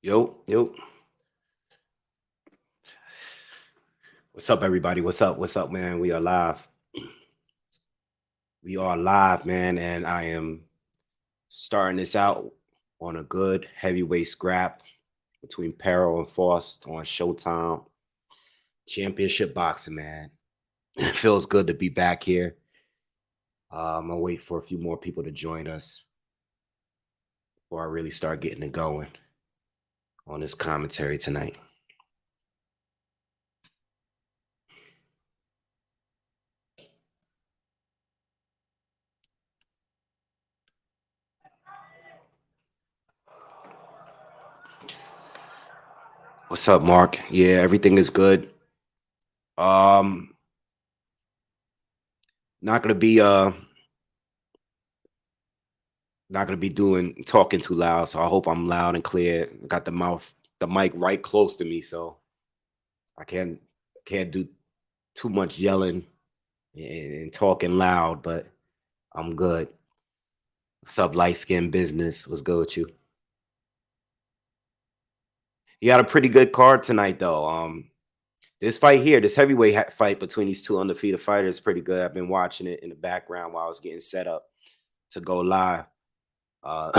Yo, yo. What's up, everybody? What's up? What's up, man? We are live. We are live, man, and I am starting this out on a good heavyweight scrap between Peril and Faust on Showtime. Championship boxing, man. It feels good to be back here. I'll wait for a few more people to join us before I really start getting it going on this commentary tonight. What's up, Mark? Yeah, everything is good. Um, not gonna be not gonna be doing talking too loud, so I hope I'm loud and clear. Got the mic right close to me, so I can't do too much yelling and talking loud, but I'm good. What's up, light skin business? What's good with you? You got a pretty good card tonight, though. This fight here, this heavyweight fight between these two undefeated fighters, is pretty good. I've been watching it in the background while I was getting set up to go live. Uh,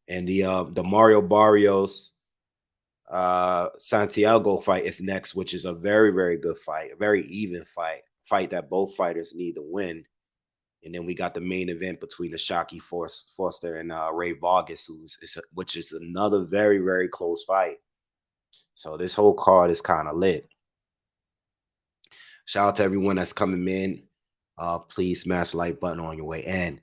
and the Mario Barrios Santiago fight is next, which is a very, very good fight, a very even fight that both fighters need to win. And then we got the main event between the Shocky Foster and Ray Vargas, which is another very, very close fight. So this whole card is kind of lit. Shout out to everyone that's coming in. Please smash the like button on your way in.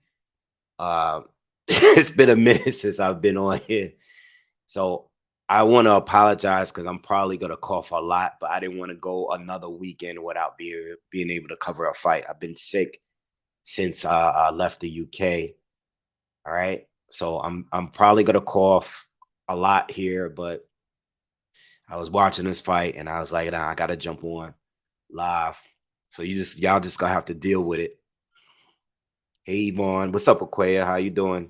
It's been a minute since I've been on here. So I want to apologize because I'm probably gonna cough a lot, but I didn't want to go another weekend without being able to cover a fight. I've been sick since I left the UK. All right, so I'm probably gonna cough a lot here, but I was watching this fight and I was like, nah, I gotta jump on live. So y'all just gonna have to deal with it. Hey Yvonne, what's up, Aquia? How you doing?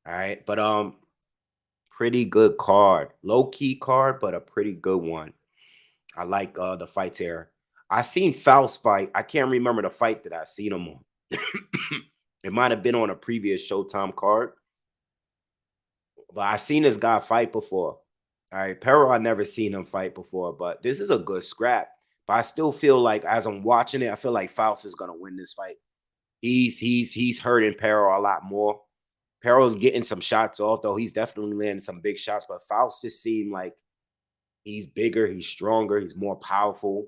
All right, but pretty good card, low key card, but a pretty good one. I like the fights here. I seen Faust fight. I can't remember the fight that I seen him on. It might have been on a previous Showtime card, but I've seen this guy fight before. All right, Pero, I never seen him fight before, but this is a good scrap. But I still feel like as I'm watching it, I feel like Faust is gonna win this fight. He's hurting Pero a lot more. Pero's getting some shots off, though. He's definitely landing some big shots, but Faust just seemed like he's bigger, he's stronger, he's more powerful,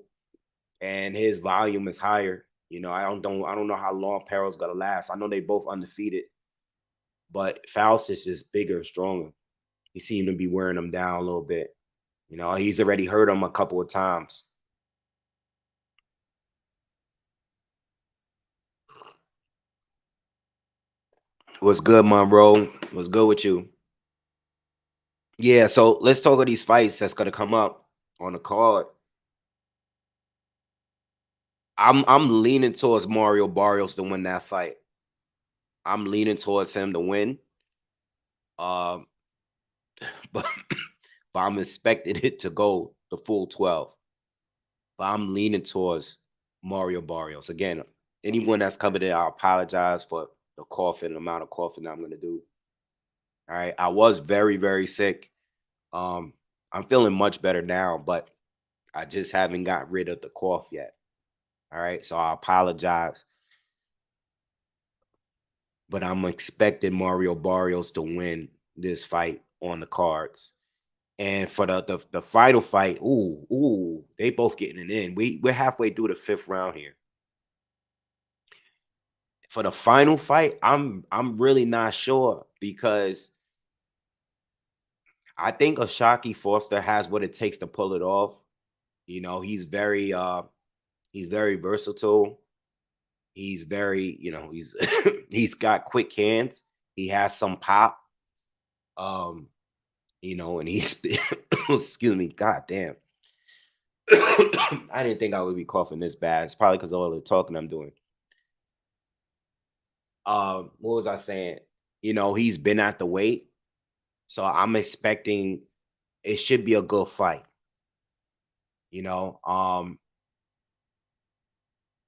and his volume is higher. You know, I don't know how long Pero's gonna last. I know they both undefeated, but Faust is just bigger, stronger. He seemed to be wearing him down a little bit. You know, he's already hurt him a couple of times. What's good, Monroe? What's good with you? Yeah, so let's talk of these fights that's gonna come up on the card. I'm leaning towards Mario Barrios to win that fight. I'm leaning towards him to win. Um, but but I'm expecting it to go the full 12. But I'm leaning towards Mario Barrios. Again, anyone that's coming in, I apologize for the coughing, the amount of coughing that I'm gonna do. All right. I was very, very sick. I'm feeling much better now, but I just haven't got rid of the cough yet. All right. So I apologize. But I'm expecting Mario Barrios to win this fight on the cards. And for the final fight, they both getting it in. We're halfway through the fifth round here. For the final fight, I'm really not sure because I think Ashaki Foster has what it takes to pull it off. You know, he's very versatile. He's very, you know, he's he's got quick hands. He has some pop. Um, you know, and he's excuse me, god damn. I didn't think I would be coughing this bad. It's probably because of all the talking I'm doing. What was I saying? You know, he's been at the weight. So I'm expecting it should be a good fight. You know,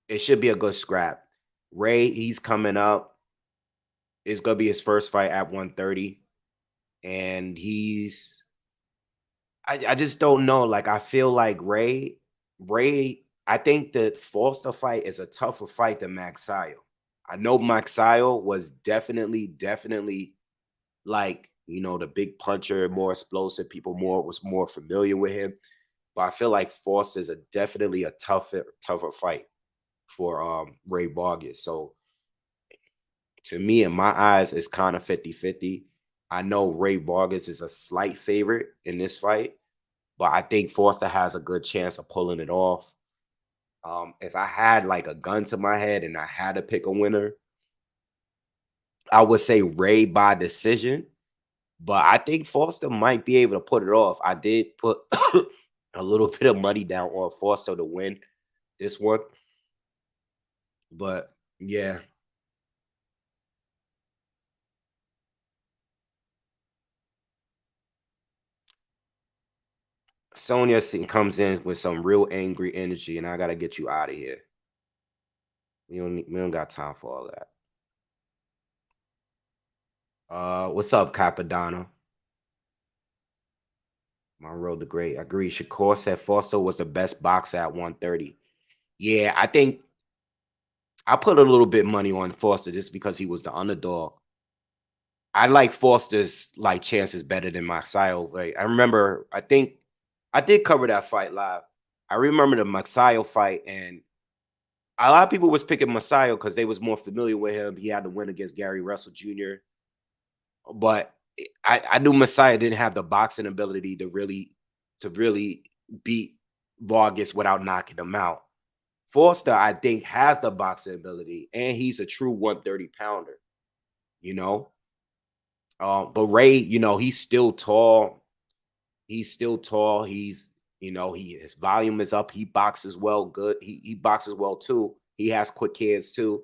it should be a good scrap. Ray, he's coming up. It's gonna be his first fight at 130, and I just don't know. Like I feel like Ray. I think that Foster fight is a tougher fight than Maxio. I know Maxio was definitely like the big puncher, more explosive. People was more familiar with him, but I feel like Foster's a definitely a tougher fight for Ray Vargas. So to me, in my eyes, it's kind of 50-50. I know Ray Vargas is a slight favorite in this fight, but I think Foster has a good chance of pulling it off. If I had like a gun to my head and I had to pick a winner, I would say Ray by decision, but I think Foster might be able to put it off. I did put a little bit of money down on Foster to win this one, but yeah, comes in with some real angry energy, and I gotta get you out of here. We don't got time for all that. What's up, Capadonna? My road to great. I agree. Shakur said Foster was the best boxer at 130. Yeah, I think I put a little bit money on Foster just because he was the underdog. I like Foster's like chances better than Maxio. Right? I remember, I think I did cover that fight live. I remember the Maxio fight, and a lot of people was picking Maxio because they was more familiar with him. He had to win against Gary Russell Jr. But I knew Messiah didn't have the boxing ability to really beat Vargas without knocking him out. Foster, I think, has the boxing ability, and he's a true 130 pounder, you know. But Ray, he's still tall. He's still tall. His volume is up. He boxes well, good. He boxes well too. He has quick hands too.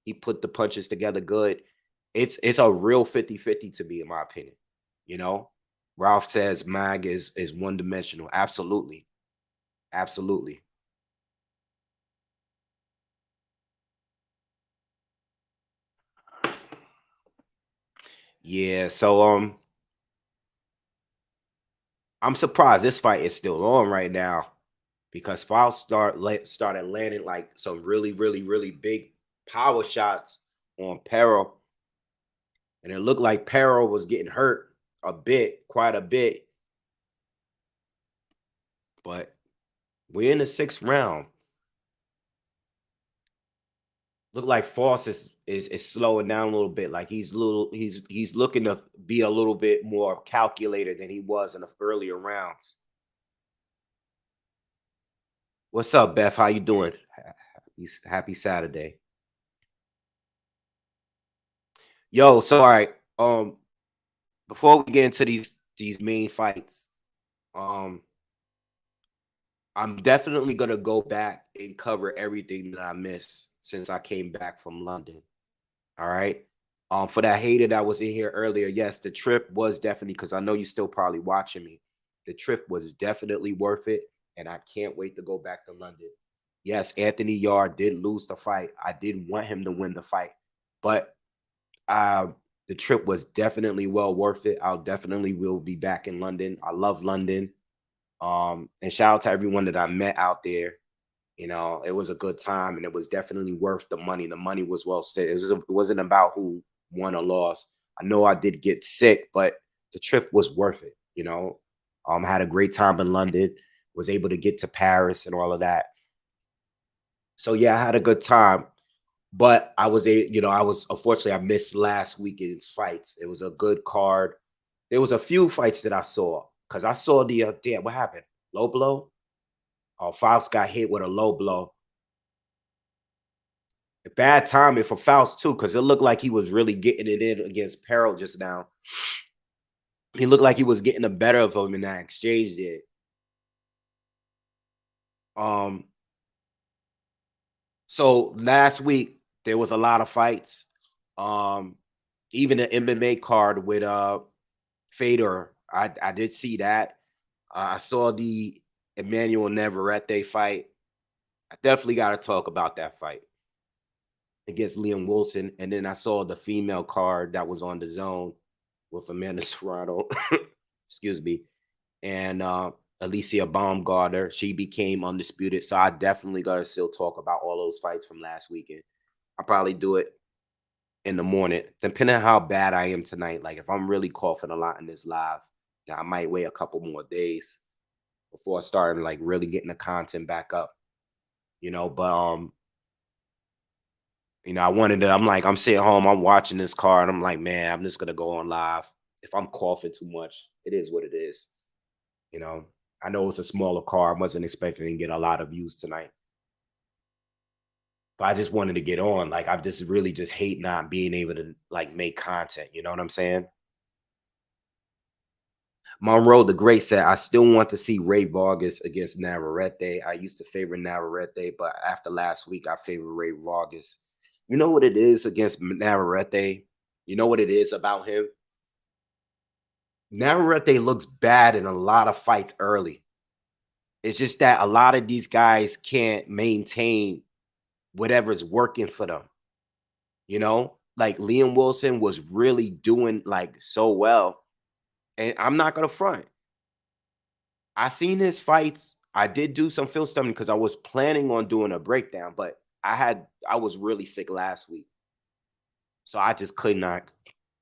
He put the punches together good. It's a real 50-50 to me, in my opinion. You know, Ralph says Mag is one dimensional. Absolutely. Absolutely. Yeah. So I'm surprised this fight is still on right now because Faust started landing like some really big power shots on Peril, and it looked like Peril was getting hurt a bit, quite a bit. But we're in the sixth round. Look like Faust is slowing down a little bit. Like he's looking to be a little bit more calculated than he was in the earlier rounds. What's up, Beth? How you doing? Happy Saturday. Yo, so all right. Before we get into these main fights, um, I'm definitely gonna go back and cover everything that I missed since I came back from London. All right. For that hater that was in here earlier, yes, the trip was definitely because I know you still probably watching me. The trip was definitely worth it, and I can't wait to go back to London. Yes, Anthony Yard did lose the fight. I did want him to win the fight, but uh, the trip was definitely well worth it. I'll definitely will be back in London. I love London. And shout out to everyone that I met out there. It was a good time, and it was definitely worth the money. The money was well spent. It wasn't about who won or lost. I know I did get sick, but the trip was worth it. Had a great time in London. Was able to get to Paris and all of that. So yeah, I had a good time. But I was unfortunately I missed last weekend's fights. It was a good card. There was a few fights that I saw because I saw the damn what happened? Low blow. Oh, Faust got hit with a low blow. Bad timing for Faust too, because it looked like he was really getting it in against Peril just now. He looked like he was getting the better of him in that exchange there. Um, so last week there was a lot of fights. Um, even the MMA card with Fader. I did see that. I saw the Emmanuel Navarrete fight. I definitely got to talk about that fight against Liam Wilson. And then I saw the female card that was on the zone with Amanda Serrano, excuse me, and Alicia Baumgartner. She became undisputed. So I definitely got to still talk about all those fights from last weekend. I'll probably do it in the morning, depending on how bad I am tonight. Like if I'm really coughing a lot in this live, then I might wait a couple more days before starting like really getting the content back up. But I wanted to, I'm sitting home, I'm watching this card. I'm like, man, I'm just gonna go on live. If I'm coughing too much, it is what it is. You know, I know it's a smaller card. I wasn't expecting to get a lot of views tonight. But I just wanted to get on. Like I just really just hate not being able to like make content. You know what I'm saying? Monroe the Great said, I still want to see Ray Vargas against Navarrete. I used to favor Navarrete, but after last week, I favor Ray Vargas. You know what it is against Navarrete? You know what it is about him? Navarrete looks bad in a lot of fights early. It's just that a lot of these guys can't maintain whatever's working for them. Like Liam Wilson was really doing like so well. And I'm not gonna front. I seen his fights. I did do some film studying because I was planning on doing a breakdown, but I was really sick last week. So I just could not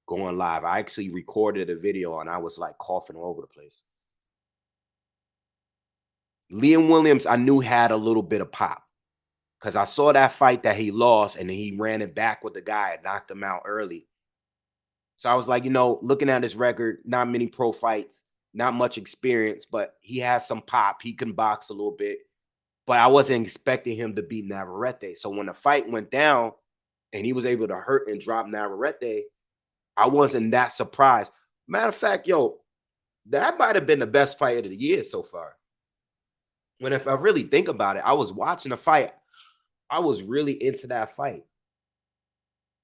go on live. I actually recorded a video and I was like coughing all over the place. Liam Williams, I knew had a little bit of pop because I saw that fight that he lost and he ran it back with the guy and knocked him out early. So I was like, looking at his record, not many pro fights, not much experience, but he has some pop. He can box a little bit, but I wasn't expecting him to beat Navarrete. So when the fight went down and he was able to hurt and drop Navarrete, I wasn't that surprised. Matter of fact, that might have been the best fight of the year so far. When if I really think about it, I was watching the fight. I was really into that fight,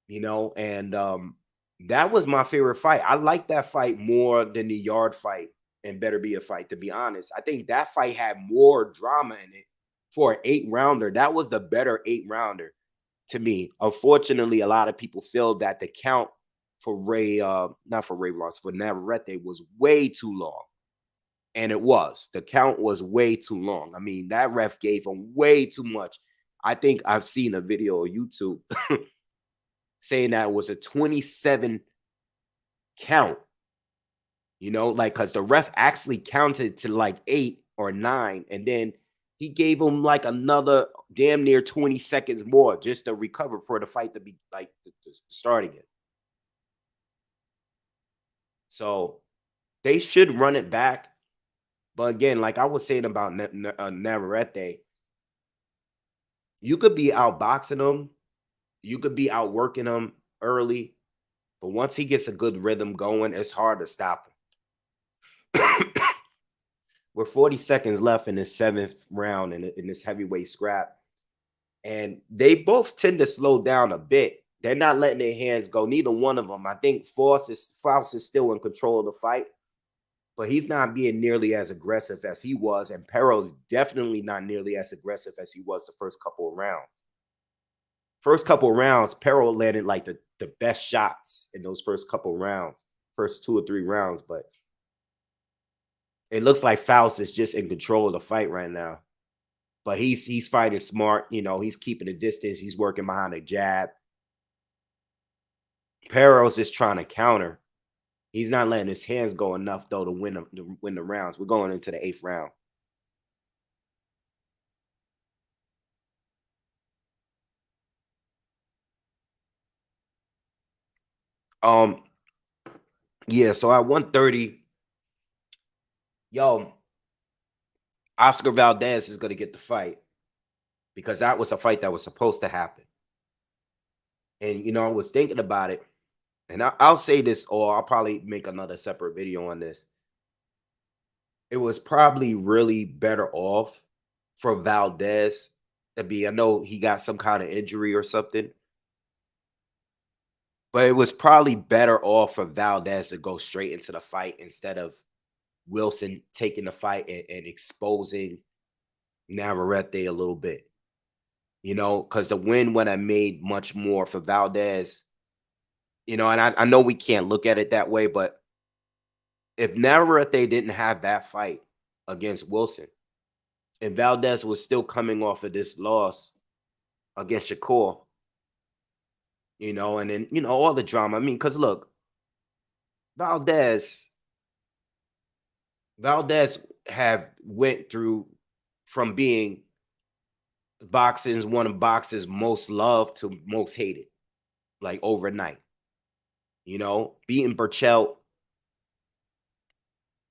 and that was my favorite fight. I like that fight more than the Yard fight and Better Be a Fight, to be honest. I think that fight had more drama in it for an 8-rounder. That was the better 8-rounder to me. Unfortunately, a lot of people feel that the count for not for Ray Ross, for Navarrete was way too long. And it was. The count was way too long. I mean, that ref gave him way too much. I think I've seen a video on YouTube saying that it was a 27 count, like because the ref actually counted to like 8 or 9, and then he gave him like another damn near 20 seconds more just to recover for the fight to be like to start again. So they should run it back. But again, like I was saying about Navarrete, you could be outboxing him, you could be outworking him early, but once he gets a good rhythm going, it's hard to stop him. We're 40 seconds left in this 7th round in this heavyweight scrap, and they both tend to slow down a bit. They're not letting their hands go. Neither one of them. I think Faust is still in control of the fight, but he's not being nearly as aggressive as he was, and Perro's definitely not nearly as aggressive as he was the first couple of rounds. First couple of rounds, Perro landed like the best shots in those first couple of rounds, first 2 or 3 rounds, but it looks like Faust is just in control of the fight right now. But he's fighting smart, he's keeping a distance, he's working behind a jab. Perro's just trying to counter. He's not letting his hands go enough though to win the rounds. We're going into the 8th round. Yeah, so at 130, Oscar Valdez is going to get the fight because that was a fight that was supposed to happen. And I was thinking about it, and I'll say this, or I'll probably make another separate video on this. It was probably really better off for Valdez to be. I know he got some kind of injury or something, But it was probably better off for Valdez to go straight into the fight instead of Wilson taking the fight and exposing Navarrete a little bit. Because the win would have made much more for Valdez. And I know we can't look at it that way, but if Navarrete didn't have that fight against Wilson, and Valdez was still coming off of this loss against Shakur, and then, all the drama. I mean, because look, Valdez Valdez have went through from being one of boxing's most loved to most hated, like overnight. Beating Burchell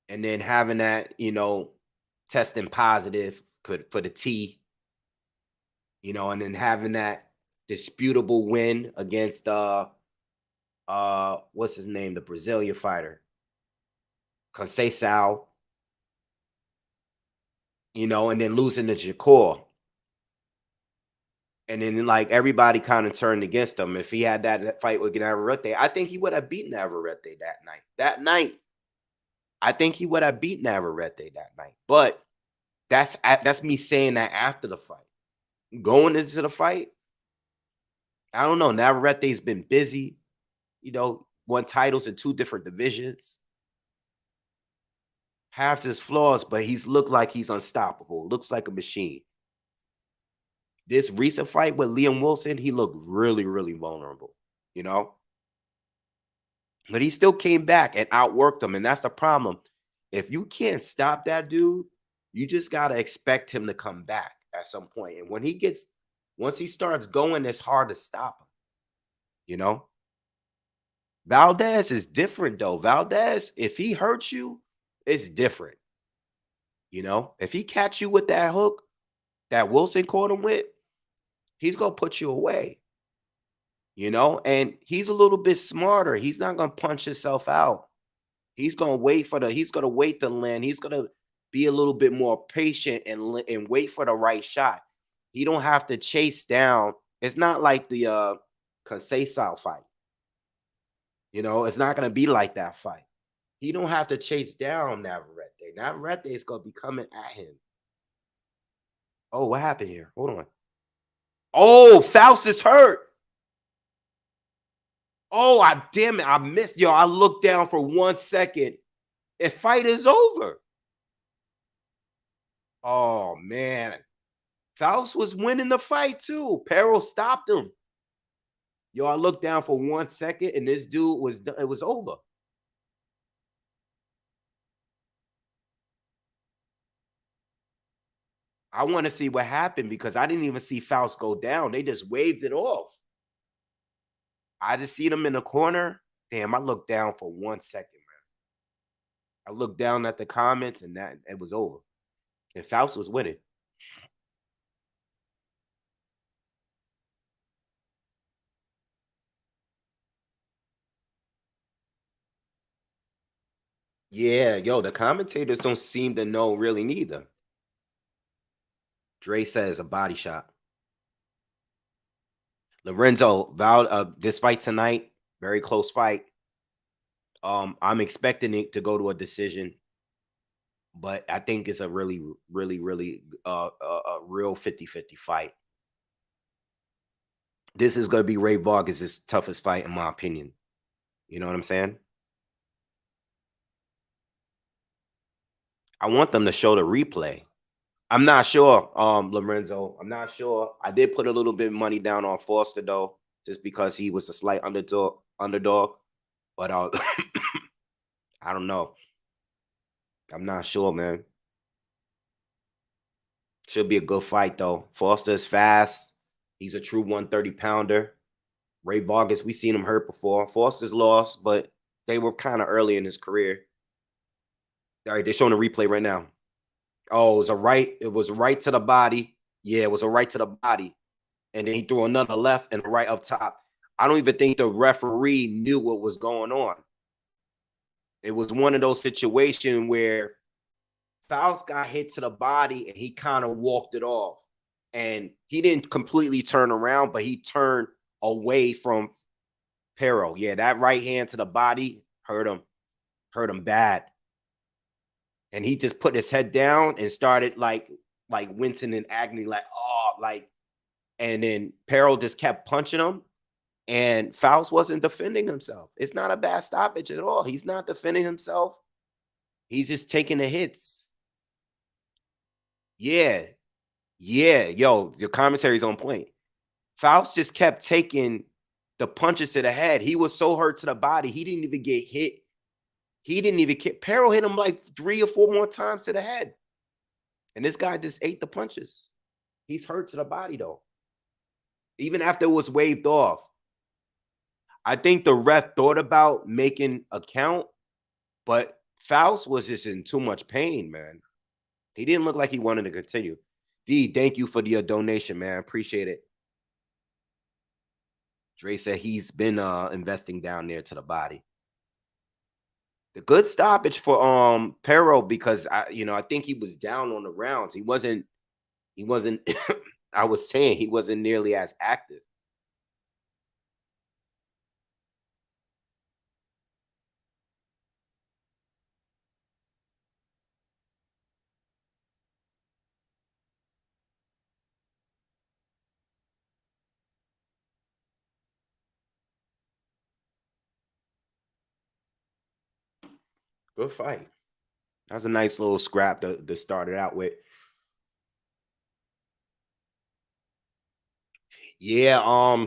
and then having that, testing positive for the T, and then having that disputable win against what's his name, the Brazilian fighter, Conceição, and then losing to Shakur. And then, like, everybody kind of turned against him. If he had that fight with Navarrete, I think he would have beaten Navarrete that night. I think he would have beaten Navarrete that night. But that's me saying that after the fight. Going into the fight, I don't know. Navarrete's been busy, won titles in 2 different divisions. Has his flaws, but he's looked like he's unstoppable. Looks like a machine. This recent fight with Liam Wilson, he looked really, really vulnerable, But he still came back and outworked him, and that's the problem. If you can't stop that dude, you just got to expect him to come back at some point. And once he starts going, it's hard to stop him, Valdez is different, though. Valdez, if he hurts you, it's different. If he catch you with that hook that Wilson caught him with, he's going to put you away, and he's a little bit smarter. He's not going to punch himself out. He's going to wait to land. He's going to be a little bit more patient and wait for the right shot. He don't have to chase down. It's not like the Conceição fight. It's not going to be like that fight. He don't have to chase down Navarrete. Navarrete is going to be coming at him. Oh, what happened here? Hold on. Oh, Faust is hurt. Oh, damn it. I missed. Yo, I looked down for 1 second. The fight is over. Oh, man. Faust was winning the fight, too. Perro stopped him. Yo, I looked down for 1 second, and this dude it was over. I want to see what happened because I didn't even see Faust go down. They just waved it off. I just see them in the corner. Damn, I looked down for 1 second, man. I looked down at the comments, and that it was over. And Faust was winning. Yeah, yo, the commentators don't seem to know really neither. Dre says a body shot. Lorenzo, this fight tonight, very close fight. I'm expecting it to go to a decision, but I think it's a really, really, really a real 50-50 fight. This is going to be Ray Vargas' toughest fight, in my opinion. You know what I'm saying? I want them to show the replay. I'm not sure, Lorenzo. I'm not sure. I did put a little bit of money down on Foster, though, just because he was a slight underdog. But I don't know. I'm not sure, man. Should be a good fight, though. Foster is fast. He's a true 130-pounder. Ray Vargas, we've seen him hurt before. Foster's lost, but they were kind of early in his career. All right, they're showing a replay right now. Oh, it was right to the body. Yeah, it was a right to the body. And then he threw another left and a right up top. I don't even think the referee knew what was going on. It was one of those situations where Faust got hit to the body and he kind of walked it off. And he didn't completely turn around, but he turned away from Pero, yeah, that right hand to the body hurt him bad. And he just put his head down and started like wincing in agony, like, oh, like, and then Peril just kept punching him. And Faust wasn't defending himself. It's not a bad stoppage at all. He's not defending himself. He's just taking the hits. Yeah. Yeah. Yo, your commentary's on point. Faust just kept taking the punches to the head. He was so hurt to the body. He didn't even get hit. He didn't even get Peril hit him like 3 or 4 more times to the head. And this guy just ate the punches. He's hurt to the body though. Even after it was waved off. I think the ref thought about making a count, but Faust was just in too much pain, man. He didn't look like he wanted to continue. D, thank you for the donation, man. Appreciate it. Dre said he's been investing down there to the body. The good stoppage for Pero because I think he was down on the rounds. He wasn't I was saying he wasn't nearly as active. Good fight. That was a nice little scrap to start it out with. Yeah,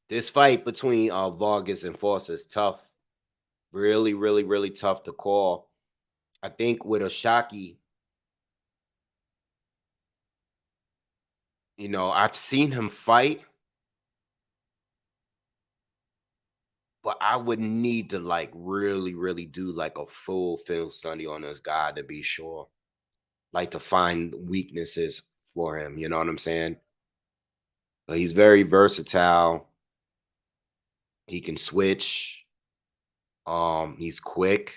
this fight between Vargas and Foster is tough. Really, really, really tough to call. I think with Oshaki, I've seen him fight, but I would need to like really, really do like a full film study on this guy to be sure, like to find weaknesses for him. You know what I'm saying? But he's very versatile. He can switch. He's quick.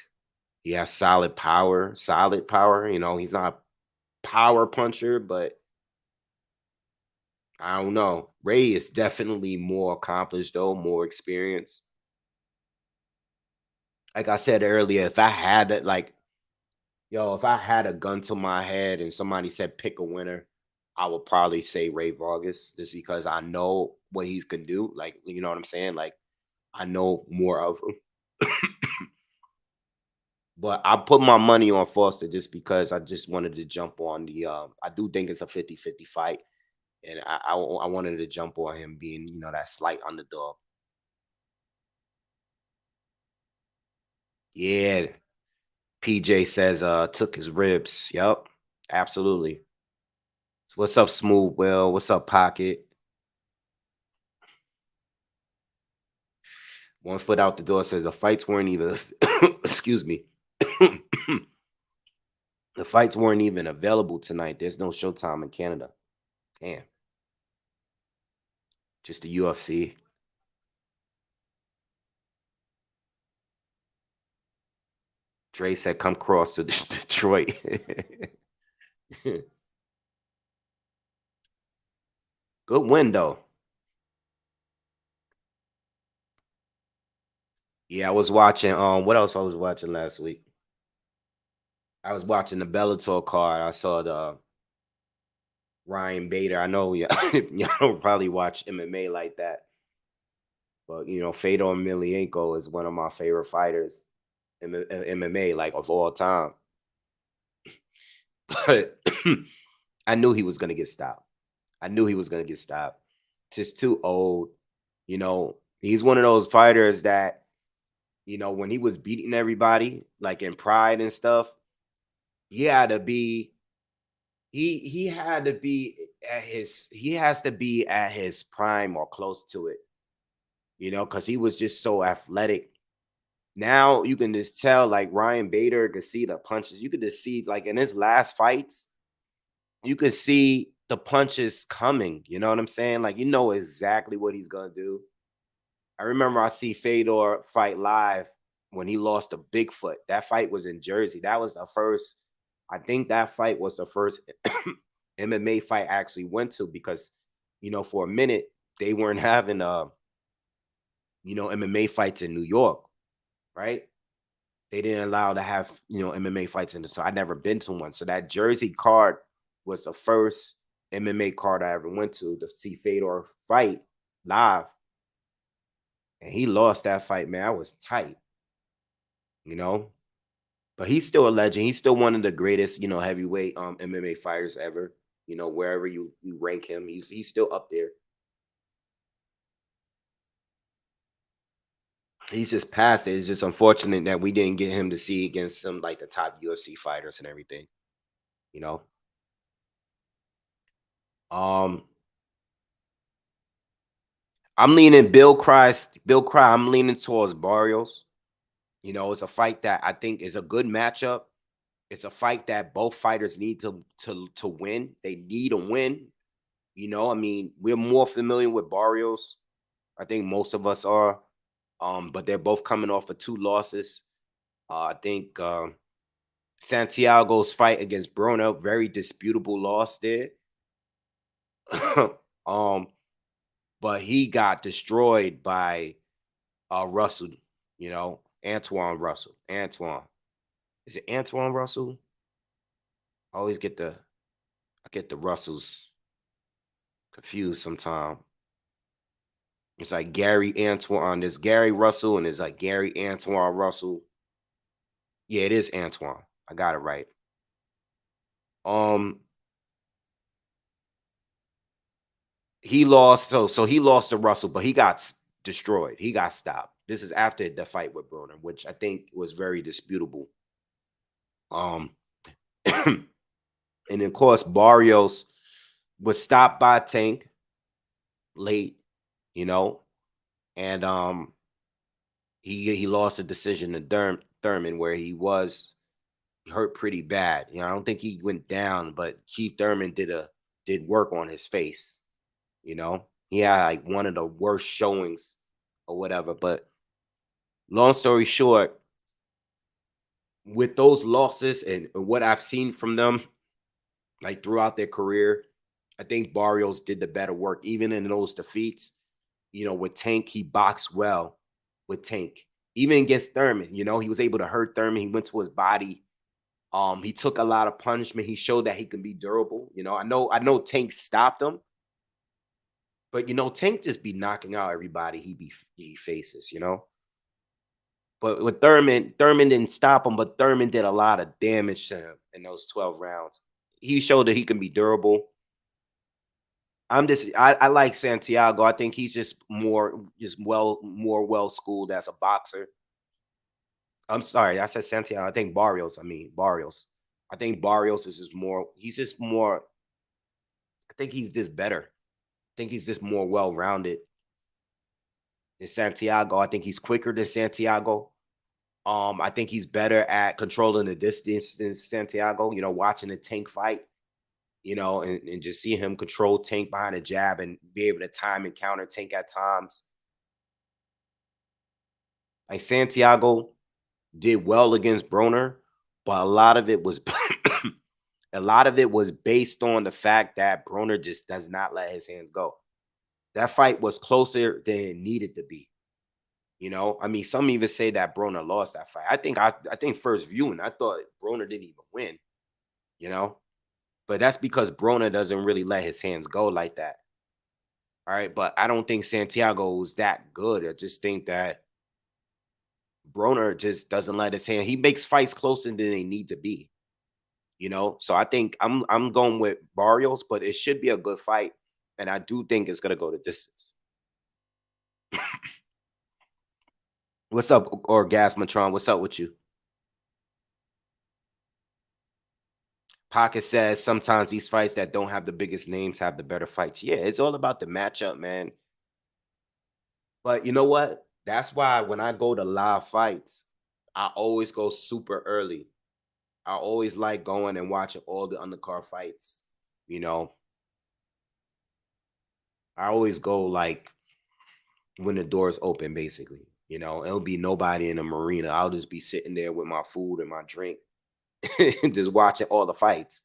He has solid power. Solid power. He's not a power puncher, but I don't know. Ray is definitely more accomplished though, more experienced. Like I said earlier, if I had that, like, yo, if I had a gun to my head and somebody said pick a winner, I would probably say Ray Vargas just because I know what he can do. Like, you know what I'm saying? Like, I know more of him. But I put my money on Foster just because I just wanted to jump on the I do think it's a 50-50 fight. And I wanted to jump on him being, that slight underdog. Yeah. PJ says took his ribs. Yep. Absolutely. So what's up, Smooth Will? What's up, Pocket? One foot out the door says the fights weren't even excuse me. The fights weren't even available tonight. There's no Showtime in Canada. Damn. Just the UFC. Dre said, come cross to Detroit. Good win, though. Yeah, I was watching. What else I was watching last week? I was watching the Bellator card. I saw the Ryan Bader. I know y'all don't probably watch MMA like that, but Fedor Emelianenko is one of my favorite fighters in MMA, like of all time. But I knew he was gonna get stopped. I knew he was gonna get stopped. Just too old. He's one of those fighters that, when he was beating everybody, like in Pride and stuff, he had to be he had to be he has to be at his prime or close to it, because he was just so athletic. Now you can just tell, like Ryan Bader could see the punches. You could just see, like in his last fights, you could see the punches coming. You know what I'm saying? Like exactly what he's gonna do. I remember I see Fedor fight live when he lost to Bigfoot. That fight was in Jersey. That was the first. I think that fight was the first MMA fight I actually went to because, for a minute they weren't having MMA fights in New York, right? They didn't allow to have, MMA fights in the, so I never been to one. So that Jersey card was the first MMA card I ever went to see Fedor fight live. And he lost that fight, man. I was tight, you know. But he's still a legend. He's still one of the greatest, heavyweight MMA fighters ever. Wherever you rank him, he's still up there. He's just past it. It's just unfortunate that we didn't get him to see against some like the top UFC fighters and everything, you know. Um, I'm leaning Bill Cry. I'm leaning towards Barrios. It's a fight that I think is a good matchup. It's a fight that both fighters need to win. They need a win. I mean, we're more familiar with Barrios. I think most of us are. But they're both coming off of two losses. I think Santiago's fight against Bruno, very disputable loss there. um, but he got destroyed by Russell, Antoine Russell. Antoine. Is it Antoine Russell? I always get the Russells confused sometimes. It's like Gary Antoine. There's Gary Russell and there's like Gary Antoine Russell. Yeah, it is Antoine. I got it right. Um, he lost. So he lost to Russell, but he got destroyed. He got stopped. This is after the fight with Broner, which I think was very disputable. Um, and of course Barrios was stopped by Tank late, you know, and he lost a decision to Thurman where he was hurt pretty bad. I don't think he went down, but Keith Thurman did work on his face. He had like one of the worst showings or whatever. But long story short, with those losses and what I've seen from them, like throughout their career, I think Barrios did the better work, even in those defeats. With Tank, he boxed well with Tank. Even against Thurman, he was able to hurt Thurman. He went to his body. He took a lot of punishment. He showed that he can be durable. I know Tank stopped him, but Tank just be knocking out everybody he faces. But with Thurman didn't stop him, but Thurman did a lot of damage to him in those 12 rounds. He showed that he can be durable. I like Santiago. I think he's more well schooled as a boxer. I'm sorry, I said Santiago. I think Barrios. I mean Barrios. I think Barrios is just more. He's just more. I think he's just better. I think he's just more well rounded than Santiago. I think he's quicker than Santiago. I think he's better at controlling the distance than Santiago. Watching the Tank fight. And just see him control Tank behind a jab and be able to time and counter Tank at times. Like Santiago did well against Broner, but a lot of it was based on the fact that Broner just does not let his hands go. That fight was closer than it needed to be. I mean, some even say that Broner lost that fight. I think first viewing, I thought Broner didn't even win. You know, but that's because Broner doesn't really let his hands go like that. All right, but I don't think Santiago was that good. I just think that Broner just doesn't let his hand. He makes fights closer than they need to be. So I think I'm going with Barrios, but it should be a good fight, and I do think it's gonna go the distance. What's up, Orgasmatron? What's up with you? Pocket says sometimes these fights that don't have the biggest names have the better fights. Yeah, it's all about the matchup, man. But you know what? That's why when I go to live fights, I always go super early. I always like going and watching all the undercard fights. You know, I always go like when the doors open, basically. It'll be nobody in the marina. I'll just be sitting there with my food and my drink, just watching all the fights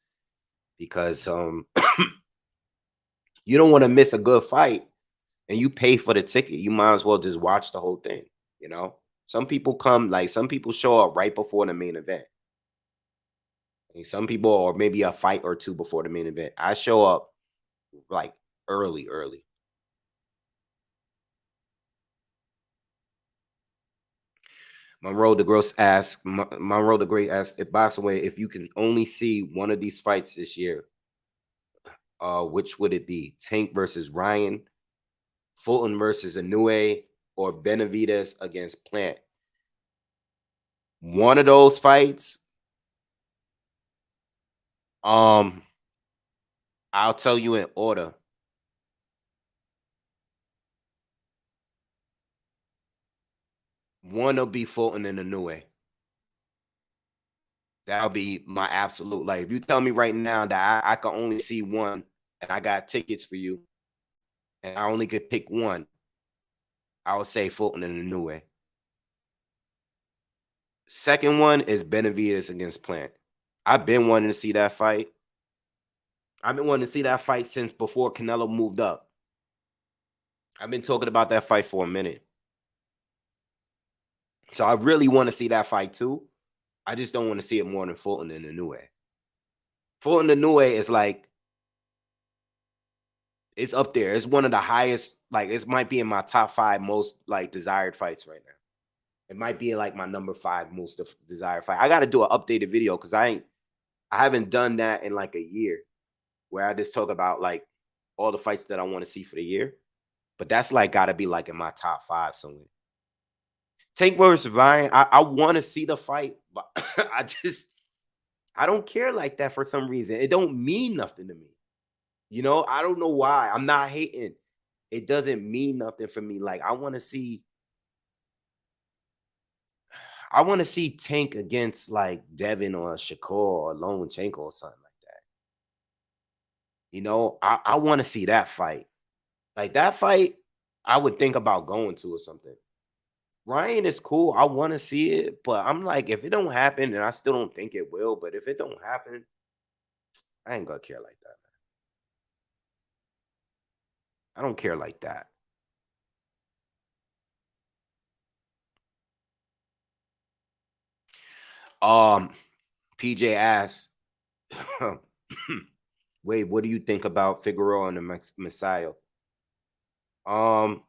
because you don't want to miss a good fight and you pay for the ticket, you might as well just watch the whole thing. You know, some people come like some people show up right before the main event. And some people, or maybe a fight or two before the main event. I show up like early, early. Monroe the Great asks, if Boxingwave, if you can only see one of these fights this year, which would it be? Tank versus Ryan, Fulton versus Inoue, or Benavides against Plant? One of those fights, um, I'll tell you in order. One will be Fulton and Inoue. That'll be my absolute. Like, if you tell me right now that I can only see one and I got tickets for you and I only could pick one, I would say Fulton and Inoue. Second one is Benavides against Plant. I've been wanting to see that fight. I've been wanting to see that fight since before Canelo moved up. I've been talking about that fight for a minute. So I really want to see that fight too. I just don't want to see it more than Fulton and Inoue. Fulton and Inoue is like, it's up there. It's one of the highest, like it might be in my top 5 most like desired fights right now. It might be like my number 5 most desired fight. I got to do an updated video because I haven't done that in like a year where I just talk about like all the fights that I want to see for the year. But that's like got to be like in my top 5 somewhere. Tank versus Ryan, I want to see the fight, but I don't care like that for some reason. It don't mean nothing to me. You know, I don't know why. I'm not hating. It doesn't mean nothing for me. Like I want to see Tank against like Devin or Shakur or Lomachenko or something like that. You know, I want to see that fight. Like that fight, I would think about going to or something. Ryan is cool. I want to see it, but I'm like, if it don't happen, and I still don't think it will, but if it don't happen, I ain't gonna care like that. I don't care like that. Um, PJ asks, Wait, what do you think about Figueroa and the Messiah? Um,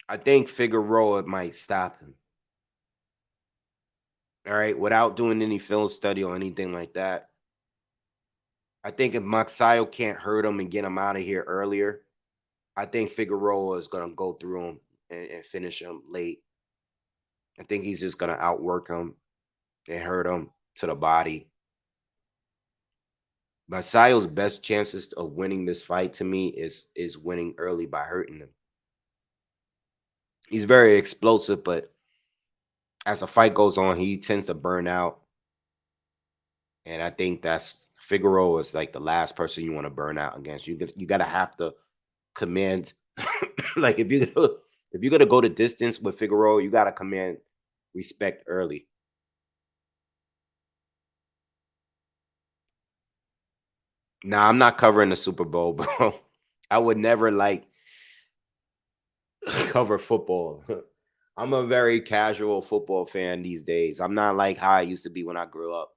I think Figueroa might stop him. All right, without doing any film study or anything like that. I think if Maxayo can't hurt him and get him out of here earlier, I think Figueroa is gonna go through him and finish him late. I think he's just gonna outwork him and hurt him to the body. Maxayo's best chances of winning this fight to me is winning early by hurting him. He's very explosive, but as the fight goes on, he tends to burn out. And I think that's Figueroa is like the last person you want to burn out against. You gotta have to command like if you're gonna go the distance with Figueroa, you gotta command respect early. Nah, I'm not covering the Super Bowl, bro. I would never like cover football. I'm a very casual football fan these days. I'm not like how I used to be when I grew up.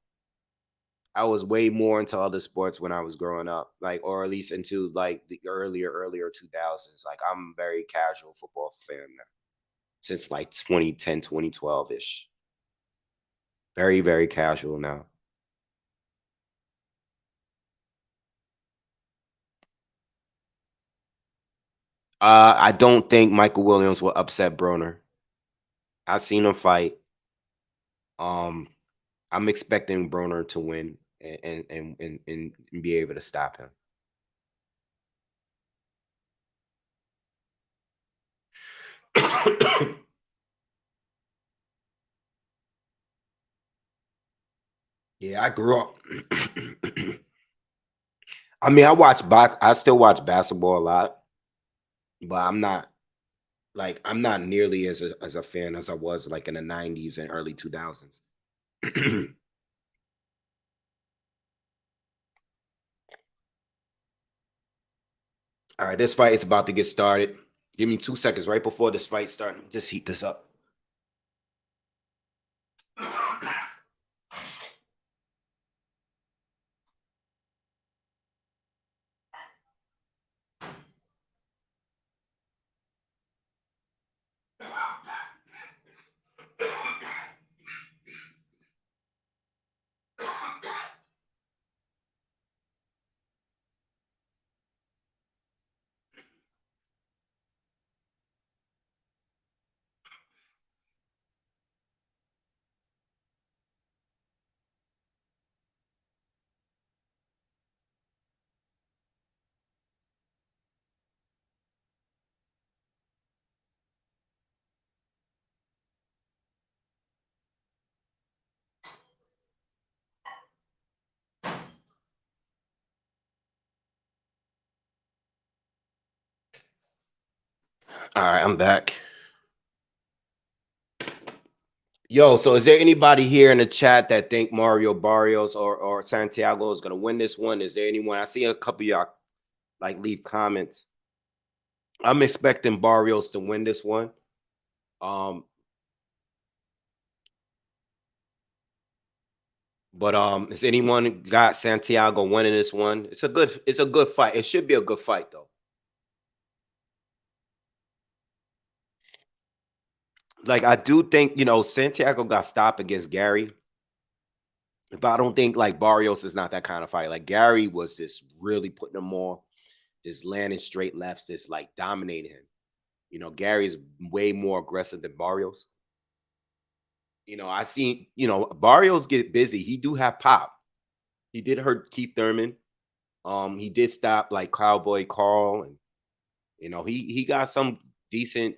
I was way more into other sports when I was growing up, like, or at least into like the earlier 2000s. Like, I'm a very casual football fan now since like 2010, 2012 ish. Very, very casual now. I don't think Michael Williams will upset Broner. I've seen him fight. Um, I'm expecting Broner to win and be able to stop him. Yeah, I grew up. I mean, I still watch basketball a lot, but I'm not nearly as a fan as I was like in the 90s and early 2000s. All right, this fight is about to get started. Give me 2 seconds right before this fight starts. Just heat this up. All right, I'm back. Yo, so is there anybody here in the chat that think Mario Barrios or Santiago is gonna win this one? Is there anyone? I see a couple of y'all like leave comments. I'm expecting Barrios to win this one. Um, but has anyone got Santiago winning this one? It's a good fight. It should be a good fight though. Like I do think, Santiago got stopped against Gary. But I don't think like Barrios is not that kind of fight. Like Gary was just really putting him on, just landing straight lefts, just like dominating him. Gary's way more aggressive than Barrios. I seen, Barrios get busy. He do have pop. He did hurt Keith Thurman. He did stop like Cowboy Carl, and he got some decent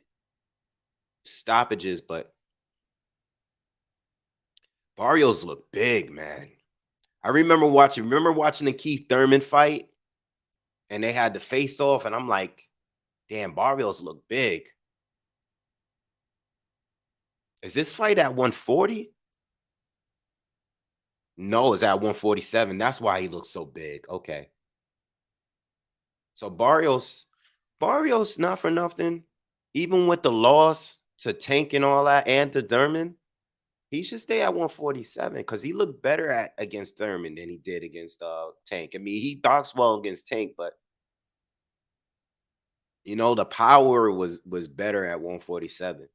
stoppages, but Barrios look big, man. I remember watching the Keith Thurman fight, and they had the face off, and I'm like, damn, Barrios look big. Is this fight at 140? No, it's at 147. That's why he looks so big. Okay. So Barrios, not for nothing, even with the loss to Tank and all that, and to Thurman, he should stay at 147 because he looked better against Thurman than he did against Tank. I mean, he boxed well against Tank, but the power was better at 147.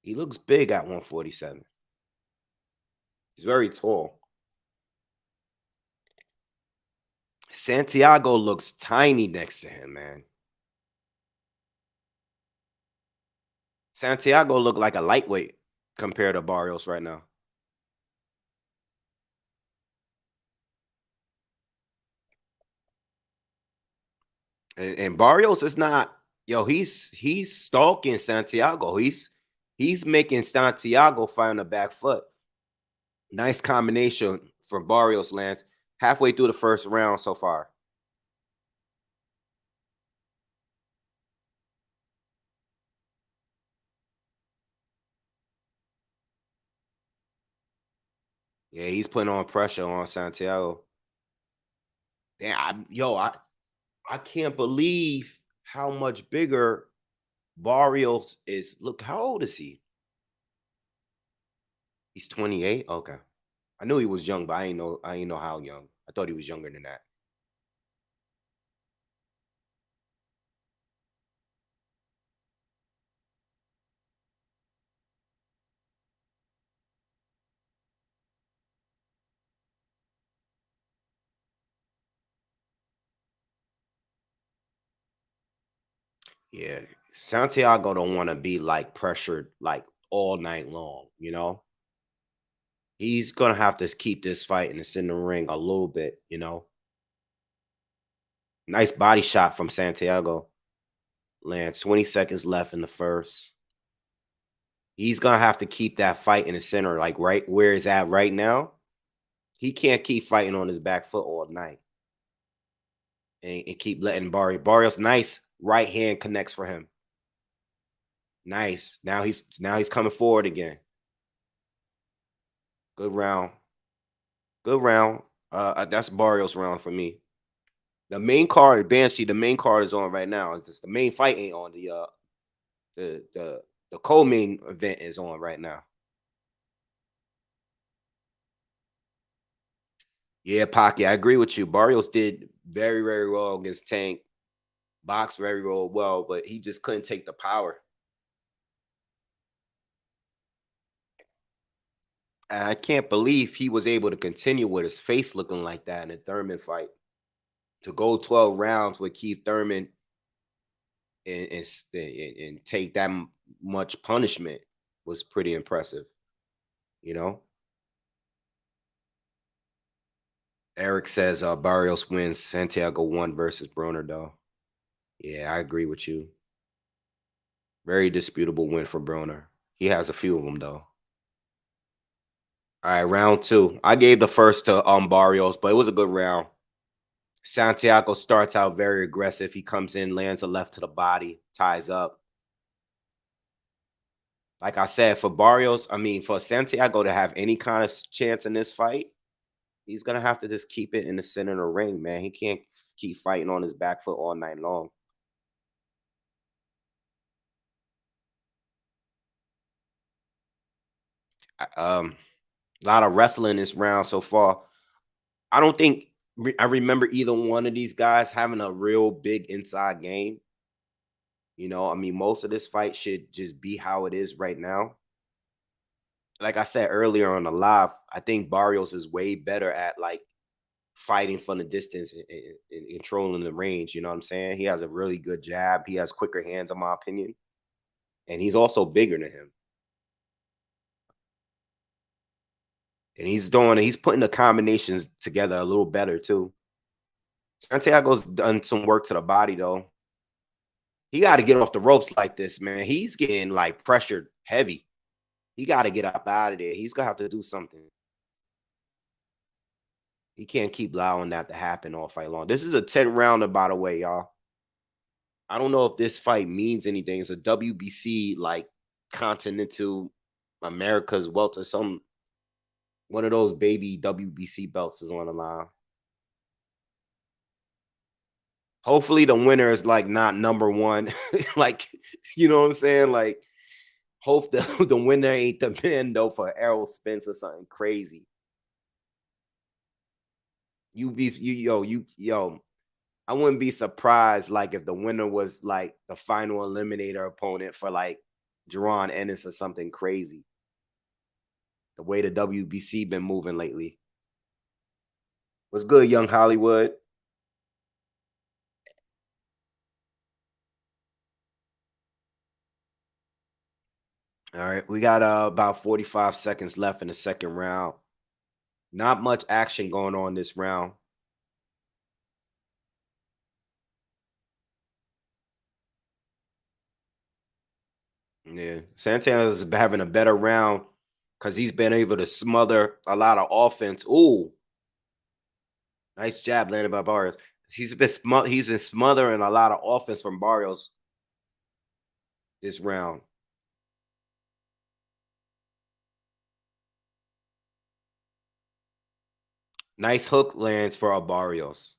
He looks big at 147. He's very tall. Santiago looks tiny next to him, man. Santiago looked like a lightweight compared to Barrios right now. And Barrios is not, he's stalking Santiago. He's making Santiago fight on the back foot. Nice combination from Barrios, Lance. Halfway through the first round so far. Yeah, he's putting on pressure on Santiago. Damn, I can't believe how much bigger Barrios is. Look, how old is he? He's 28. Okay. I knew he was young, but I ain't know how young. I thought he was younger than that. Yeah. Santiago don't want to be like pressured like all night long. He's gonna have to keep this fight in the center ring a little bit. Nice body shot from Santiago. Land 20 seconds left in the first. He's gonna have to keep that fight in the center, like right where it's at right now. He can't keep fighting on his back foot all night and keep letting Barrios nice right hand connects for him. Nice. Now he's coming forward again. Good round. Good round. That's Barrios round for me. The main card, Banshee, the main card is on right now. It's just the main fight ain't on. The co-main event is on right now. Yeah, Pocky, I agree with you. Barrios did very, very well against Tank. Boxed very well, but he just couldn't take the power. And I can't believe he was able to continue with his face looking like that in the Thurman fight. To go 12 rounds with Keith Thurman and take that much punishment was pretty impressive, you know? Eric says Barrios wins. Santiago won versus Broner, though. Yeah, I agree with you. Very disputable win for Broner. He has a few of them, though. All right, round two. I gave the first to Barrios, but it was a good round. Santiago starts out very aggressive. He comes in, lands a left to the body, ties up. Like I said, for Barrios, I mean, for Santiago to have any kind of chance in this fight, he's gonna have to just keep it in the center of the ring, man. He can't keep fighting on his back foot all night long. A lot of wrestling this round so far. I don't think I remember either one of these guys having a real big inside game. You know, I mean, most of this fight should just be how it is right now. Like I said earlier on the live, I think Barrios is way better at like fighting from the distance and controlling the range. You know what I'm saying? He has a really good jab. He has quicker hands, in my opinion, and he's also bigger than him. And he's putting the combinations together a little better too. Santiago's done some work to the body though. He got to get off the ropes like this, man. He's getting like pressured heavy. He got to get up out of there. He's gonna have to do something. He can't keep allowing that to happen all fight long. This is a 10 rounder, by the way, y'all. I don't know if this fight means anything. It's a WBC like Continental America's welter. Some one of those baby WBC belts is on the line. Hopefully the winner is like not number one. Like, you know what I'm saying? Like, hope the winner ain't the man though for Errol Spence or something crazy. Yo, I wouldn't be surprised like if the winner was like the final eliminator opponent for like Jerron Ennis or something crazy. The way the WBC been moving lately. What's good, young Hollywood? All right, we got about 45 seconds left in the second round. Not much action going on this round. Yeah, Santana's having a better round because he's been able to smother a lot of offense. Ooh, nice jab landed by Barrios. He's been smothering a lot of offense from Barrios this round. Nice hook lands for Barrios.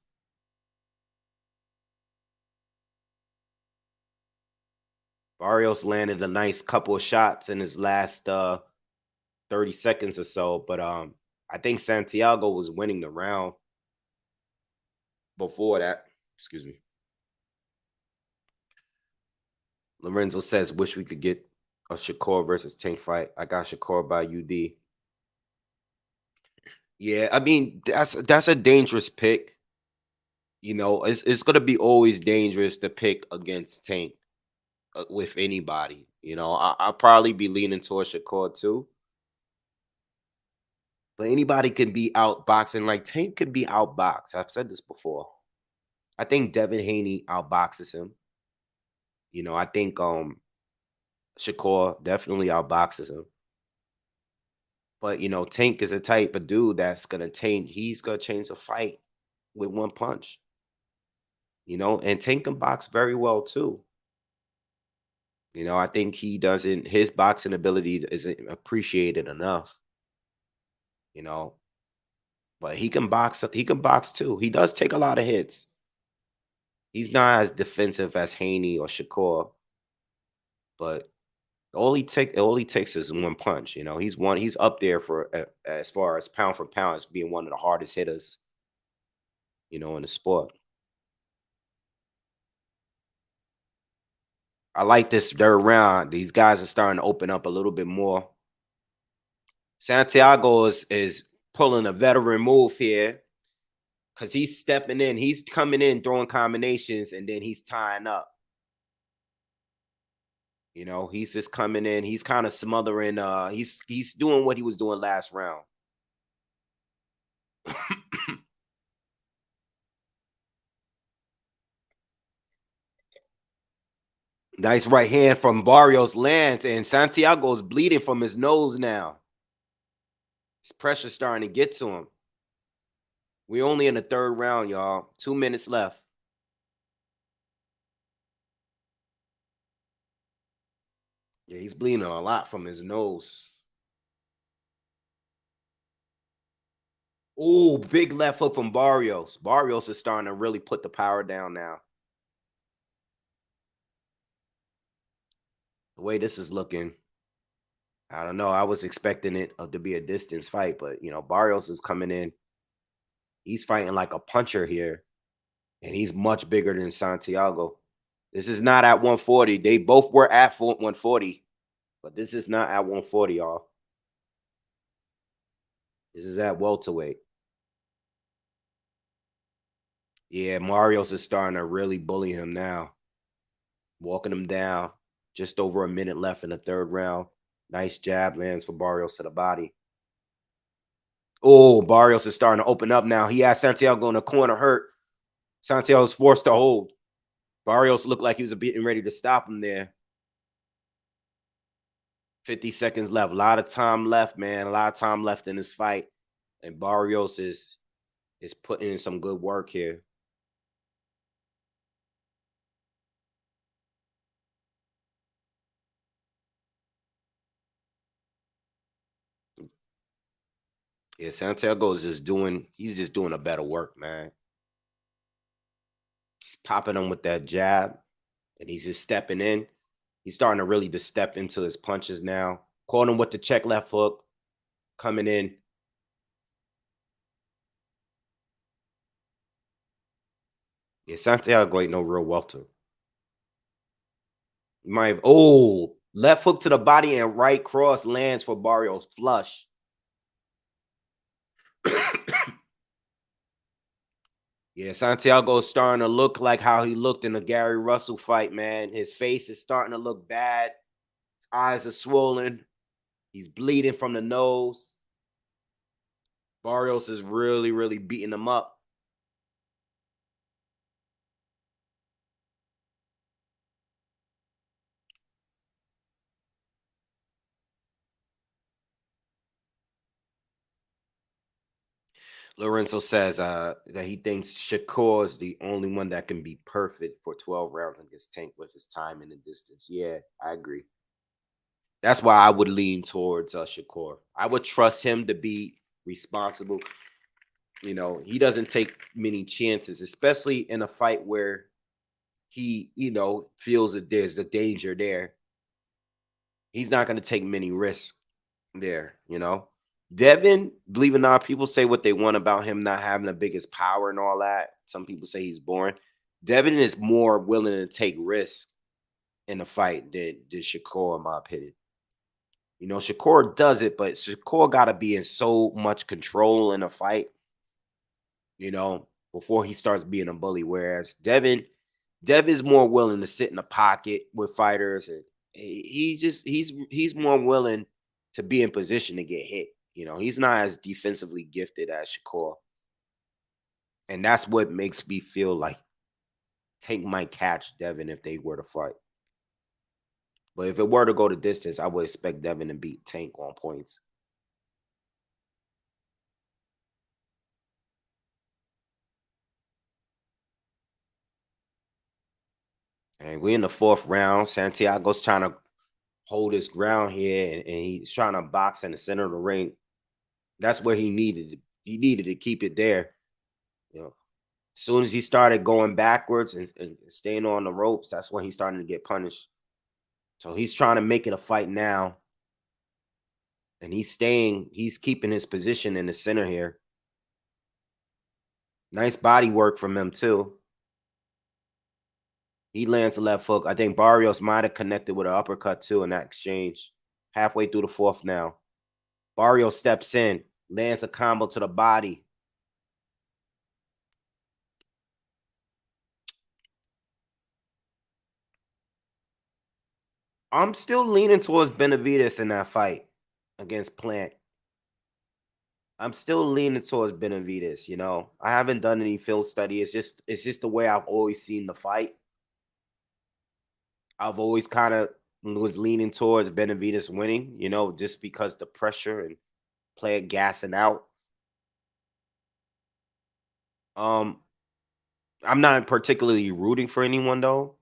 Barrios landed a nice couple of shots in his last 30 seconds or so, but I think Santiago was winning the round before that. Excuse me. Lorenzo says, wish we could get a Shakur versus Tank fight. I got Shakur by UD. Yeah, I mean, that's a dangerous pick. You know, it's gonna be always dangerous to pick against Tank with anybody. You know, I'll probably be leaning towards Shakur too. But anybody can be outboxing. Like Tank could be outboxed. I've said this before. I think Devin Haney outboxes him. You know, I think Shakur definitely outboxes him. But you know, Tank is a type of dude that's gonna change. He's gonna change the fight with one punch. You know, and Tank can box very well too. You know, I think he doesn't. His boxing ability isn't appreciated enough. You know, but he can box. He can box too. He does take a lot of hits. He's not as defensive as Haney or Shakur, but all he takes is one punch. You know, he's up there for as far as pound for pound as being one of the hardest hitters. You know, in the sport. I like this third round. These guys are starting to open up a little bit more. Santiago is pulling a veteran move here because he's stepping in. He's coming in, throwing combinations, and then he's tying up. You know, he's just coming in. He's kind of smothering. He's doing what he was doing last round. Nice right hand from Barrios lands, and Santiago's bleeding from his nose now. His pressure's starting to get to him. We're only in the third round, y'all. 2 minutes left. Yeah, he's bleeding a lot from his nose. Oh, big left hook from Barrios. Barrios is starting to really put the power down now. The way this is looking, I don't know. I was expecting it to be a distance fight, but you know, Barrios is coming in. He's fighting like a puncher here, and he's much bigger than Santiago. This is not at 140. They both were at 140, but this is not at 140, y'all. This is at welterweight. Yeah, Marios is starting to really bully him now, walking him down. Just over a minute left in the third round. Nice jab lands for Barrios to the body. Oh, Barrios is starting to open up now. He has Santiago in the corner hurt. Santiago's forced to hold. Barrios looked like he was getting ready to stop him there. 50 seconds left. A lot of time left, man. A lot of time left in this fight. And Barrios is putting in some good work here. Yeah, Santiago is he's just doing a better work, man. He's popping him with that jab, and he's just stepping in. He's starting to really just step into his punches now. Caught him with the check left hook, coming in. Yeah, Santiago ain't no real welter. You might have, left hook to the body and right cross lands for Barrios flush. Yeah, Santiago's starting to look like how he looked in the Gary Russell fight, man. His face is starting to look bad. His eyes are swollen. He's bleeding from the nose. Barrios is really, really beating him up. Lorenzo says that he thinks Shakur is the only one that can be perfect for 12 rounds against Tank with his time and the distance. Yeah, I agree. That's why I would lean towards Shakur. I would trust him to be responsible. You know, he doesn't take many chances, especially in a fight where he, feels that there's the danger there. He's not going to take many risks there. Devin, believe it or not, people say what they want about him not having the biggest power and all that. Some people say he's boring. Devin is more willing to take risks in a fight than Shakur, in my opinion. Shakur does it, but Shakur got to be in so much control in a fight, before he starts being a bully. Whereas Devin's more willing to sit in the pocket with fighters, and he's more willing to be in position to get hit. He's not as defensively gifted as Shakur. And that's what makes me feel like Tank might catch Devin if they were to fight. But if it were to go to distance, I would expect Devin to beat Tank on points. And we're in the fourth round. Santiago's trying to hold his ground here, and he's trying to box in the center of the ring. That's where he needed to keep it there. You know, As soon as he started going backwards and staying on the ropes, that's when he's starting to get punished. So he's trying to make it a fight now. And he's keeping his position in the center here. Nice body work from him, too. He lands a left hook. I think Barrios might have connected with an uppercut, too, in that exchange. Halfway through the fourth now. Barrios steps in, lands a combo to the body. I'm still leaning towards Benavidez in that fight against Plant. I'm still leaning towards Benavidez. You know, I haven't done any film study. It's just the way I've always seen the fight. I've always kind of was leaning towards Benavidez winning. You know, just because the pressure and player gassing out. Um, I'm not particularly rooting for anyone though.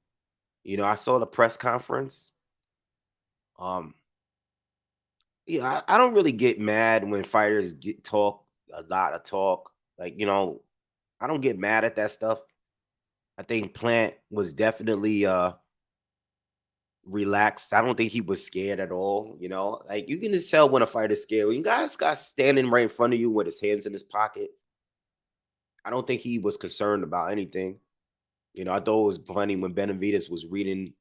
You know, I saw the press conference. Um, yeah, I don't really get mad when fighters get talk a lot of talk. Like, you know, I don't get mad at that stuff. I think Plant was definitely relaxed. I don't think he was scared at all. You know, like you can just tell when a fighter's scared. When you guys got standing right in front of you with his hands in his pocket, I don't think he was concerned about anything. You know, I thought it was funny when Benavidez was reading,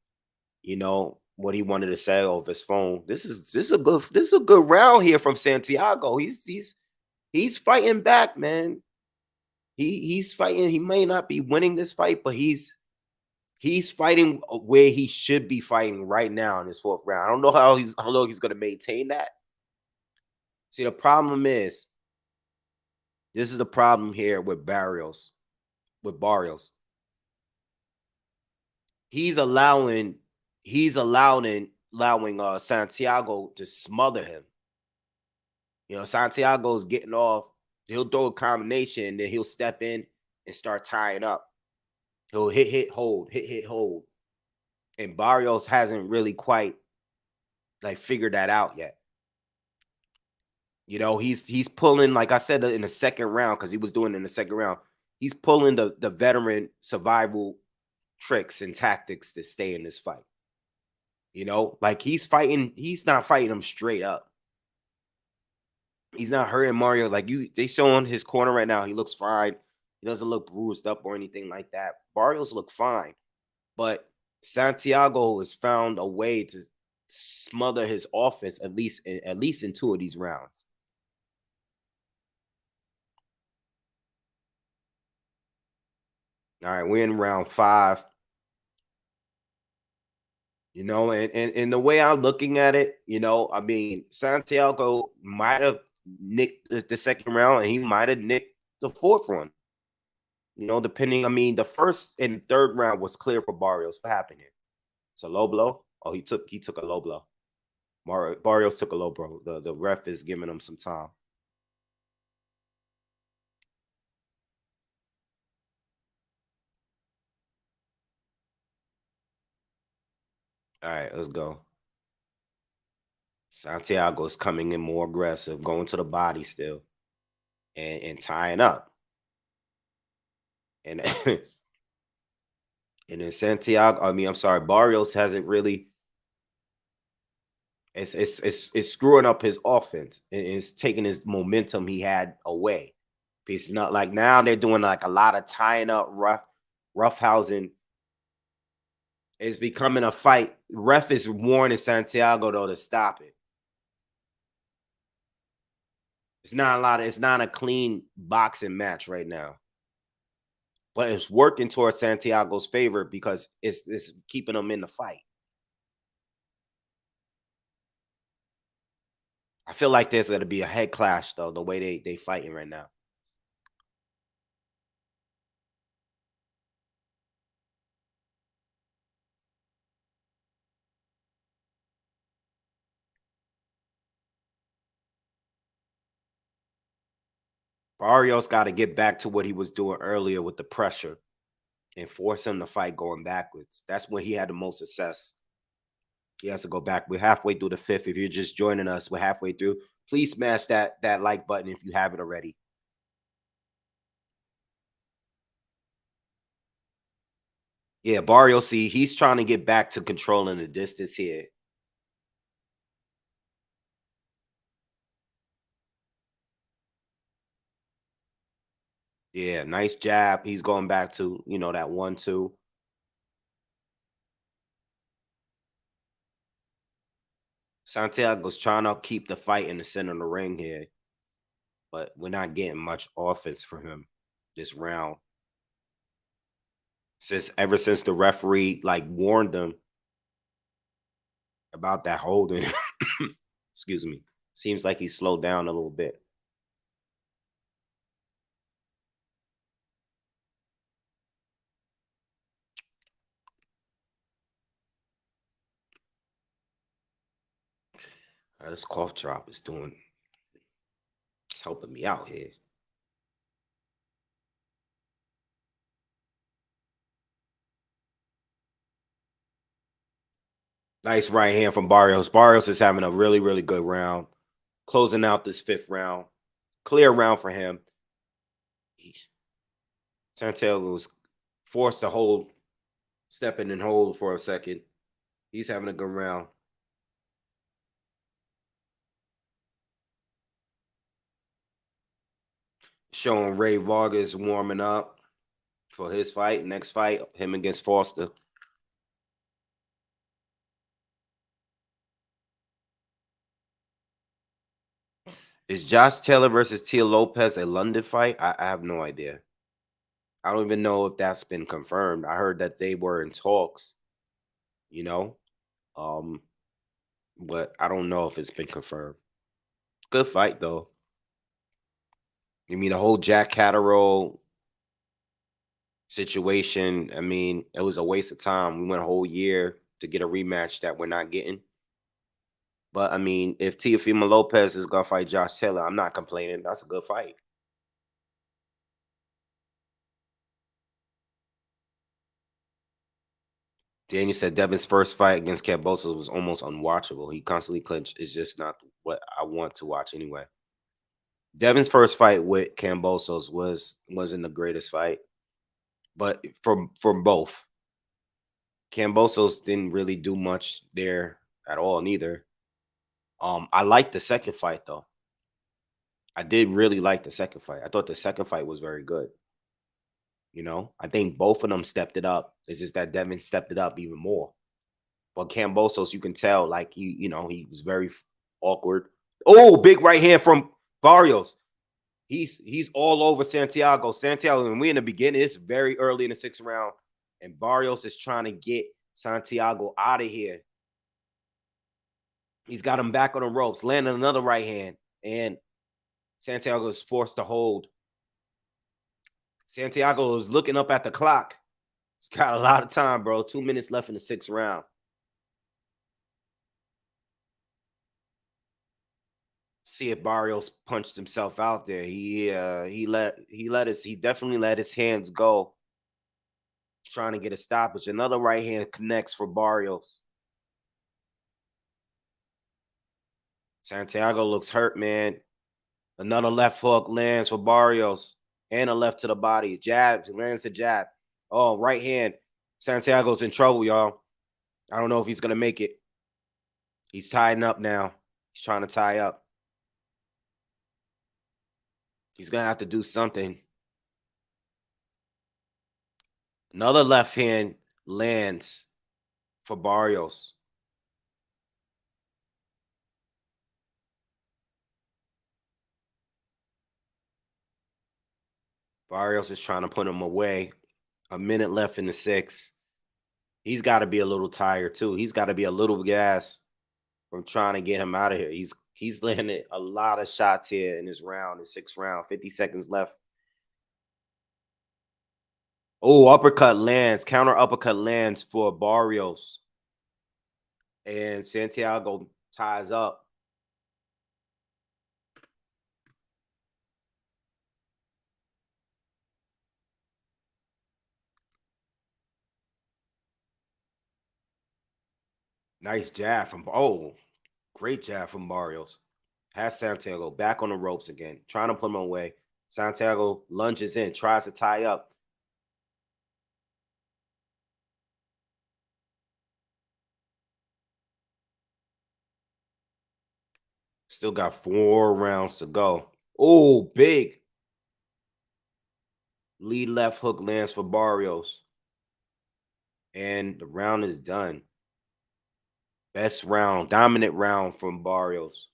you know, what he wanted to say off his phone. This is a good round here from Santiago. He's fighting back, man. He's fighting. He may not be winning this fight, but he's fighting where he should be fighting right now in his fourth round. I don't know how long he's going to maintain that. See, the problem is this is the problem here with Barrios. He's allowing Santiago to smother him. You know, Santiago's getting off. He'll throw a combination, and then he'll step in and start tying up. He'll hit, hold. And Barrios hasn't really quite like figured that out yet. You know, he's pulling, like I said in the second round, because he was doing it in the second round. He's pulling the veteran survival tricks and tactics to stay in this fight. You know, like he's not fighting him straight up. He's not hurting Mario. Like they showing his corner right now. He looks fine. He doesn't look bruised up or anything like that. Barrios look fine. But Santiago has found a way to smother his offense at least in two of these rounds. All right, we're in round 5. You know, and the way I'm looking at it, you know, I mean, Santiago might have nicked the second round, and he might have nicked the fourth one. You know, depending. I mean, the first and third round was clear for Barrios. What happened here? It's a low blow. Oh, he took a low blow. Barrios took a low blow. The ref is giving him some time. All right, let's go. Santiago is coming in more aggressive, going to the body still, and tying up. And and then Santiago, I mean, I'm sorry, Barrios hasn't really. It's screwing up his offense. It's taking his momentum he had away. It's not like now they're doing like a lot of tying up, roughhousing. It's becoming a fight. Ref is warning Santiago though to stop it. It's not a clean boxing match right now. But it's working towards Santiago's favor because it's keeping him in the fight. I feel like there's gonna be a head clash though, the way they fighting right now. Barrios got to get back to what he was doing earlier with the pressure and force him to fight going backwards. That's when he had the most success. He has to go back. We're halfway through the fifth. If you're just joining us, we're halfway through. Please smash that like button if you haven't already. Yeah, Barrios, see, he's trying to get back to controlling the distance here. Yeah, nice jab. He's going back to, that 1-2. Santiago's trying to keep the fight in the center of the ring here, but we're not getting much offense from him this round. Ever since the referee warned them about that holding. Excuse me. Seems like he slowed down a little bit. This cough drop is it's helping me out here. Nice right hand from Barrios. Barrios is having a really, really good round. Closing out this fifth round. Clear round for him. Santiago was forced to hold, step in and hold for a second. He's having a good round. Showing Ray Vargas warming up for his fight. Next fight, him against Foster. Is Josh Taylor versus Tia Lopez a London fight? I have no idea. I don't even know if that's been confirmed. I heard that they were in talks, you know, um, but I don't know if it's been confirmed. Good fight though. You mean the whole Jack Catterall situation? I mean, it was a waste of time. We went a whole year to get a rematch that we're not getting. But I mean, if Teofimo Lopez is gonna fight Josh Taylor, I'm not complaining. That's a good fight. Daniel said Devin's first fight against Kambosos was almost unwatchable. He constantly clinched. It's just not what I want to watch anyway. Devin's first fight with Kambosos wasn't the greatest fight, but for both, Kambosos didn't really do much there at all. Neither. I liked the second fight though. I did really like the second fight. I thought the second fight was very good. I think both of them stepped it up. It's just that Devin stepped it up even more. But Kambosos, you can tell, he was very awkward. Oh, big right hand from Barrios. He's all over Santiago. Santiago, and we in the beginning, it's very early in the sixth round, and Barrios is trying to get Santiago out of here. He's got him back on the ropes, landing another right hand, and Santiago is forced to hold. Santiago is looking up at the clock. He's got a lot of time, bro. 2 minutes left in the sixth round. See if Barrios punched himself out there. He definitely let his hands go, trying to get a stoppage. Another right hand connects for Barrios. Santiago looks hurt, man. Another left hook lands for Barrios, and a left to the body. Jab lands a jab. Oh, right hand. Santiago's in trouble, y'all. I don't know if he's gonna make it. He's tying up now. He's trying to tie up. He's gonna have to do something. Another left hand lands for Barrios. Barrios is trying to put him away. A minute left in the sixth. He's got to be a little tired too. He's got to be a little gassed from trying to get him out of here. He's landed a lot of shots here in this round, the sixth round. 50 seconds left. Oh, uppercut lands. Counter uppercut lands for Barrios. And Santiago ties up. Nice jab from great jab from Barrios. Has Santiago back on the ropes again, trying to put him away. Santiago lunges in, tries to tie up. Still got 4 rounds to go. Oh, big. Lead left hook lands for Barrios. And the round is done. Best round, dominant round from Barrios.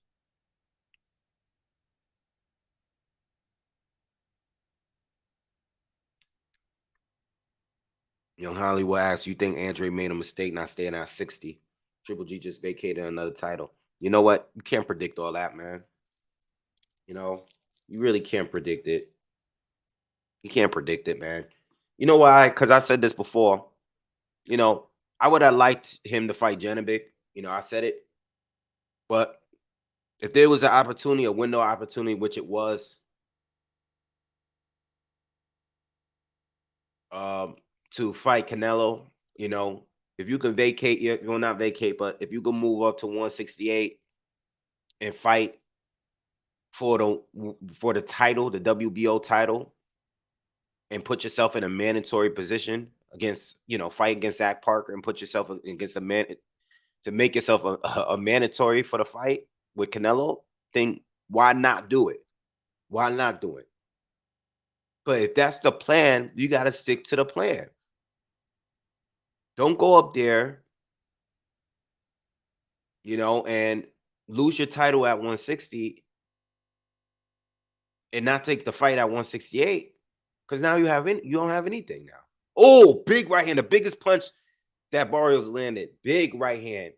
Young Hollywood asks, you think Andre made a mistake not staying at 60? Triple G just vacated another title. You know what? You can't predict all that, man. You know, you really can't predict it. You can't predict it, man. You know why? Because I said this before. You know, I would have liked him to fight Janibek. You know, I said it. But if there was an opportunity, a window opportunity, which it was, um, to fight Canelo, you know, if you can vacate, well, not vacate, but if you can move up to 168 and fight for the title, the WBO title, and put yourself in a mandatory position against, you know, fight against Zach Parker and put yourself against a man to make yourself a mandatory for the fight with Canelo, then why not do it? Why not do it? But if that's the plan, you got to stick to the plan. Don't go up there, you know, and lose your title at 160 and not take the fight at 168 because now you don't have anything now. Oh, big right hand, the biggest punch that Barrios landed, big right hand,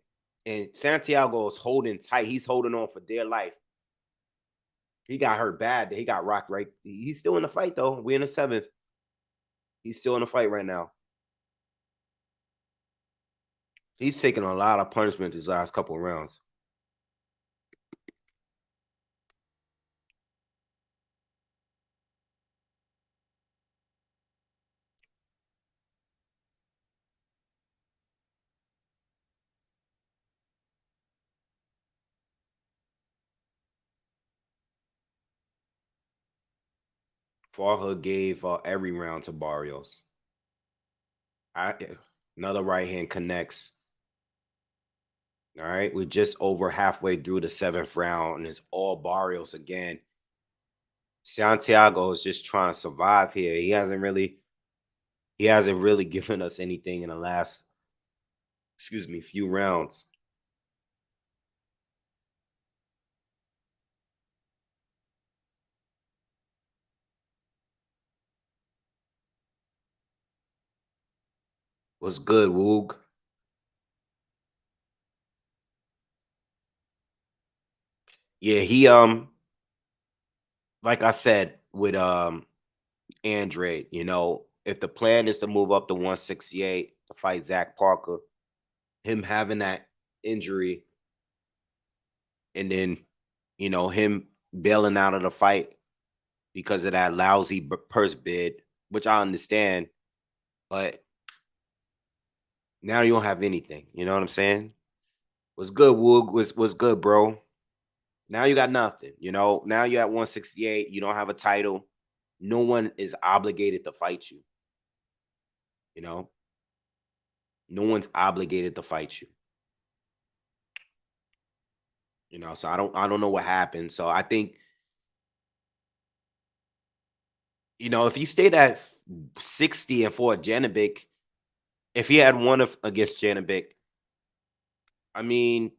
and Santiago is holding tight. He's holding on for dear life. He got hurt bad. He got rocked right. He's still in the fight though. We're in the 7th. He's still in the fight right now. He's taking a lot of punishment these last couple of rounds. Farha gave every round to Barrios. Another right hand connects. All right, we're just over halfway through the 7th round, and it's all Barrios again. Santiago is just trying to survive here. He hasn't really given us anything in the last, few rounds. What's good, Woog? Yeah, he like I said with Andre, you know, if the plan is to move up to 168 to fight Zach Parker, him having that injury and then, you know, him bailing out of the fight because of that lousy purse bid, which I understand, but now you don't have anything. You know what I'm saying? What's good, Woog? Was good, bro? Now you got nothing. You know, now you're at 168. You don't have a title. No one is obligated to fight you. You know, no one's obligated to fight you. You know, so I don't know what happened. So I think, you know, if he stayed at 60 and for Janibek, if he had won against Janibek, I mean,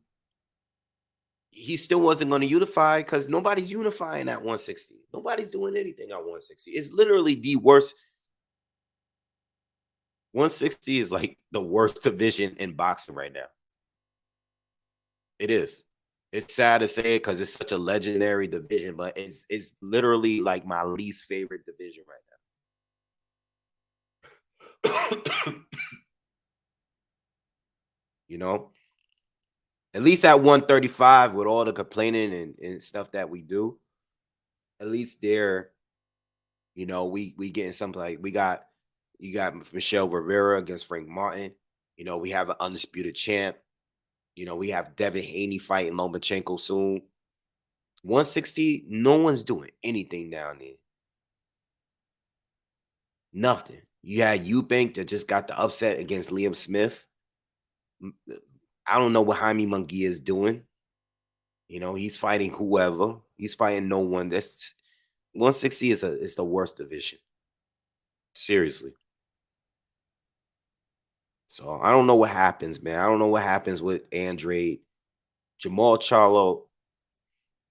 he still wasn't going to unify because nobody's unifying at 160. Nobody's doing anything at 160. It's literally the worst. 160 is like the worst division in boxing right now. It is. It's sad to say it because it's such a legendary division, but it's literally like my least favorite division right now. You know, at least at 135 with all the complaining and stuff that we do, at least there, you know, we getting something like you got Michelle Rivera against Frank Martin. You know, we have an undisputed champ. You know, we have Devin Haney fighting Lomachenko soon. 160, no one's doing anything down there. Nothing. You had Eubank that just got the upset against Liam Smith. I don't know what Jaime Munguia is doing. He's fighting whoever. He's fighting no one. That's 160 is the worst division. Seriously. So I don't know what happens, man. I don't know what happens with Andrade. Jamal Charlo,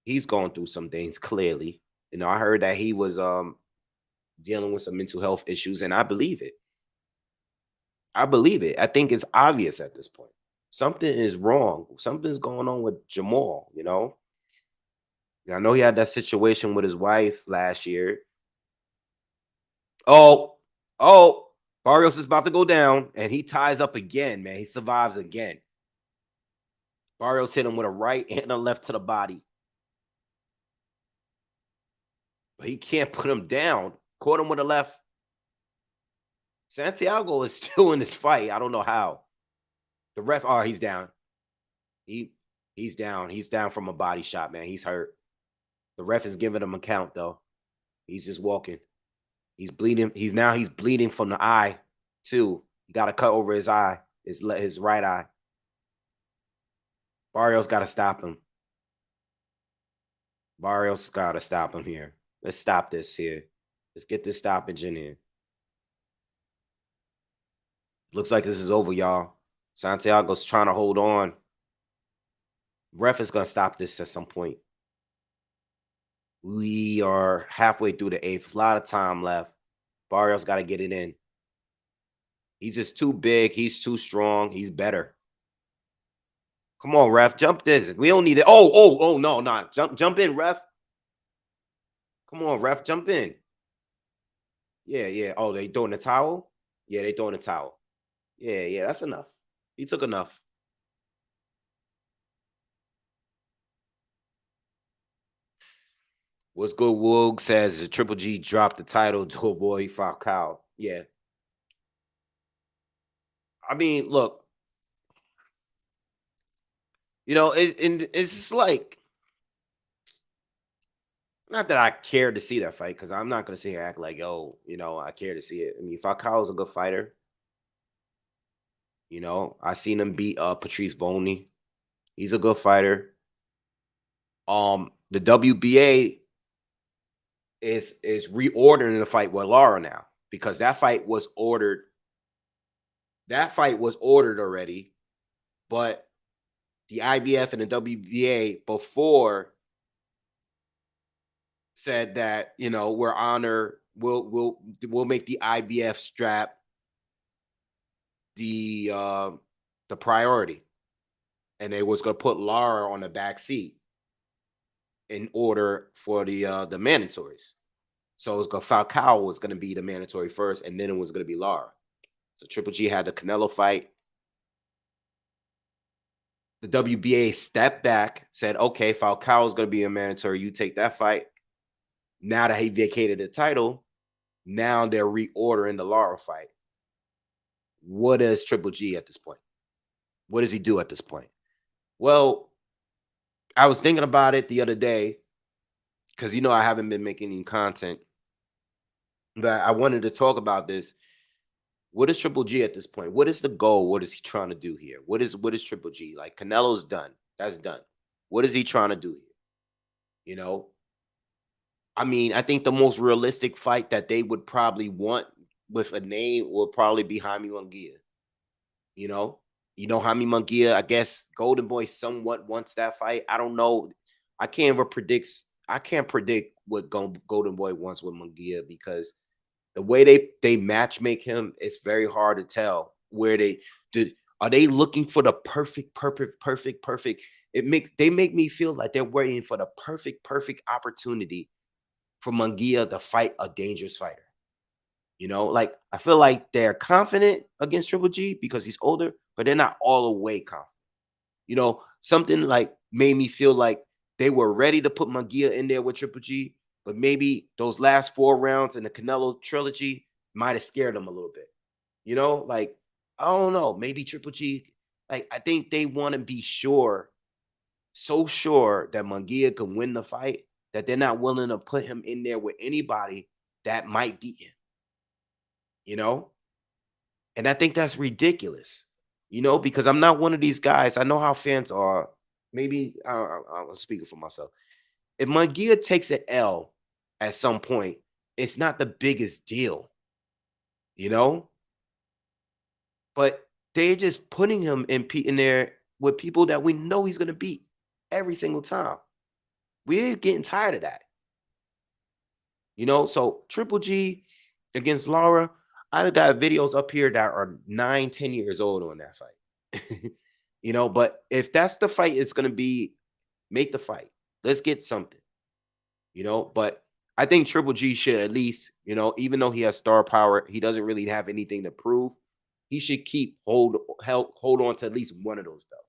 he's going through some things clearly. I heard that he was dealing with some mental health issues, and I believe it. I believe it. I think it's obvious at this point. Something is wrong. Something's going on with Jamal. I know he had that situation with his wife last year. Oh, oh, Barrios is about to go down, and he ties up again, man. He survives again. Barrios hit him with a right and a left to the body. But he can't put him down. Caught him with a left. Santiago is still in this fight. I don't know how. The ref, he's down. He's down. He's down from a body shot, man. He's hurt. The ref is giving him a count, though. He's just walking. He's bleeding. He's bleeding from the eye, too. He got a cut over his eye, his right eye. Barrios got to stop him. Barrios got to stop him here. Let's stop this here. Let's get this stoppage in here. Looks like this is over, y'all. Santiago's trying to hold on. Ref is going to stop this at some point. We are halfway through the eighth. A lot of time left. Barrios got to get it in. He's just too big. He's too strong. He's better. Come on, ref. Jump this. We don't need it. Oh, no. Jump in, ref. Come on, ref. Jump in. Yeah. Oh, they throwing the towel? Yeah, they throwing the towel. Yeah, that's enough. He took enough. What's good, Woog says Triple G dropped the title to avoid Falcao. Yeah. I mean, look, it's just like, not that I care to see that fight, because I'm not going to sit here and act like, I care to see it. I mean, Falcao is a good fighter. I seen him beat Patrice Boney. He's a good fighter. The WBA is reordering the fight with Lara now, because that fight was ordered. That fight was ordered already, but the IBF and the WBA before said that we're we'll make the IBF strap the priority, and they was gonna put Lara on the back seat in order for the mandatories. So Falcao was gonna be the mandatory first, and then it was gonna be Lara. So Triple G had the Canelo fight. The WBA stepped back, said, okay, Falcao is going to be a mandatory. You take that fight. Now that he vacated the title, now they're reordering the Lara fight. What is Triple G at this point? What does he do at this point? Well, I was thinking about it the other day, because I haven't been making any content, but I wanted to talk about this. What is Triple G at this point? What is the goal? What is he trying to do here? What is Triple G? Like, Canelo's done. That's done. What is he trying to do here? I mean, I think the most realistic fight that they would probably want with a name would probably be Jaime Munguia. Jaime Munguia, I guess Golden Boy somewhat wants that fight. I don't know. I can't predict what Golden Boy wants with Munguia, because the way they match make him, it's very hard to tell where are they looking for the perfect. They make me feel like they're waiting for the perfect opportunity for Munguia to fight a dangerous fighter. Like, I feel like they're confident against Triple G because he's older, but they're not all the way confident. Something like made me feel like they were ready to put Munguia in there with Triple G, but maybe those last 4 rounds in the Canelo trilogy might have scared them a little bit. Like, I don't know. Maybe Triple G, like, I think they want to be so sure that Munguia can win the fight, that they're not willing to put him in there with anybody that might beat him. And I think that's ridiculous, because I'm not one of these guys. I know how fans are. maybe I'm speaking for myself. If Munguia takes an L at some point, it's not the biggest deal, you know. But they're just putting him in there with people that we know he's gonna beat every single time. We're getting tired of that, you know. So Triple G against Laura, I got videos up here that are 9, 10 years old on that fight. You know, but if that's the fight it's gonna be, make the fight. Let's get something, you know. But I think Triple G should at least, you know, even though he has star power, he doesn't really have anything to prove. He should keep hold on to at least one of those belts.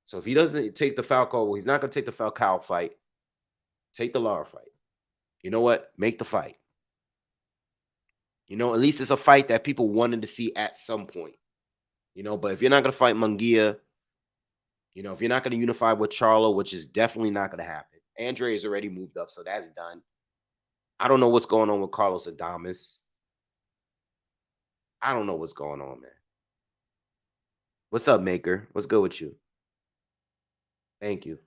So if he doesn't take the Falco, well, he's not gonna take the Falcao fight. Take the Lara fight. You know what? Make the fight. You know, at least it's a fight that people wanted to see at some point. You know, but if you're not gonna fight Munguia, you know, if you're not gonna unify with Charlo, which is definitely not gonna happen. Andre has already moved up, so that's done. I don't know what's going on with Carlos Adames. I don't know what's going on, man. What's up, Maker? What's good with you? Thank you.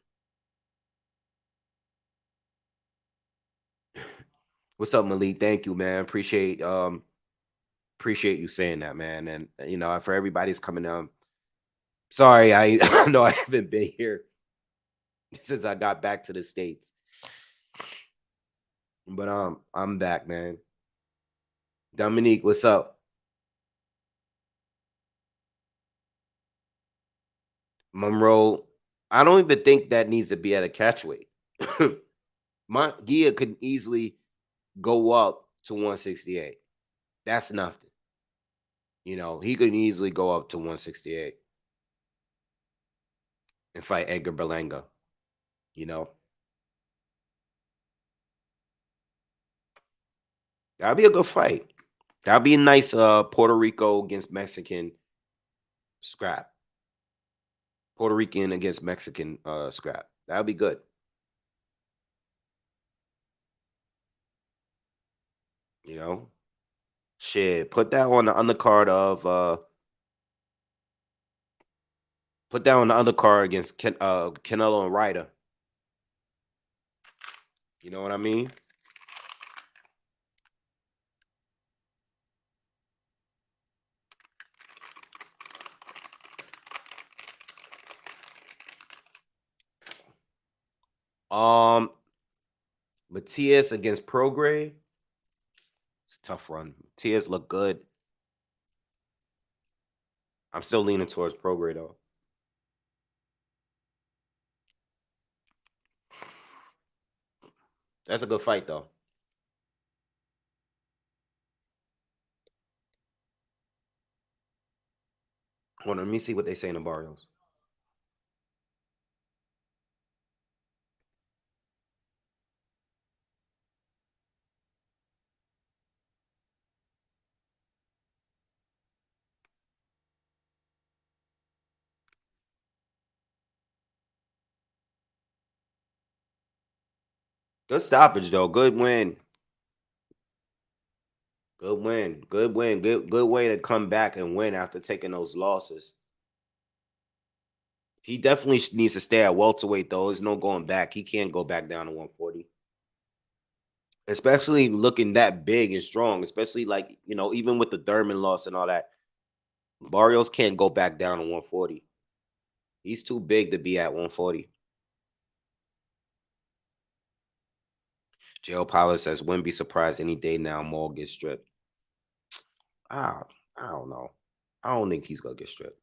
What's up, Malik? Thank you, man. Appreciate you saying that, man. And you know, for everybody's coming sorry, I I know I haven't been here since I got back to the States. But I'm back, man. Dominique, what's up? Monroe, I don't even think that needs to be at a catch weight. Gia could easily go up to 168. That's nothing. You know, he could easily go up to 168 and fight Edgar Berlanga, you know. That'd be a good fight. That'd be a nice Puerto Rico against Mexican scrap. Puerto Rican against Mexican scrap. That'd be good. You know? Shit. Put that on the undercard of put that on the undercard against Canelo and Ryder. You know what I mean? Um Matias against Prograde. It's a tough run. Matias look good. I'm still leaning towards Prograde though. That's a good fight though. Hold on, let me see what they say in the Barrios. Good stoppage though. Good win. Good win. Good win. Good way to come back and win after taking those losses. He definitely needs to stay at welterweight though. There's no going back. He can't go back down to 140. Especially looking that big and strong, especially like, you know, even with the Thurman loss and all that. Barrios can't go back down to 140. He's too big to be at 140. Jail Pilot says, wouldn't be surprised any day now Maul gets stripped. I, I don't know. I don't think he's gonna get stripped.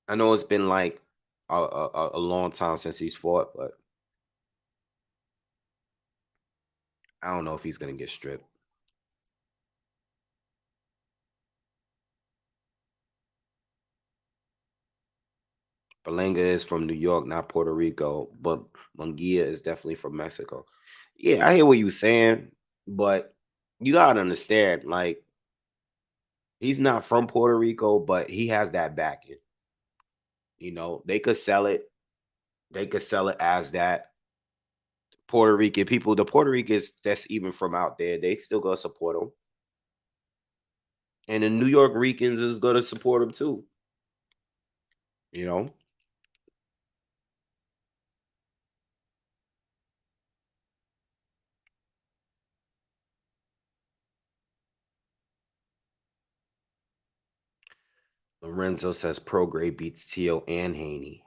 I know it's been like a long time since he's fought, but I don't know if he's gonna get stripped. Berlanga is from New York, not Puerto Rico, but Munguia is definitely from Mexico. Yeah, I hear what you're saying, but you gotta understand, like, he's not from Puerto Rico, but he has that backing. You know, they could sell it. They could sell it as that. Puerto Rican people, the Puerto Ricans that's even from out there, they still gonna support him. And the New York Ricans is gonna support him too. You know? Lorenzo says Prograde beats Tio and Haney.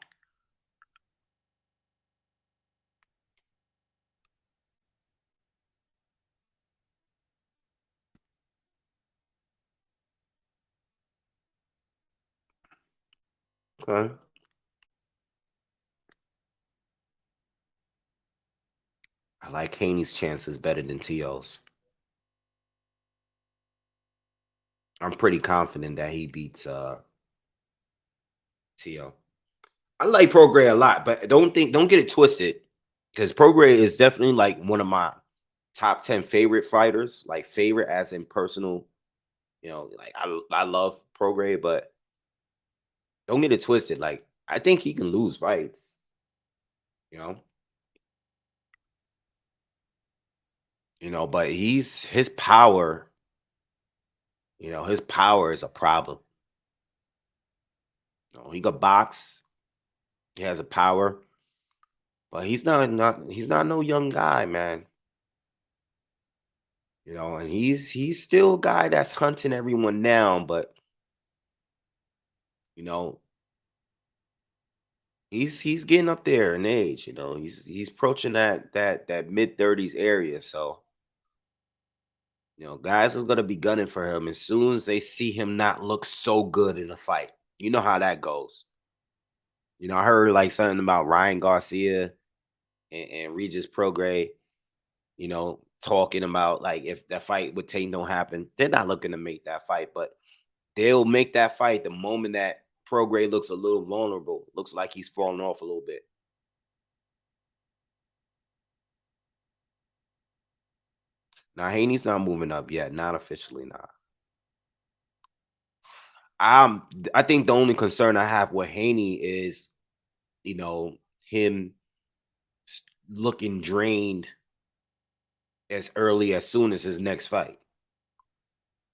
Okay. I like Haney's chances better than Tio's. I'm pretty confident that he beats Tio. I like Prograde a lot, but don't get it twisted. Because Prograde is definitely like one of my top 10 favorite fighters. Like favorite as in personal, like I love Prograde, but don't get it twisted. Like I think he can lose fights, you know. But his power, his power is a problem. He could box, he has a power, but he's not no young guy, man. And he's still a guy that's hunting everyone down, but you know, he's getting up there in age, he's approaching that mid-30s area. So, guys is gonna be gunning for him as soon as they see him not look so good in a fight. You know how that goes. I heard like something about Ryan Garcia and Regis Prograis, talking about like if that fight with Tate don't happen, they're not looking to make that fight, but they'll make that fight the moment that Prograis looks a little vulnerable, looks like he's falling off a little bit. Now Haney's not moving up yet, not officially, not. Um, I think the only concern I have with Haney is, him looking drained as early as soon as his next fight.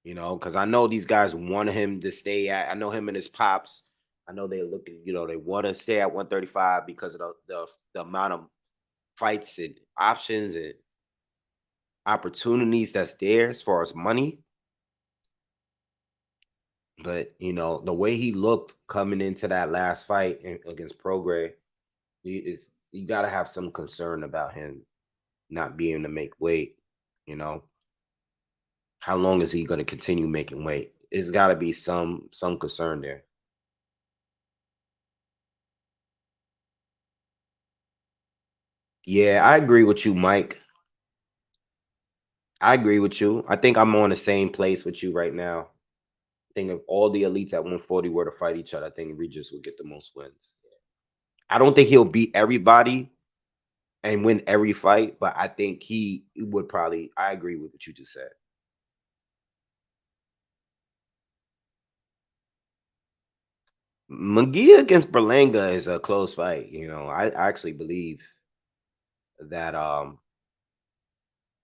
Because I know these guys want him to stay at. I know him and his pops. I know they're looking. They want to stay at 135 because of the amount of fights and options and opportunities that's there as far as money. But the way he looked coming into that last fight against Prograis, you got to have some concern about him not being able to make weight. You know, how long is he going to continue making weight? It's got to be some concern there. Yeah, I agree with you, Mike. I agree with you. I think I'm on the same place with you right now. I think if all the elites at 140 were to fight each other, I think Regis would get the most wins. I don't think he'll beat everybody and win every fight, but I think he would probably. I agree with what you just said. Munguia against Berlanga is a close fight. I actually believe that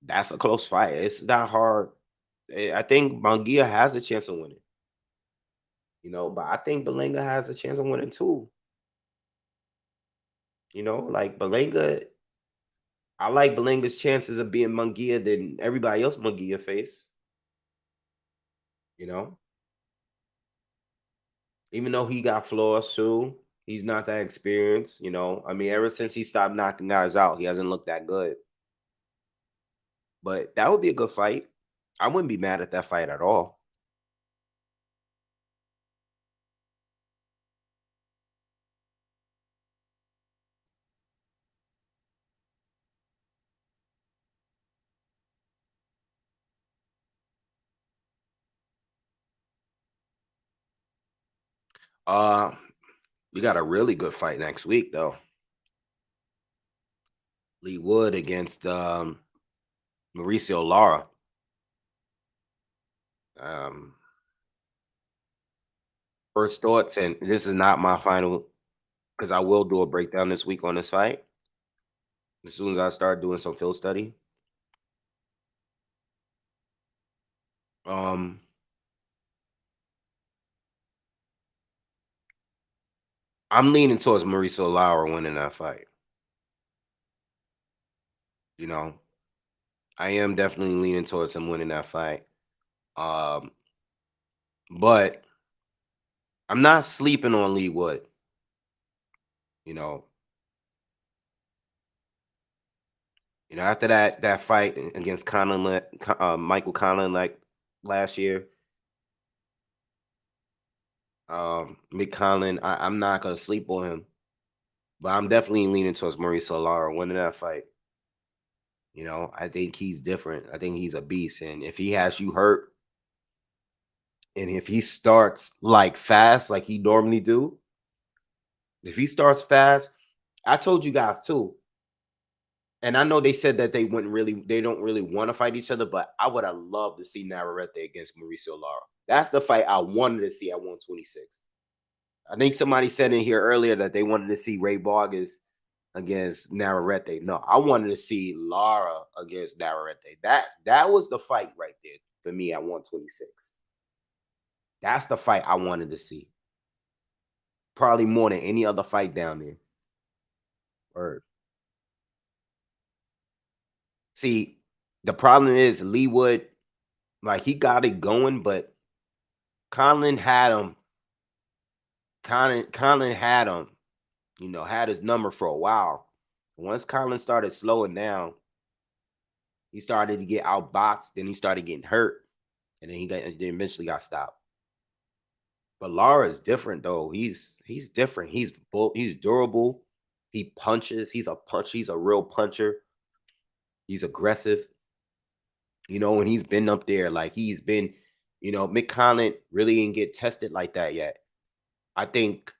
that's a close fight. It's not hard. I think Munguia has a chance of winning. But I think Berlanga has a chance of winning too. Like Berlanga, I like Belanga's chances of being Munguia than everybody else Munguia face. You know, even though he got flaws too, he's not that experienced. I mean, ever since he stopped knocking guys out, he hasn't looked that good. But that would be a good fight. I wouldn't be mad at that fight at all. Uh, we got a really good fight next week though. Lee Wood against Mauricio Lara. Um, First thoughts, and this is not my final because I will do a breakdown this week on this fight as soon as I start doing some field study. Um, I'm leaning towards Mauricio Lara winning that fight. You know, I am definitely leaning towards him winning that fight. Um, but I'm not sleeping on Lee Wood. You know, after that fight against Michael Conlon, like last year, Mick Conlon, I'm not gonna sleep on him, but I'm definitely leaning towards Mauricio Lara winning that fight. I think he's different. I think he's a beast, and if he has you hurt, and if he starts like fast, like he normally do, if he starts fast, I told you guys too. And I know they said that they don't really want to fight each other, but I would have loved to see Navarrete against Mauricio Lara. That's the fight I wanted to see at 126. I think somebody said in here earlier that they wanted to see Ray Vargas against Navarrete. No, I wanted to see Lara against Navarrete. That was the fight right there for me at 126. That's the fight I wanted to see. Probably more than any other fight down there. Or see, the problem is Lee Wood, like he got it going, but Conlon had him. Conlon had him, had his number for a while. Once Conlon started slowing down, he started to get outboxed, then he started getting hurt, and then then eventually got stopped. But Lara is different though. He's different. He's durable. He punches. He's a real puncher. He's aggressive. And he's been up there. Like he's been, Mick Conlon really didn't get tested like that yet. I think,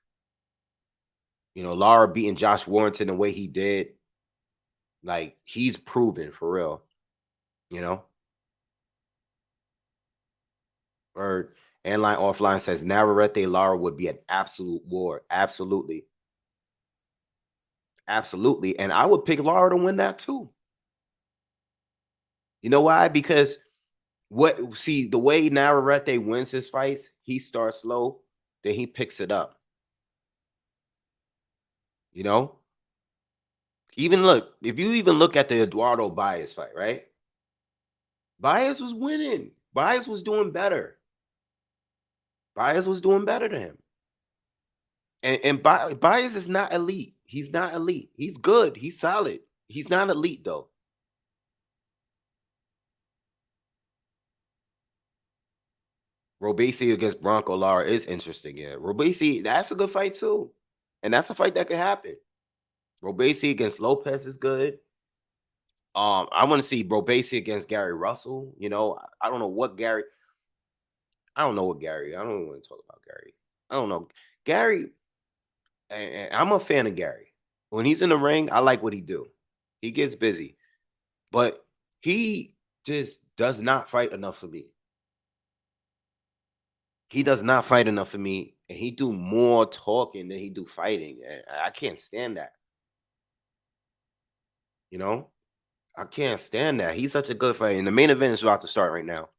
Lara beating Josh Warrington the way he did, like he's proven for real, you know. Or Line Offline says Navarrete Lara would be an absolute war. Absolutely. Absolutely. And I would pick Lara to win that too. You know why? Because the way Navarrete wins his fights, he starts slow, then he picks it up. You know? If you even look at the Eduardo Baez fight, right? Baez was winning. Baez was doing better. Baez was doing better than him. And Baez is not elite. He's not elite. He's good. He's solid. He's not elite though. Robesi against Bronco Lara is interesting. Yeah, Robesi, that's a good fight too, and that's a fight that could happen. Robesi against Lopez is good. I want to see Robesi against Gary Russell. I don't know what Gary. I don't know what Gary. I don't want to talk about Gary. I don't know Gary. And I'm a fan of Gary. When he's in the ring, I like what he do. He gets busy, but he just does not fight enough for me. He does not fight enough for me, and he do more talking than he do fighting. And I can't stand that. You know, I can't stand that. He's such a good fighter. And the main event is about to start right now.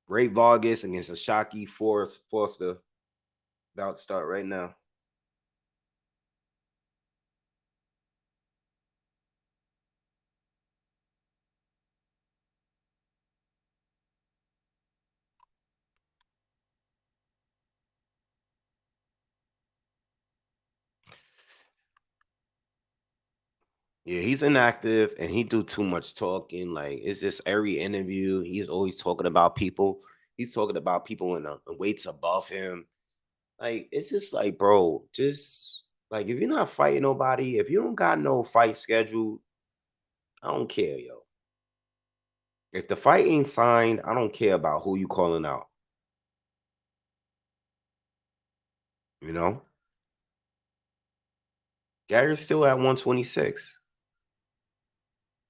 Ray Vargas against Ashaki Forster about to start right now. Yeah, he's inactive and he do too much talking. Like it's just every interview, he's always talking about people. He's talking about people in the weights above him. Like it's just like, bro, just like if you're not fighting nobody, if you don't got no fight scheduled, I don't care, yo. If the fight ain't signed, I don't care about who you calling out. You know, Gary's still at 126,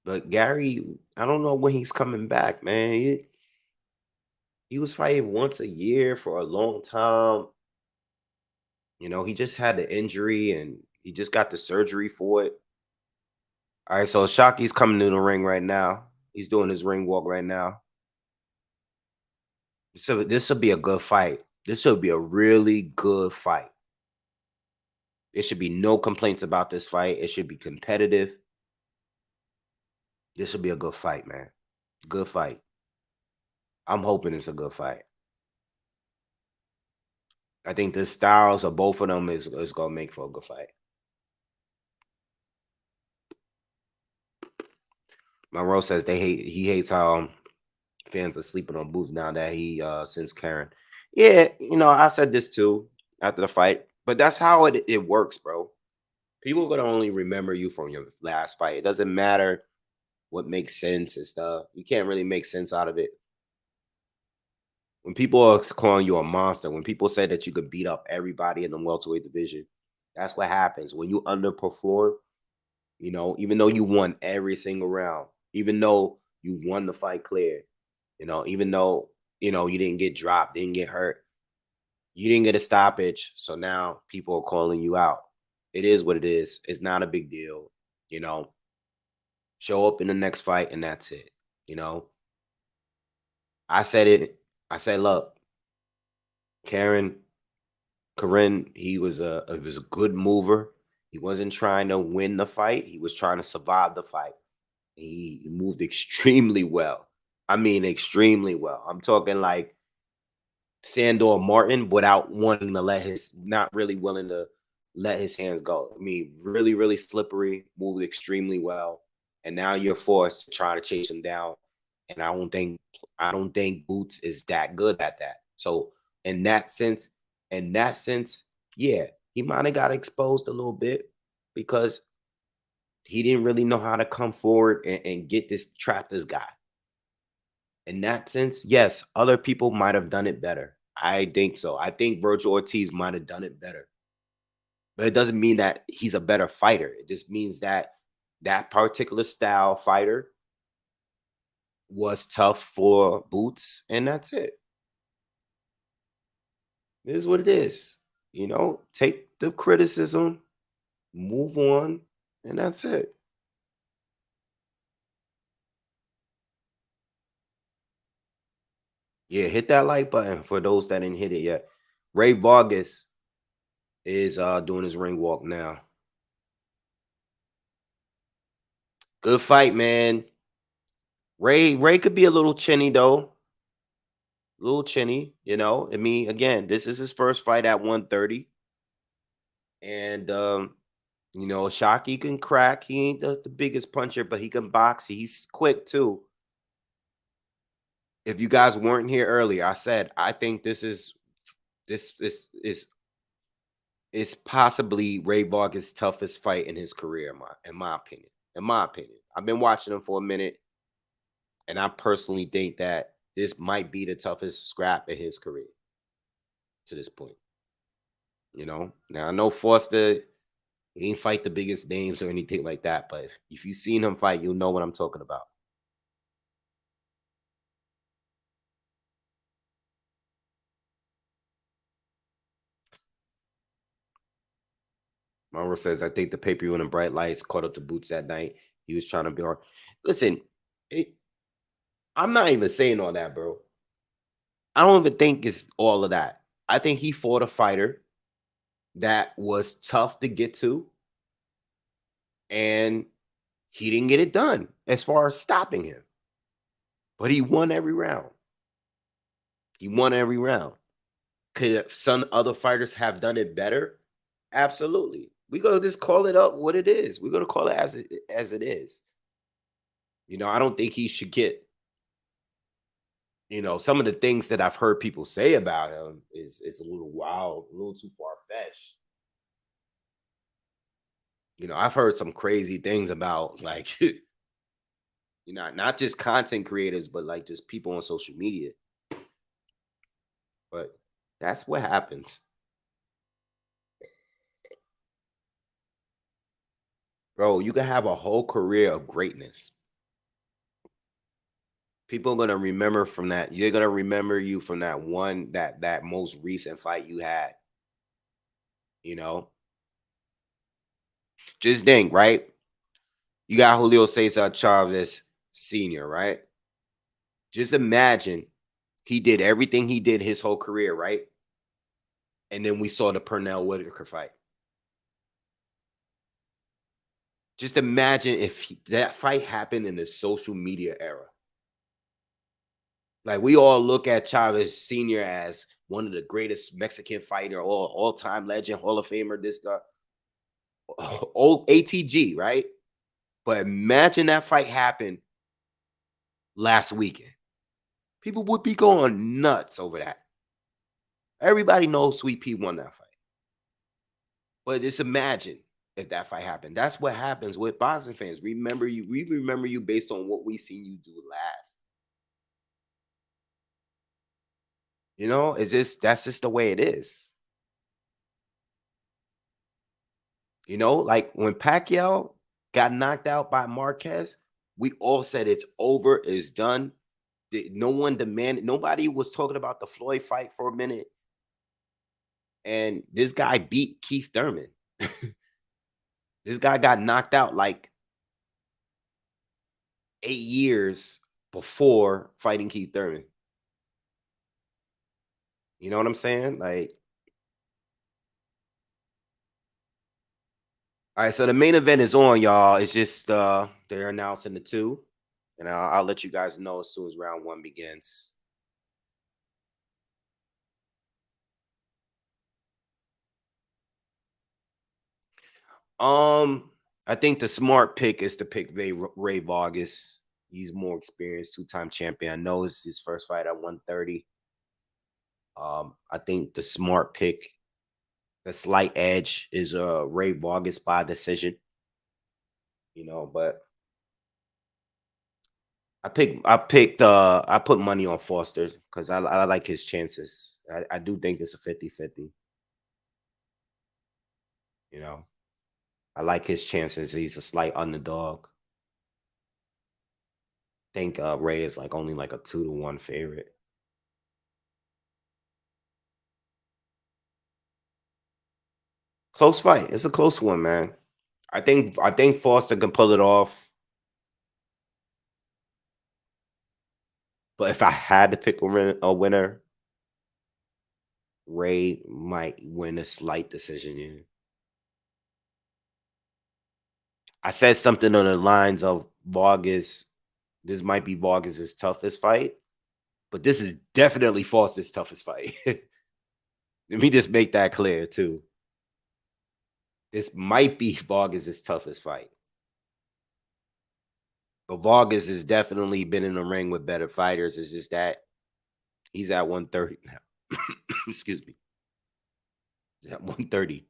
but Gary, I don't know when he's coming back, man. He was fighting once a year for a long time. He just had the injury and he just got the surgery for it. All right, so Shaki's coming to the ring right now. He's doing his ring walk right now. So this will be a good fight. This will be a really good fight. There should be no complaints about this fight. It should be competitive. This will be a good fight, man. Good fight. I'm hoping it's a good fight. I think the styles of both of them is gonna make for a good fight. Monroe says he hates how fans are sleeping on Boots now that he since Karen. Yeah, I said this too after the fight, but that's how it works, bro. People are gonna only remember you from your last fight. It doesn't matter what makes sense and stuff. You can't really make sense out of it. When people are calling you a monster, when people say that you could beat up everybody in the welterweight division, that's what happens. When you underperform, even though you won every single round, even though you won the fight clear, even though, you didn't get dropped, didn't get hurt, you didn't get a stoppage. So now people are calling you out. It is what it is. It's not a big deal. You know, show up in the next fight and that's it. You know, I said it. I said, look, Karen, Corinne, he was a good mover. He wasn't trying to win the fight. He was trying to survive the fight. He moved extremely well. I mean, extremely well. I'm talking like Sandor Martin without wanting to not really willing to let his hands go. I mean, really, really slippery, moved extremely well. And now you're forced to try to chase him down. And I don't think Boots is that good at that. So in that sense, yeah, he might have got exposed a little bit because he didn't really know how to come forward and get this trap this guy. In that sense, yes, other people might have done it better. I think so. I think Virgil Ortiz might have done it better. But it doesn't mean that he's a better fighter. It just means that that particular style fighter was tough for Boots, and that's it. It is what it is. Take the criticism, move on, and that's it. Yeah, hit that like button for those that didn't hit it yet. Ray Vargas is doing his ring walk now. Good fight, man. Ray could be a little chinny though. A little chinny, I mean, again, this is his first fight at 130. And Shockey can crack. He ain't the biggest puncher, but he can box. He's quick too. If you guys weren't here earlier, I said I think this is possibly Ray Vargas' toughest fight in his career, in my opinion. In my opinion. I've been watching him for a minute, and I personally think that this might be the toughest scrap in his career to this point. Now I know Foster, he didn't fight the biggest names or anything like that, but if you've seen him fight, you'll know what I'm talking about. Monroe says, I think the pay-per-view and the bright lights caught up to Boots that night. He was trying to be hard. Listen, it, I'm not even saying all that, bro. I don't even think it's all of that. I think he fought a fighter that was tough to get to, and he didn't get it done as far as stopping him. But he won every round. He won every round. Could some other fighters have done it better? Absolutely. We gonna just call it up what it is. We're gonna call it as it is. I don't think he should get. Some of the things that I've heard people say about him is a little wild, a little too far fetched. I've heard some crazy things about like not just content creators, but like just people on social media. But that's what happens. Bro, you can have a whole career of greatness. People are gonna remember from that. You're gonna remember you from that one that most recent fight you had. You know, just think, right? You got Julio Cesar Chavez Sr., right? Just imagine he did everything he did his whole career, right? And then we saw the Pernell Whitaker fight. Just imagine if that fight happened in the social media era. Like we all look at Chavez Sr. as one of the greatest Mexican fighter, all time legend, Hall of Famer, this the old ATG, right? But imagine that fight happened last weekend. People would be going nuts over that. Everybody knows Sweet Pea won that fight. But just imagine if that fight happened. That's what happens with boxing fans. Remember you, we remember you based on what we seen you do last. You know, it's just that's just the way it is. You know, like when Pacquiao got knocked out by Marquez, we all said it's over, it's done. No one demanded, nobody was talking about the Floyd fight for a minute. And this guy beat Keith Thurman. This guy got knocked out like 8 years before fighting Keith Thurman. You know what I'm saying? Like, all right, so the main event is on, y'all. It's just they're announcing the two, and I'll let you guys know as soon as round one begins. I think the smart pick is to pick Ray Vargas. He's more experienced, two-time champion. I know it's his first fight at 130. I think the smart pick, the slight edge, is Ray Vargas by decision. You know, but I put money on Foster because I like his chances. I do think it's a 50-50. You know, I like his chances. He's a slight underdog. I think Ray is like only like a 2-1 favorite. Close fight. It's a close one, man. I think Foster can pull it off. But if I had to pick a winner, Ray might win a slight decision. Yeah. I said something on the lines of Vargas. This might be Vargas's toughest fight, but this is definitely Foster's toughest fight. Let me just make that clear too. This might be Vargas's toughest fight. But Vargas has definitely been in the ring with better fighters. It's just that he's at 130 now. Excuse me. He's at 130.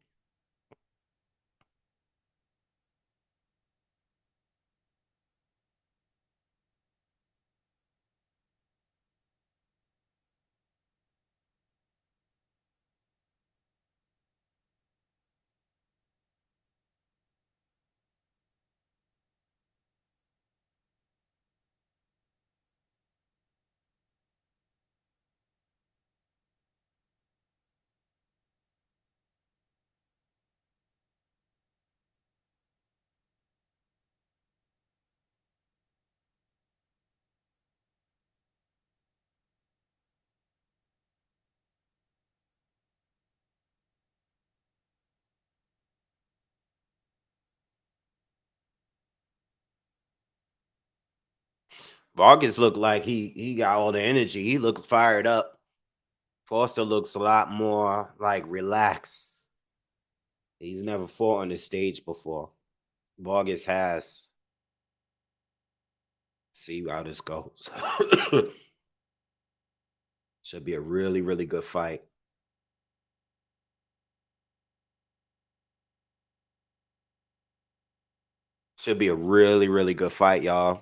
Vargas looked like he got all the energy. He looked fired up. Foster looks a lot more like relaxed. He's never fought on the stage before. Vargas has. See how this goes. Should be a really, really good fight. Should be a really, really good fight, y'all.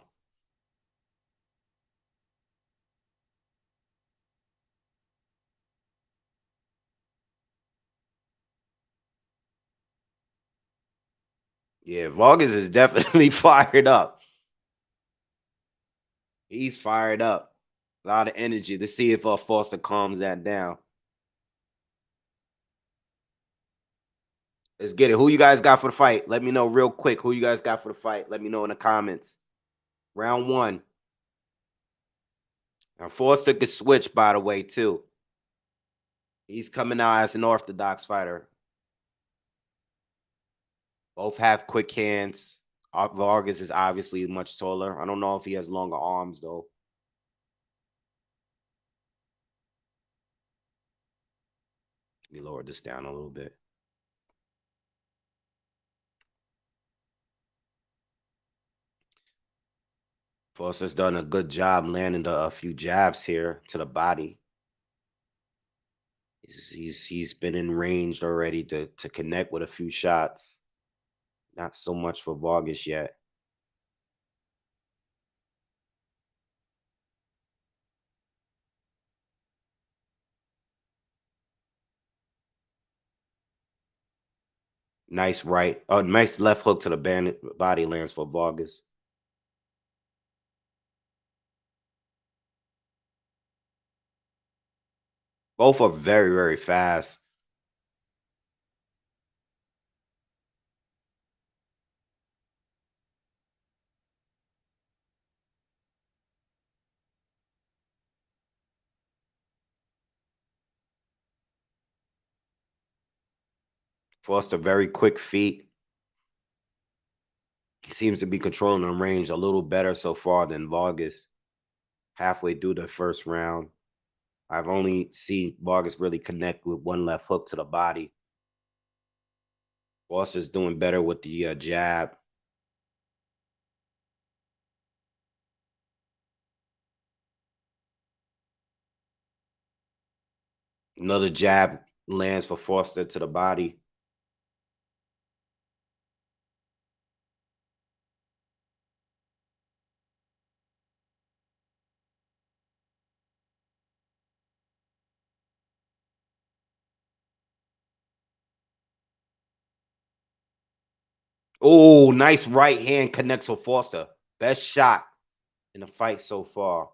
Yeah, Vargas is definitely fired up. He's fired up. A lot of energy. To see if Foster calms that down. Let's get it. Who you guys got for the fight? Let me know real quick who you guys got for the fight. Let me know in the comments. Round one. Now Foster could switch, by the way, too. He's coming out as an orthodox fighter. Both have quick hands. Vargas is obviously much taller. I don't know if he has longer arms, though. Let me lower this down a little bit. Foster's done a good job landing a few jabs here to the body. He's been in range already to connect with a few shots. Not so much for Vargas yet. Nice right. Oh, nice left hook to the body lands for Vargas. Both are very, very fast. Foster very quick feet. He seems to be controlling the range a little better so far than Vargas. Halfway through the first round, I've only seen Vargas really connect with one left hook to the body. Foster's doing better with the jab. Another jab lands for Foster to the body. Oh, nice right hand connects with Foster. Best shot in the fight so far.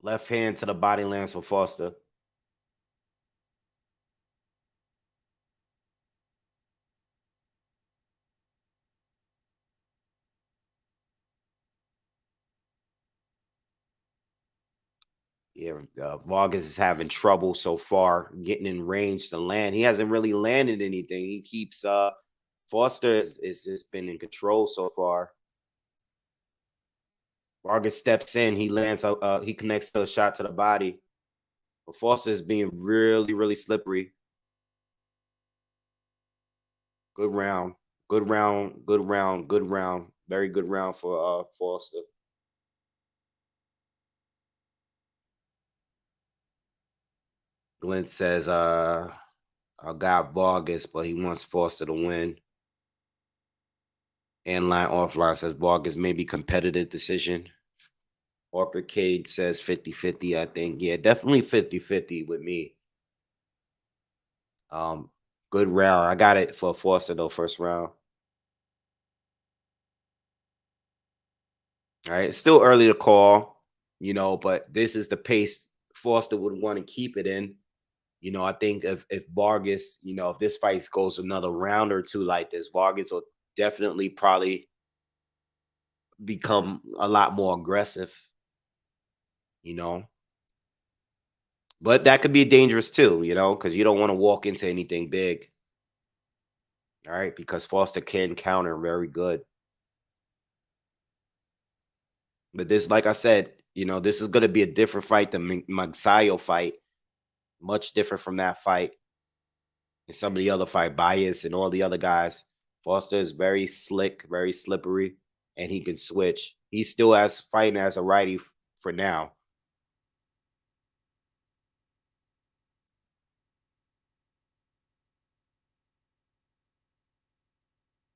Left hand to the body lands for Foster. Yeah, Vargas is having trouble so far getting in range to land. He hasn't really landed anything. He keeps Foster is just been in control so far. Vargas steps in. He lands. He connects to a shot to the body. But Foster is being really, really slippery. Good round. Good round. Good round. Good round. Very good round for Foster. Glenn says, I got Vargas, but he wants Foster to win. And line offline says Vargas maybe competitive decision. Harper Cade says 50-50, I think. Yeah, definitely 50-50 with me. Good round. I got it for Foster though, first round. All right. It's still early to call, but this is the pace Foster would want to keep it in. I think if Vargas, if this fight goes another round or two like this, Vargas will definitely probably become a lot more aggressive, you know. But that could be dangerous too, because you don't want to walk into anything big. All right, because Foster can counter very good. But this, like I said, this is going to be a different fight than Magsayo fight. Much different from that fight. And some of the other fight, Bias and all the other guys. Foster is very slick, very slippery, and he can switch. He still has fighting as a righty for now.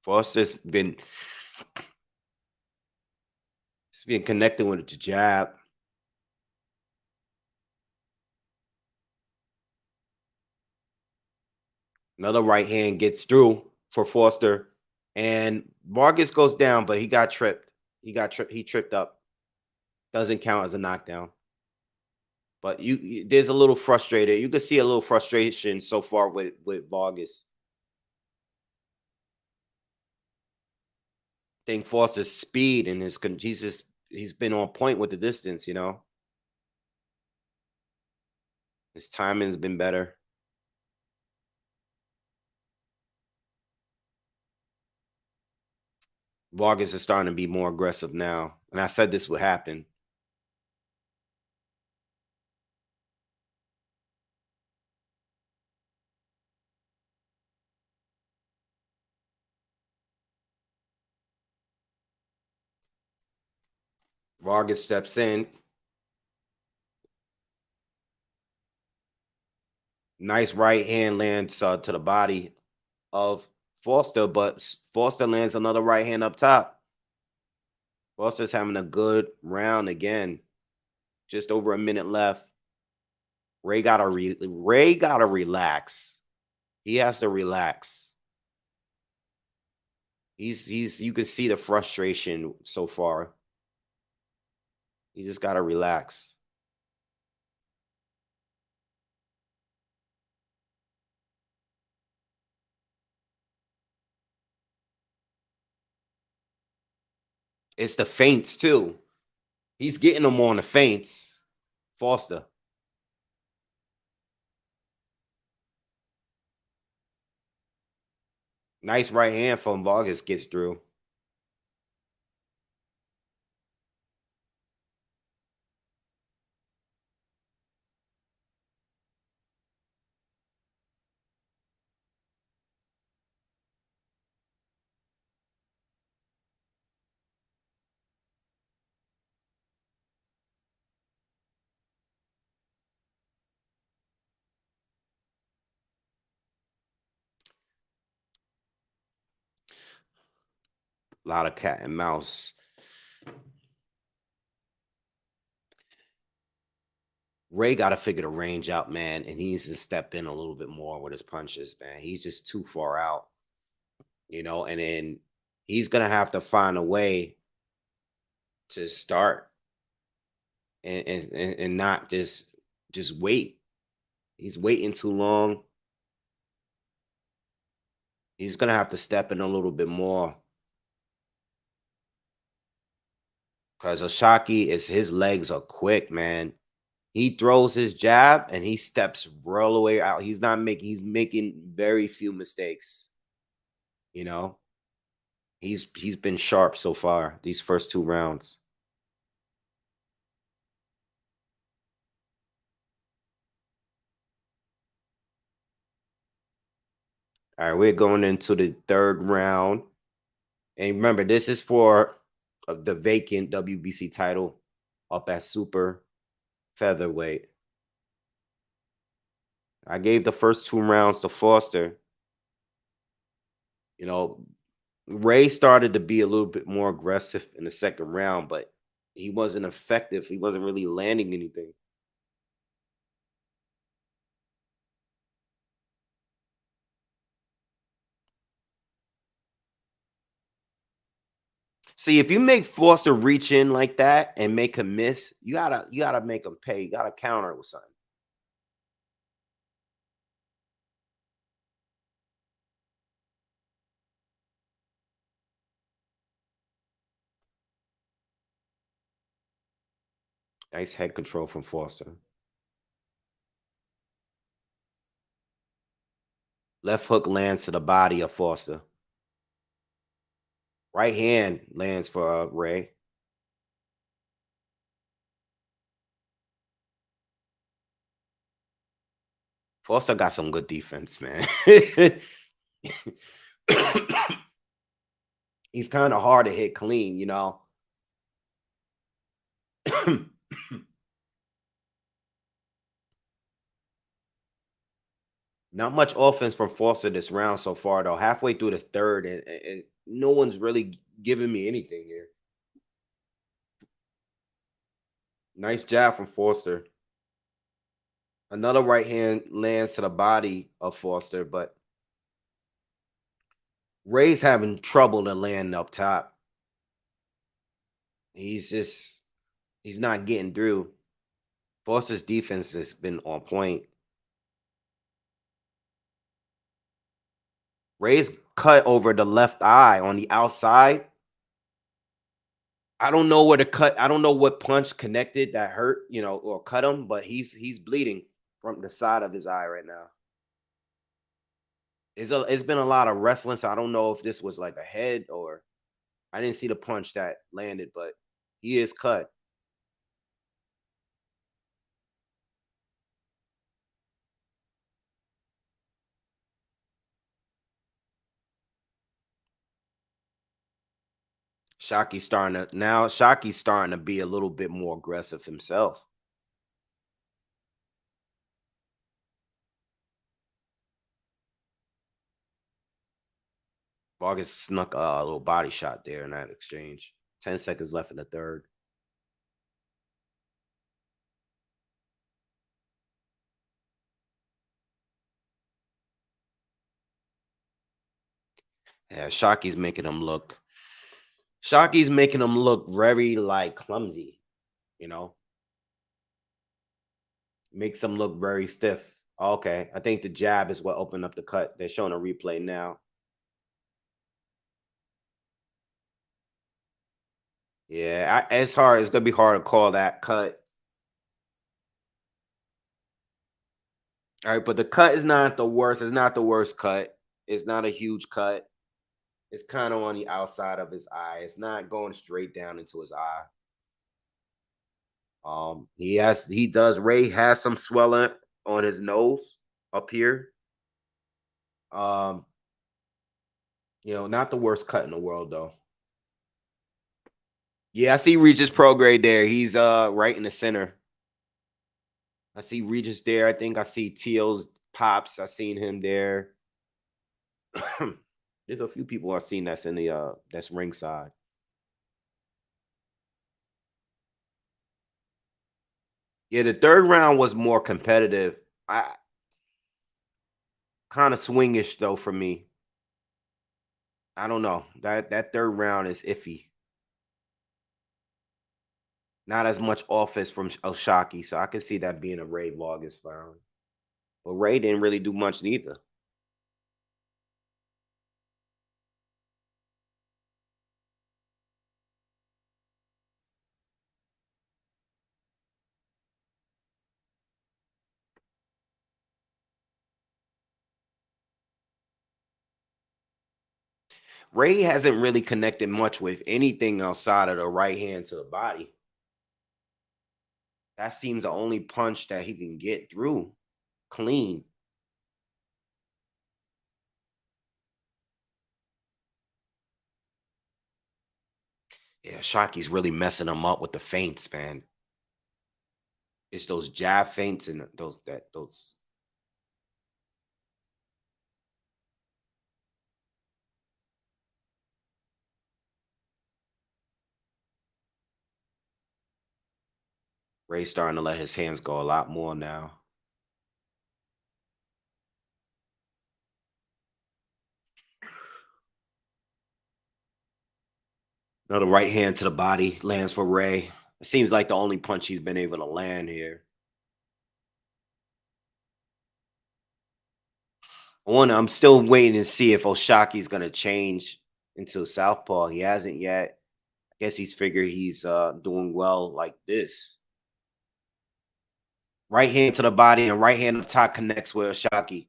Foster's been connecting with the jab. Another right hand gets through for Foster, and Vargas goes down, but he got tripped. He tripped up. Doesn't count as a knockdown. But there's a little frustrated. You can see a little frustration so far with Vargas. I think Foster's speed and he's been on point with the distance. His timing's been better. Vargas is starting to be more aggressive now. And I said this would happen. Vargas steps in. Nice right hand lands to the body of Foster, but Foster lands another right hand up top. Foster's having a good round again. Just over a minute left. Ray gotta relax. He has to relax. He's you can see the frustration so far. You just gotta relax. It's the feints too. He's getting them on the feints. Foster. Nice right hand from Vargas gets through. A lot of cat and mouse. Ray got to figure the range out, man, and he needs to step in a little bit more with his punches, man. He's just too far out, and then he's gonna have to find a way to start and not just wait. He's waiting too long. He's gonna have to step in a little bit more because Oshaki is his legs are quick, man. He throws his jab and he steps real away out. He's making very few mistakes. You know, he's been sharp so far these first two rounds. All right, we're going into the third round. And remember, this is for the vacant WBC title up at super featherweight. I gave the first two rounds to Foster. You know, Ray started to be a little bit more aggressive in the second round, but he wasn't effective. He wasn't really landing anything. See, if you make Foster reach in like that and make him miss, you gotta make him pay. You gotta counter it with something. Nice head control from Foster. Left hook lands to the body of Foster. Right hand lands for Ray. Foster got some good defense, man. He's kind of hard to hit clean. Not much offense from Foster this round so far, though. Halfway through the third, and no one's really giving me anything here. Nice jab from Foster. Another right hand lands to the body of Foster, but Ray's having trouble to land up top. He's not getting through. Foster's defense has been on point. Ray's cut over the left eye on the outside. I don't know where the cut. I don't know what punch connected that hurt, or cut him, but he's bleeding from the side of his eye right now. It's been a lot of wrestling, so I don't know if this was like a head or I didn't see the punch that landed, but He is cut. Shockey's starting to be a little bit more aggressive himself. Vargas snuck a little body shot there in that exchange. 10 seconds left in the third. Yeah, Shockey's making him look very like clumsy, you know. Makes him look very stiff. Okay, I think the jab is what opened up the cut. They're showing a replay now. Yeah, it's hard. It's gonna be hard to call that cut. All right, but the cut is not the worst. It's not the worst cut. It's not a huge cut. It's kind of on the outside of his eye. It's not going straight down into his eye. Ray has some swelling on his nose up here. Um, not the worst cut in the world though. Yeah, I see Regis Prograde there. He's right in the center. I see Regis there. I think I see Teal's Pops. I seen him there. There's a few people I've seen that's in the that's ringside. Yeah, the third round was more competitive. I kind of swingish though for me. I don't know. That third round is iffy. Not as much offense from Oshaki, so I can see that being a Ray Vargas found. But Ray didn't really do much neither. Ray hasn't really connected much with anything outside of the right hand to the body. That seems the only punch that he can get through clean. Yeah, Shaki's really messing him up with the feints, man. It's those jab feints and those. Ray's starting to let his hands go a lot more now. Another right hand to the body lands for Ray. It seems like the only punch he's been able to land here. I'm still waiting to see if Oshaki's gonna change into southpaw. He hasn't yet. I guess he's figured he's doing well like this. Right hand to the body and right hand up top connects with Oshaki.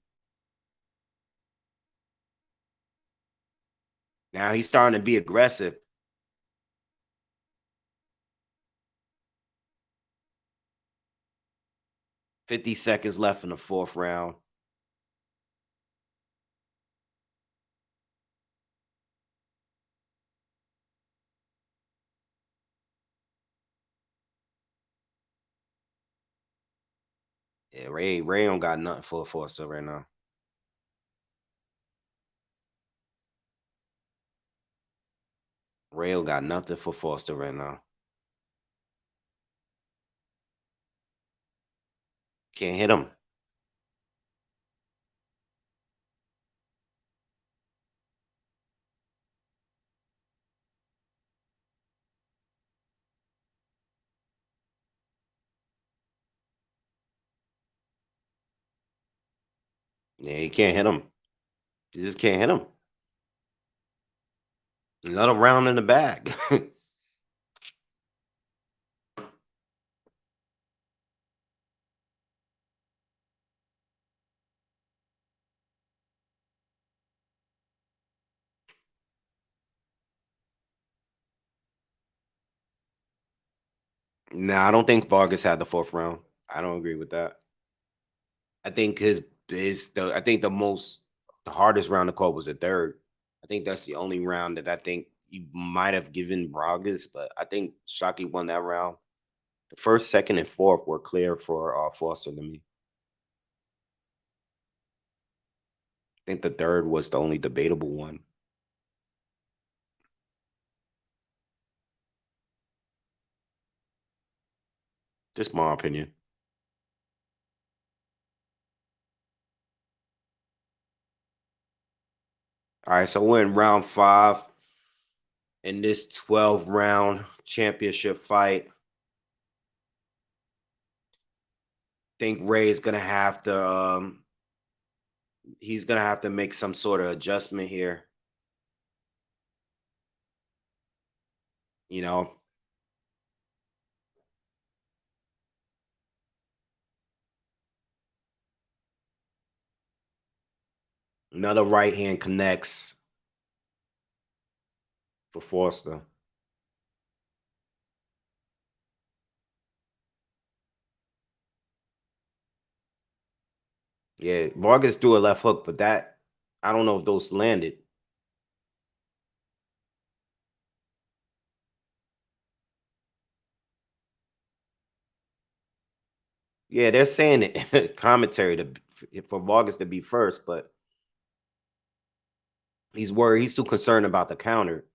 Now he's starting to be aggressive. 50 seconds left in the fourth round. Yeah, Ray don't got nothing for Forster right now. Ray don't got nothing for Forster right now. Can't hit him. Yeah, he can't hit him. He just can't hit him. Another round in the bag. Nah, I don't think Vargas had the fourth round. I don't agree with that. I think the hardest round to call was the third. I think that's the only round that I think you might have given Vargas, but I think Shockey won that round. The first, second, and fourth were clear for Foster to me. I think the third was the only debatable one. Just my opinion. All right, so we're in round 5 in this 12 round championship fight. Think Ray's gonna have to he's gonna have to make some sort of adjustment here. You know, another right hand connects for Foster. Yeah, Vargas threw a left hook, but that I don't know if those landed. Yeah, they're saying it commentary for Vargas to be first, but he's worried. He's too concerned about the counter.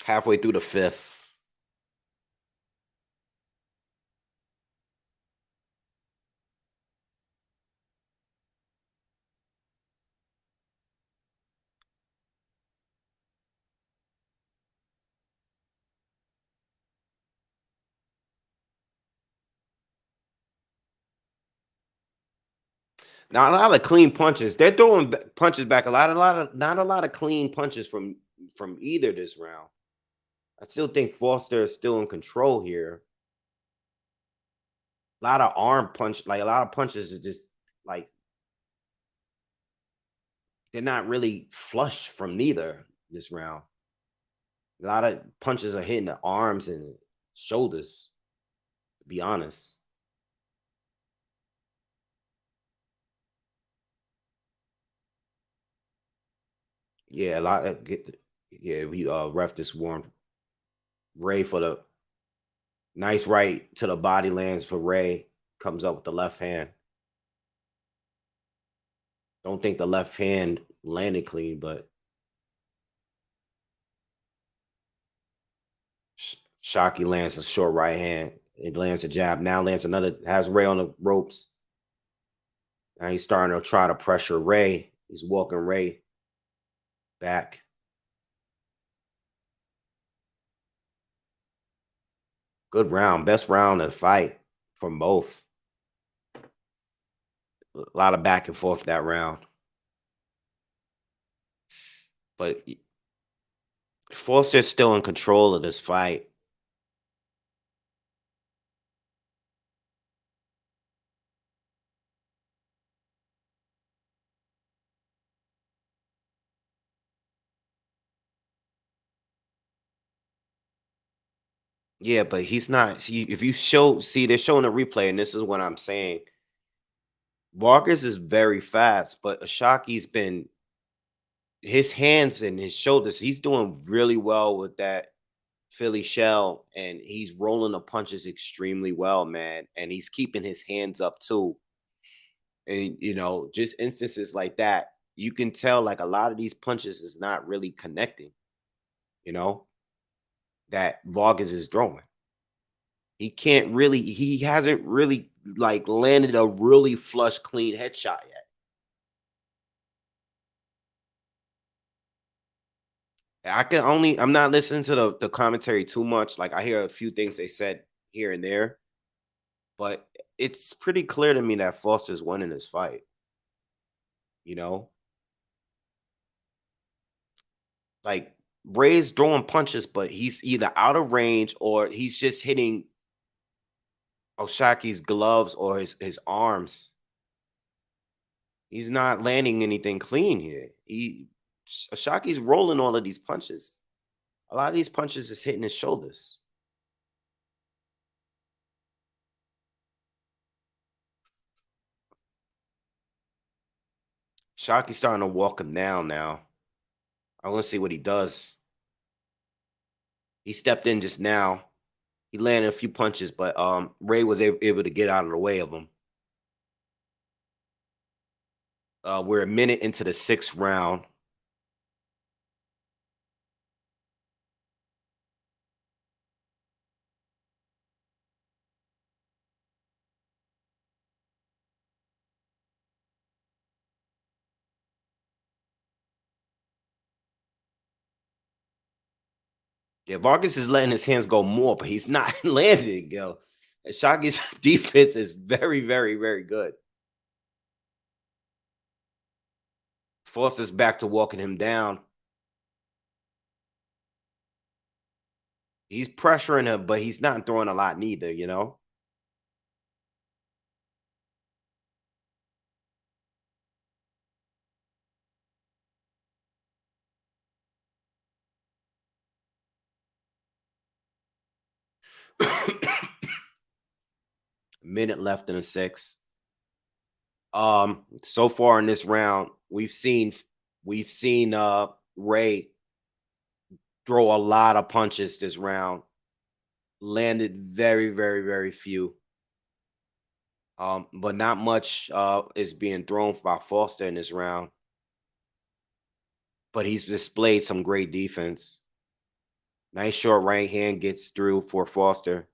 Halfway through the fifth. Not a lot of clean punches. They're throwing punches back not a lot of clean punches from either this round. I still think Foster is still in control here. A lot of arm punch, like a lot of punches are just like they're not really flush from neither this round. A lot of punches are hitting the arms and shoulders, to be honest. Yeah, a lot of yeah, we ref this warm Ray for the nice right to the body lands for Ray. Comes up with the left hand. Don't think the left hand landed clean, but Shockey lands a short right hand. It lands a jab. Now lands another, has Ray on the ropes. Now he's starting to try to pressure Ray. He's walking Ray back. Good round. Best round of the fight from both. A lot of back and forth that round. But Foster's still in control of this fight. Yeah, but he's not. See, if you they're showing a replay, and this is what I'm saying. Vargas is very fast, but Ashaki's been his hands and his shoulders. He's doing really well with that Philly shell, and he's rolling the punches extremely well, man. And he's keeping his hands up too. And just instances like that, you can tell like a lot of these punches is not really connecting. You know that Vargas is throwing. He hasn't really like landed a really flush, clean headshot yet. I'm not listening to the commentary too much. Like I hear a few things they said here and there, but it's pretty clear to me that Foster's winning this fight. You know, like Ray's throwing punches, but he's either out of range or he's just hitting Oshaki's gloves or his arms. He's not landing anything clean here. Oshaki's rolling all of these punches. A lot of these punches is hitting his shoulders. Shaki's starting to walk him down now. I want to see what he does. He stepped in just now. He landed a few punches, but Ray was able to get out of the way of him. We're a minute into the 6th round. Yeah, Vargas is letting his hands go more, but he's not landing, yo. Shaki's defense is very, very, very good. Forces back to walking him down. He's pressuring him, but he's not throwing a lot neither, you know? Minute left in the 6th. So far in this round, we've seen Ray throw a lot of punches this round. Landed very, very, very few. But not much is being thrown by Foster in this round. But he's displayed some great defense. Nice short right hand gets through for Foster.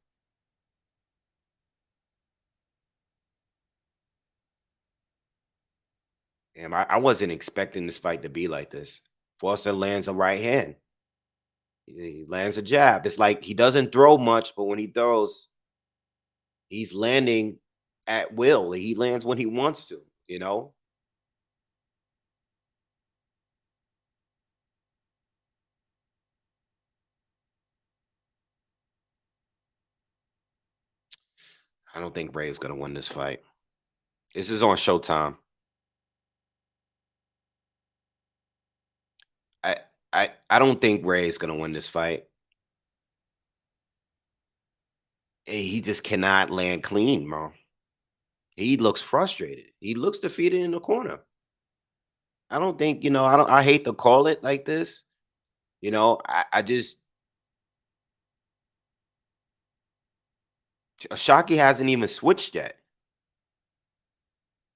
And I wasn't expecting this fight to be like this. Foster lands a right hand. He lands a jab. It's like he doesn't throw much, but when he throws, he's landing at will. He lands when he wants to, you know? I don't think Ray is gonna win this fight. This is on Showtime. I I don't think Ray is gonna win this fight. He just cannot land clean, bro. He looks frustrated. He looks defeated in the corner. I don't think, I hate to call it like this. I just Shockey hasn't even switched yet.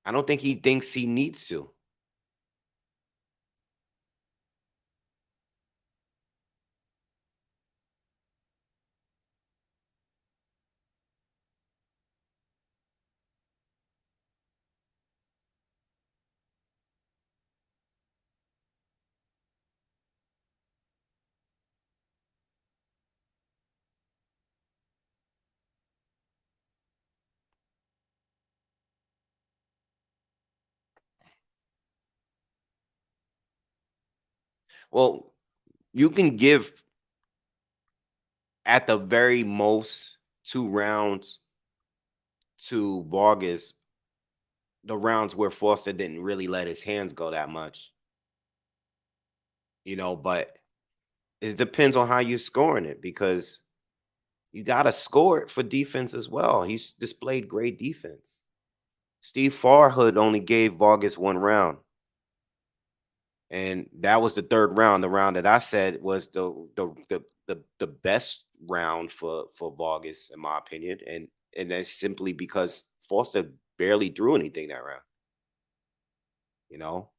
I don't think he thinks he needs to. Well, you can give at the very most 2 rounds to Vargas, the rounds where Foster didn't really let his hands go that much, but it depends on how you're scoring it because you got to score it for defense as well. He's displayed great defense. Steve Farhood only gave Vargas 1 round. And that was the 3rd round. The round that I said was the best round for Vargas, in my opinion. And that's simply because Foster barely threw anything that round. You know,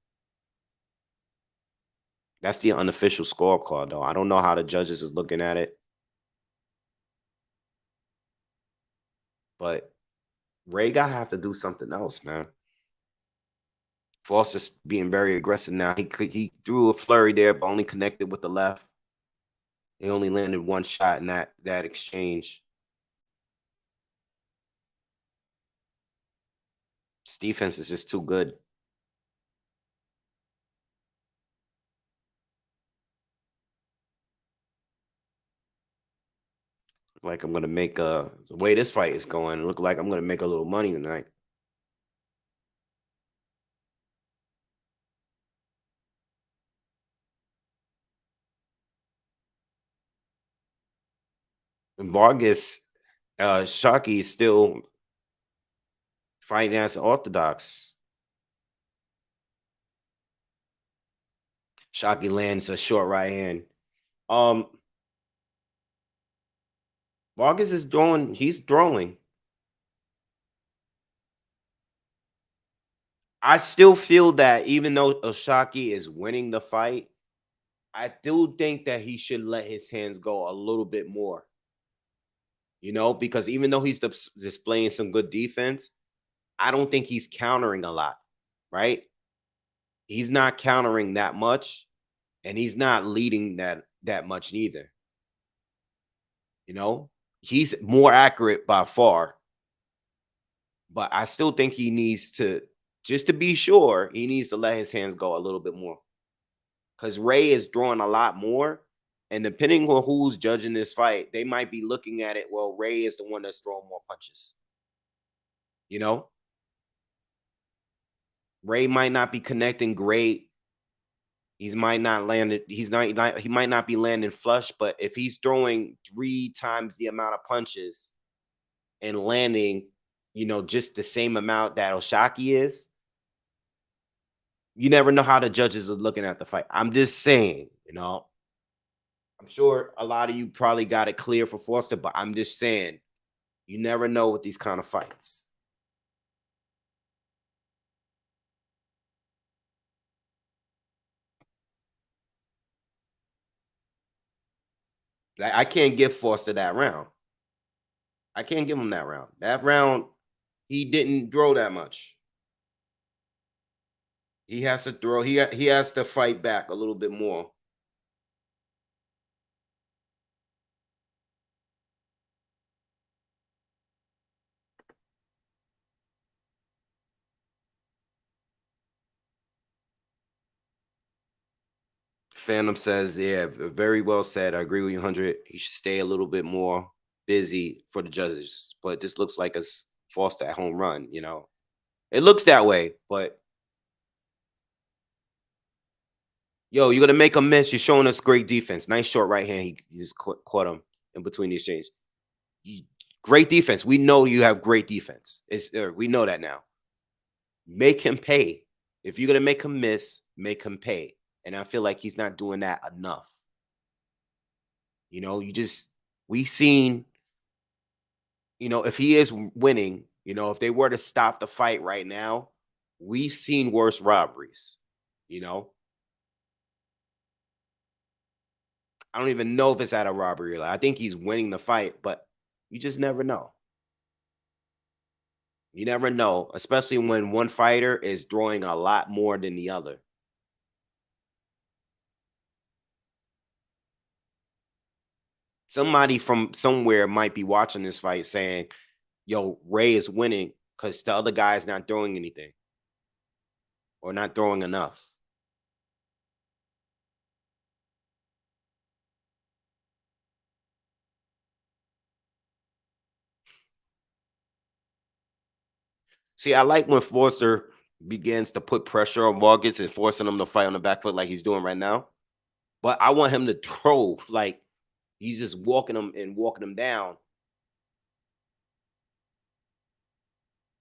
that's the unofficial scorecard, though. I don't know how the judges is looking at it, but Ray gotta have to do something else, man. Foster's being very aggressive now. He threw a flurry there, but only connected with the left. He only landed 1 shot in that exchange. His defense is just too good. Like I'm gonna make the way this fight is going. Look like I'm gonna make a little money tonight. And Vargas, Shockey is still fighting as orthodox. Shockey lands a short right hand. Um, Vargas is throwing. He's throwing. I still feel that even though Oshaki is winning the fight, I do think that he should let his hands go a little bit more. Because even though he's displaying some good defense, I don't think he's countering a lot, right? He's not countering that much, and he's not leading that much neither. He's more accurate by far, but I still think he needs to, just to be sure, he needs to let his hands go a little bit more. Because Ray is throwing a lot more. And depending on who's judging this fight, they might be looking at it. Well, Ray is the one that's throwing more punches. You know, Ray might not be connecting great. He might not land it. He might not be landing flush. But if he's throwing 3 times the amount of punches and landing, just the same amount that Oshaki is, you never know how the judges are looking at the fight. I'm just saying, I'm sure a lot of you probably got it clear for Foster, but I'm just saying, you never know with these kind of fights. Like, I can't give Foster that round. I can't give him that round. That round, he didn't throw that much. He has to throw. He has to fight back a little bit more. Phantom says, "Yeah, very well said. I agree with you, 100. He should stay a little bit more busy for the judges, but this looks like a Foster at home run. It looks that way, but." Yo, you're gonna make a miss. You're showing us great defense. Nice short right hand. He just caught him in between the exchange. Great defense. We know you have great defense. We know that now. Make him pay. If you're gonna make him miss, make him pay. And I feel like he's not doing that enough. We've seen, if he is winning, if they were to stop the fight right now, we've seen worse robberies. You know, I don't even know if it's at a robbery. I think he's winning the fight, but you just never know. You never know, especially when one fighter is throwing a lot more than the other. Somebody from somewhere might be watching this fight saying, yo, Ray is winning because the other guy is not throwing anything or not throwing enough. See, I like when Forster begins to put pressure on Vargas and forcing him to fight on the back foot like he's doing right now. But I want him to throw like he's just walking him down.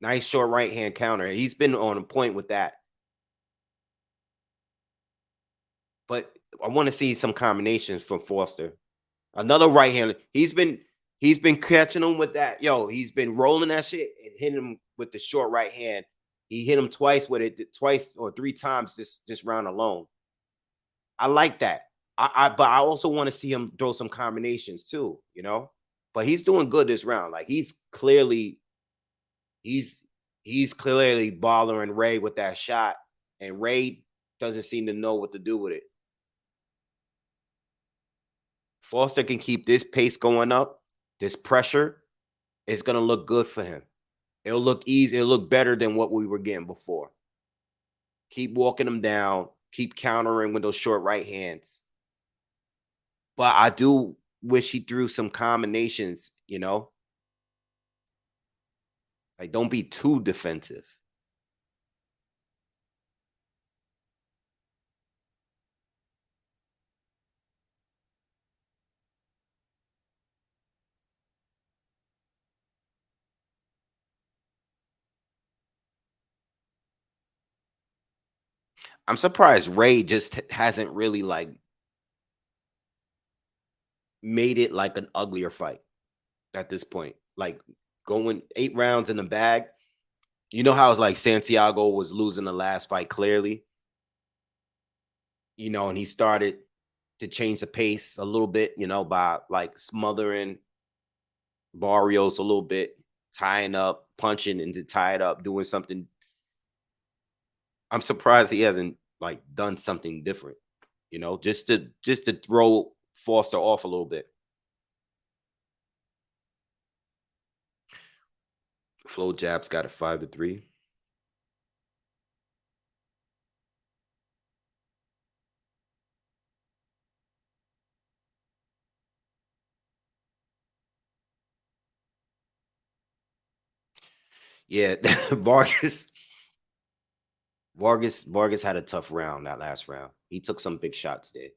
Nice short right hand counter. He's been on a point with that. But I want to see some combinations from Foster. Another right hand. He's been catching him with that. Yo, he's been rolling that shit and hitting him with the short right hand. He hit him twice with it, twice or 3 times this round alone. I like that. But I also want to see him throw some combinations too. But he's doing good this round. Like he's he's clearly bothering Ray with that shot, and Ray doesn't seem to know what to do with it. Foster can keep this pace going up, this pressure, it's gonna look good for him. It'll look easy, it'll look better than what we were getting before. Keep walking him down, keep countering with those short right hands. But I do wish he threw some combinations, you know? Like, don't be too defensive. I'm surprised Ray just hasn't really like made it like an uglier fight at this point. Like going 8 rounds in the bag. You know how it's like Santiago was losing the last fight clearly, and he started to change the pace a little bit, by like smothering Barrios a little bit, tying up, punching and to tie it up, doing something. I'm surprised he hasn't like done something different, just to throw Foster off a little bit. Flo Jab's got a 5-3. Yeah, Vargas, Vargas had a tough round that last round. He took some big shots there.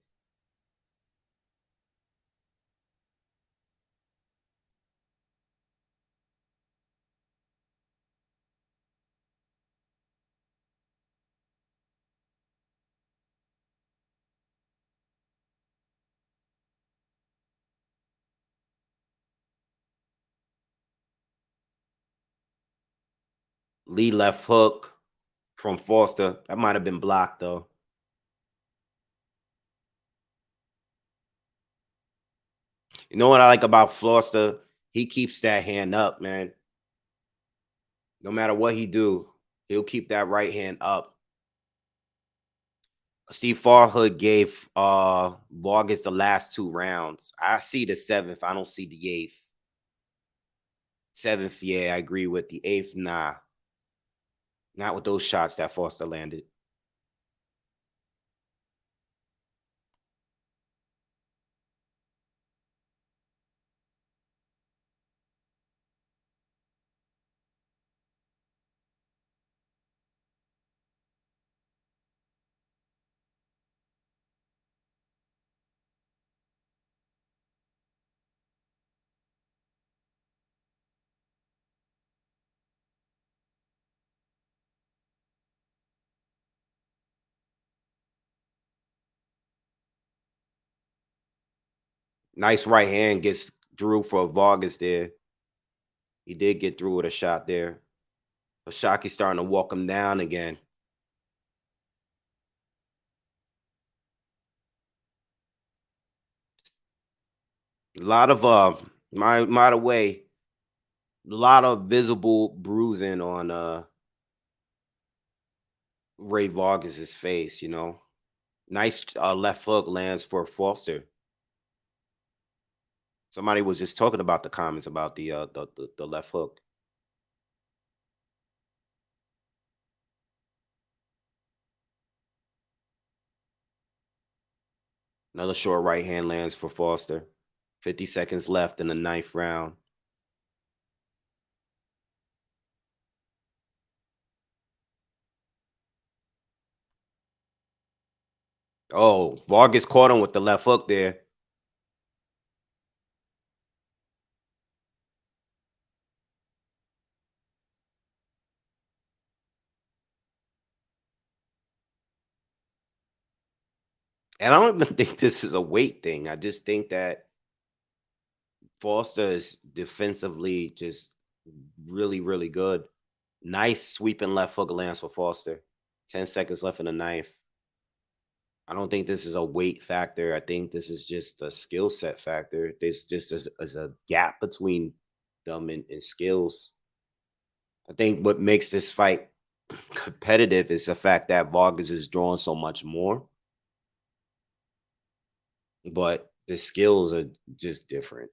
Lee left hook from Foster. That might have been blocked though. You know what I like about Foster? He keeps that hand up, man. No matter what he do, he'll keep that right hand up. Steve Farhood gave Vargas the last 2 rounds. I see the seventh. I don't see the eighth. Seventh, yeah, I agree with the eighth. Nah, not with those shots that Foster landed. Nice right hand gets through for Vargas there. He did get through with a shot there. Oshaki's starting to walk him down again. A lot of by the way, a lot of visible bruising on Ray Vargas's face. Nice left hook lands for Foster. Somebody was just talking about the comments about the left hook. Another short right hand lands for Foster. 50 seconds left in the ninth round. Oh, Vargas caught him with the left hook there. And I don't even think this is a weight thing. I just think that Foster is defensively just really, really good. Nice sweeping left hook lands for Foster. 10 seconds left in the ninth. I don't think this is a weight factor. I think this is just a skill set factor. There's just as a gap between them and skills. I think what makes this fight competitive is the fact that Vargas is drawing so much more, but the skills are just different.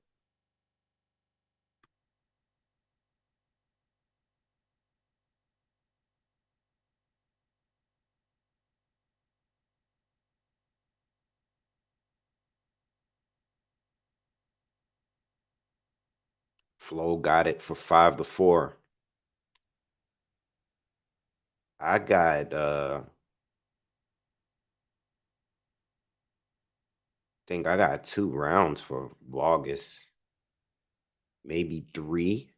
Flo got it for 5-4. I got think I got 2 rounds for Vargas. Maybe 3.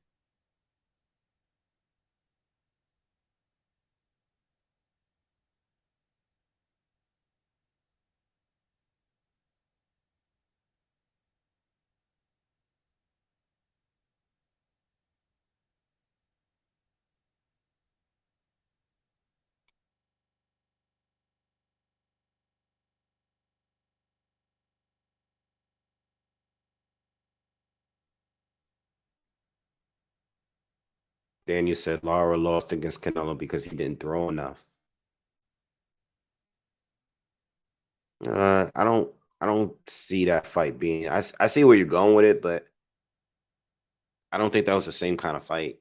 Daniel said Lara lost against Canelo because he didn't throw enough. I don't see that fight being. I see where you're going with it, but I don't think that was the same kind of fight.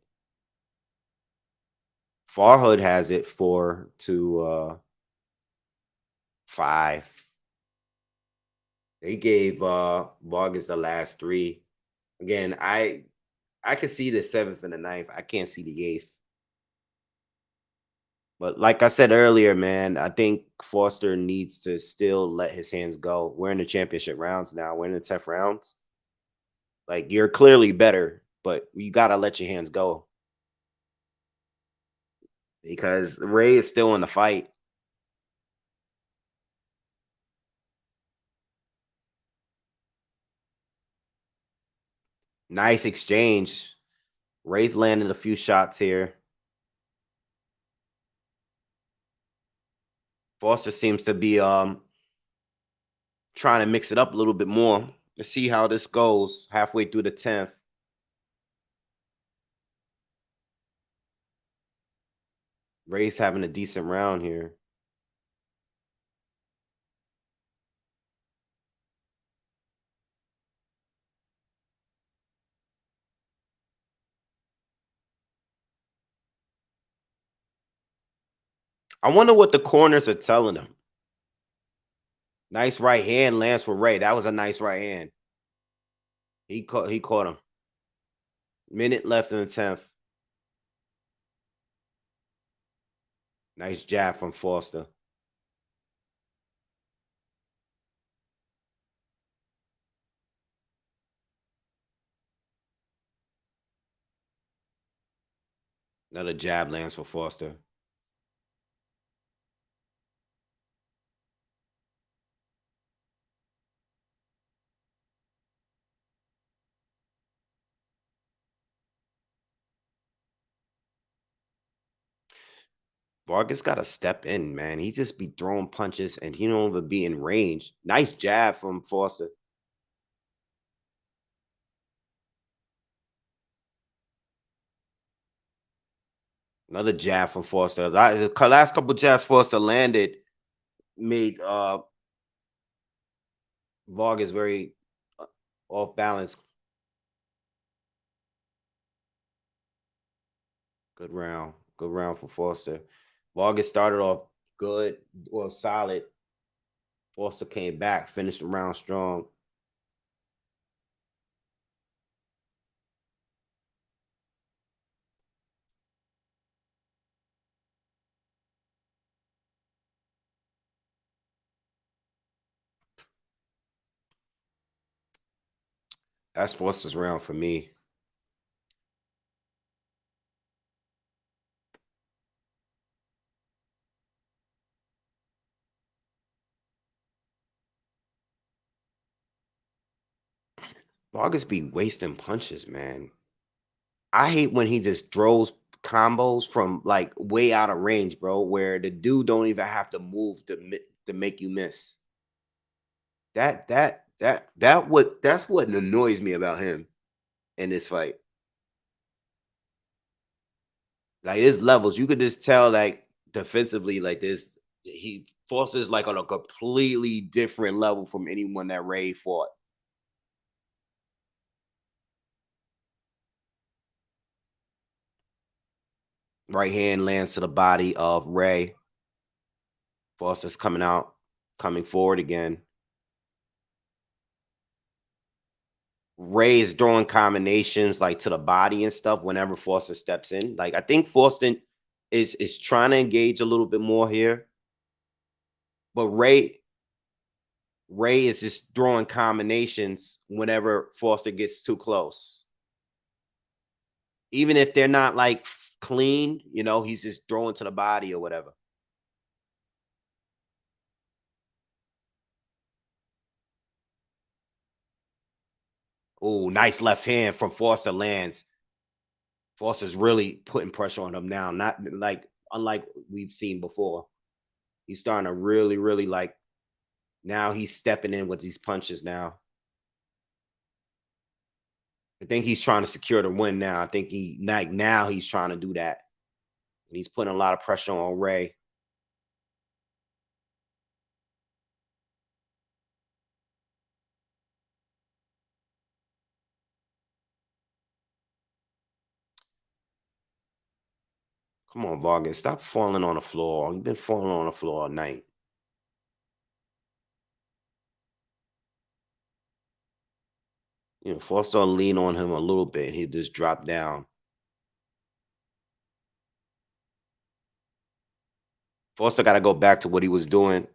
Farhood has it 4-5. They gave Vargas the last 3. Again, I could see the 7th and the 9th. I can't see the 8th. But like I said earlier, man, I think Foster needs to still let his hands go. We're in the championship rounds now. We're in the 10th rounds. Like, you're clearly better, but you got to let your hands go because Ray is still in the fight. Nice exchange. Ray's landing a few shots here. Foster seems to be trying to mix it up a little bit more. Let's see how this goes halfway through the 10th. Ray's having a decent round here. I wonder what the corners are telling him. Nice right hand lands for Ray. That was a nice right hand. He caught him. Minute left in the 10th. Nice jab from Foster. Another jab lands for Foster. Vargas got to step in, man. He just be throwing punches and he don't even be in range. Nice jab from Foster. Another jab from Foster. The last couple jabs Foster landed made Vargas very off balance. Good round. Good round for Foster. Vargas started off good, well, solid. Foster came back, finished the round strong. That's Foster's round for me. Vargas be wasting punches, man. I hate when he just throws combos from like way out of range, bro, where the dude don't even have to move to make you miss. That's what annoys me about him in this fight. Like, his levels, you could just tell, like, defensively, like this, he forces like on a completely different level from anyone that Ray fought. Right hand lands to the body of Ray. Foster's coming forward again. Ray is throwing combinations like to the body and stuff whenever Foster steps in. Like I think Foster is trying to engage a little bit more here, but Ray is just throwing combinations whenever Foster gets too close. Even if they're not like clean, he's just throwing to the body or whatever. Oh, nice left hand from Foster lands. Foster's really putting pressure on him now. Not like unlike we've seen before. He's starting to really, really like now he's stepping in with these punches now. I think he's trying to secure the win now. I think now he's trying to do that. And he's putting a lot of pressure on Ray. Come on, Vargas. Stop falling on the floor. You've been falling on the floor all night. Foster lean on him a little bit. He just dropped down. Foster got to go back to what he was doing.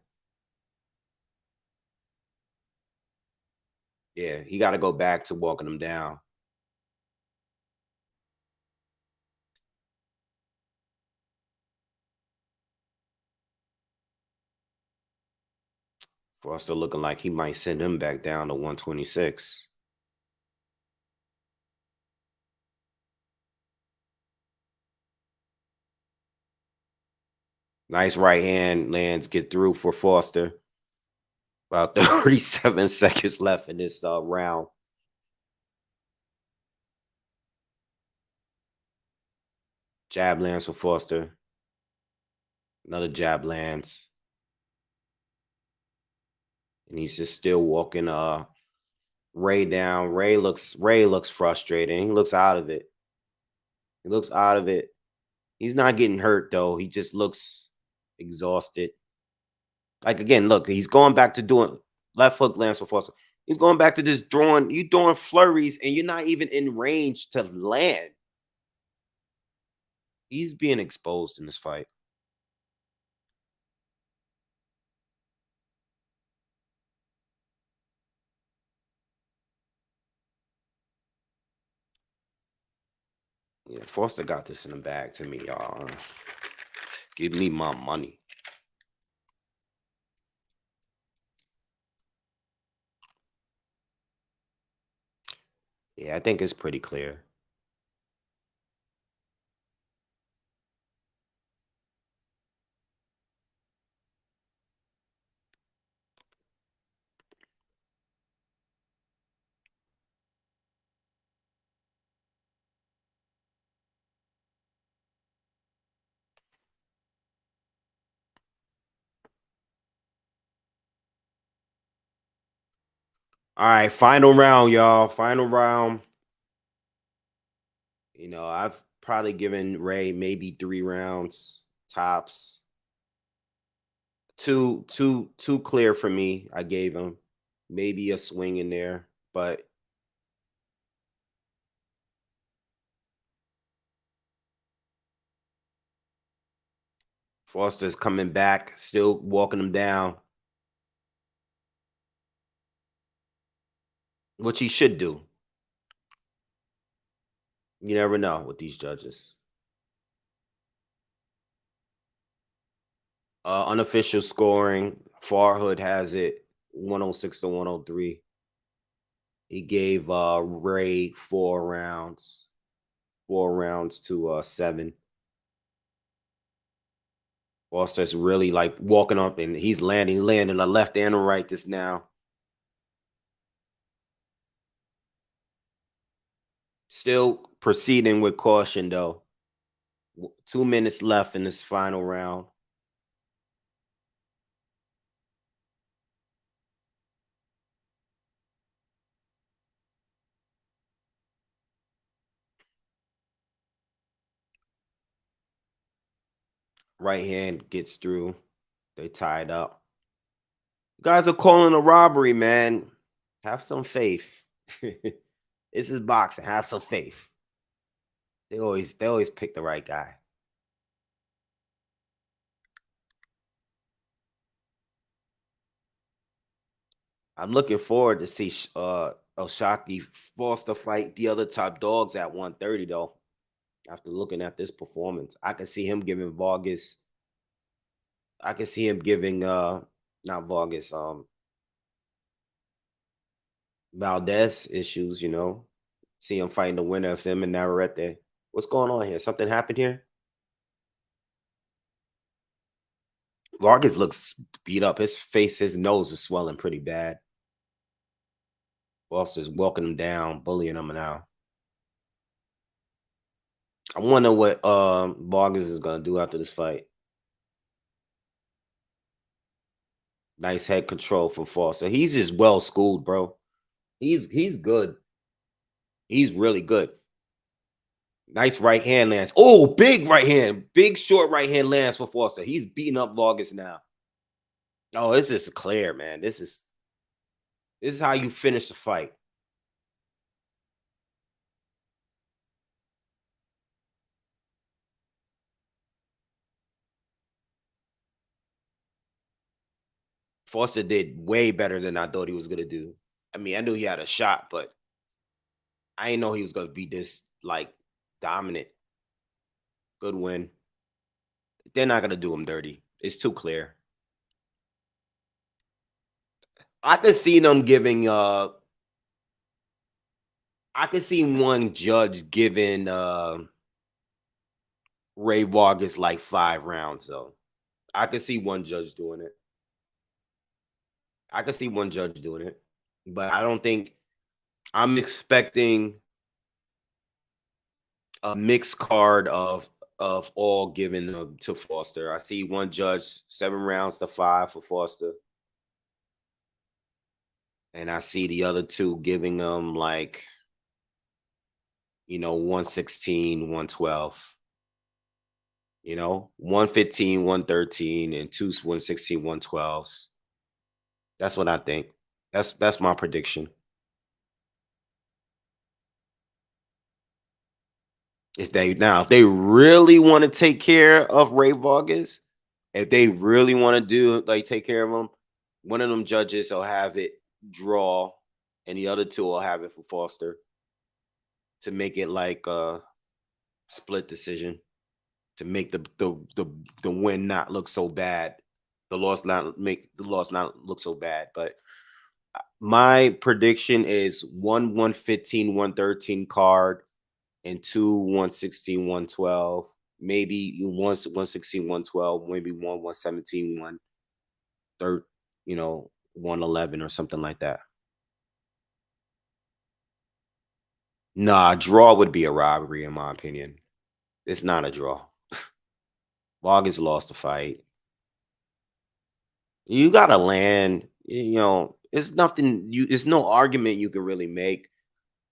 Yeah, he got to go back to walking him down. Foster looking like he might send him back down to 126. Nice right hand lands, get through for Foster. About 37 seconds left in this round. Jab lands for Foster. Another jab lands. And he's just still walking Ray down. Ray looks frustrated. He looks out of it. He looks out of it. He's not getting hurt though. He just looks exhausted. Like again, look, he's going back to doing left hook lands for Foster. He's going back to just throwing flurries, and you're not even in range to land. He's being exposed in this fight. Yeah, Foster got this in the bag to me, y'all. Give me my money. Yeah, I think it's pretty clear. All right, final round, y'all. Final round. I've probably given Ray maybe 3 rounds tops. Too clear for me. I gave him maybe a swing in there, but Foster's coming back, still walking him down, which he should do. You never know with these judges. Unofficial scoring. Farhood has it 106 to 103. He gave Ray 4 rounds. 4 rounds to 7. Foster's really like walking up and he's landing a left and a right this now. Still proceeding with caution though. 2 minutes left in this final round. Right hand gets through. They tied up. You guys are calling a robbery, man. Have some faith. This is boxing. Have some faith. They always pick the right guy. I'm looking forward to see Oshaki Foster fight the other top dogs at 130 though. After looking at this performance, I can see him giving Vargas. I can see him giving not Vargas, Valdez issues, you know. See him fighting the winner of him and Navarrete. What's going on here? Something happened here? Vargas looks beat up. His face, his nose is swelling pretty bad. Foster's walking him down, bullying him now. I wonder what Vargas is gonna do after this fight. Nice head control from Foster. He's just well schooled, bro. He's good. He's really good. Nice right hand lands. Oh, big right hand. Big short right hand lands for Foster. He's beating up Vargas now. Oh, this is clear, man. This is how you finish the fight. Foster did way better than I thought he was gonna do. I mean, I knew he had a shot, but I didn't know he was gonna be this like dominant. Good win. They're not gonna do him dirty. It's too clear. I could see them giving I could see one judge giving Ray Vargas like 5 rounds though. I could see one judge doing it. I could see one judge doing it. But I don't think I'm expecting a mixed card of all given to Foster. I see one judge 7 rounds to 5 for Foster. And I see the other two giving them like, 116, 112. 115, 113, and two 116, 112s. That's what I think. That's my prediction. If they really want to take care of Ray Vargas, if they really want to do like take care of him, one of them judges will have it draw, and the other two will have it for Foster to make it like a split decision to make the win not look so bad, the loss not look so bad. But my prediction is 115, 113 card and two 116, 112. Maybe one 116, 112, maybe one 117, one third, 111 or something like that. Nah, draw would be a robbery in my opinion. It's not a draw. Vargas lost the fight. You gotta land. It's nothing. It's no argument you can really make.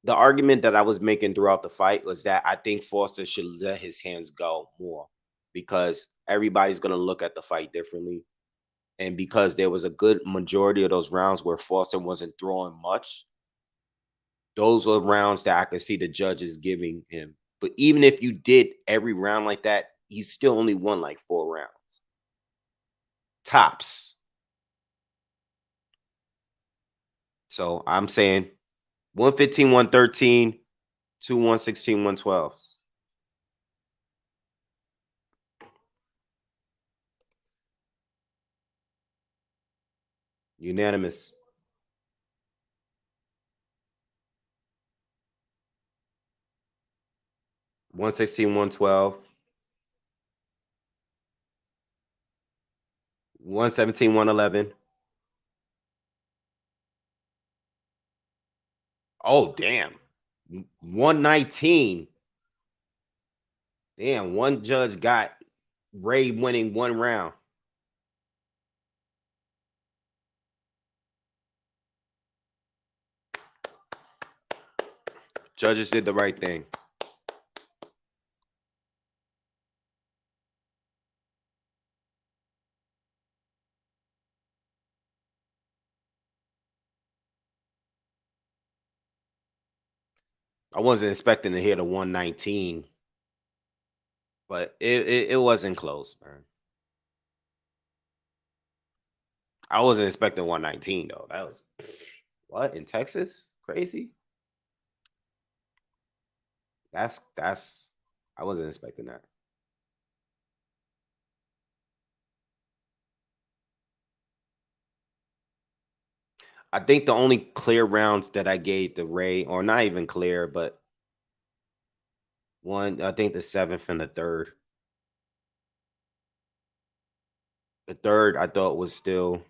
The argument that I was making throughout the fight was that I think Foster should let his hands go more because everybody's gonna look at the fight differently, and because there was a good majority of those rounds where Foster wasn't throwing much. Those are rounds that I could see the judges giving him. But even if you did every round like that, he still only won like 4 rounds tops. So I'm saying 115, 113, two 116, 112s. Unanimous. 116, 112, 117, 111. Oh, damn. 119. Damn, one judge got Ray winning 1 round. Judges did the right thing. I wasn't expecting to hit a 119, but it wasn't close, man. I wasn't expecting 119 though. That was what in Texas? Crazy. That's I wasn't expecting that. I think the only clear rounds that I gave the Ray, or not even clear, but one, I think the seventh and the third. The third I thought was still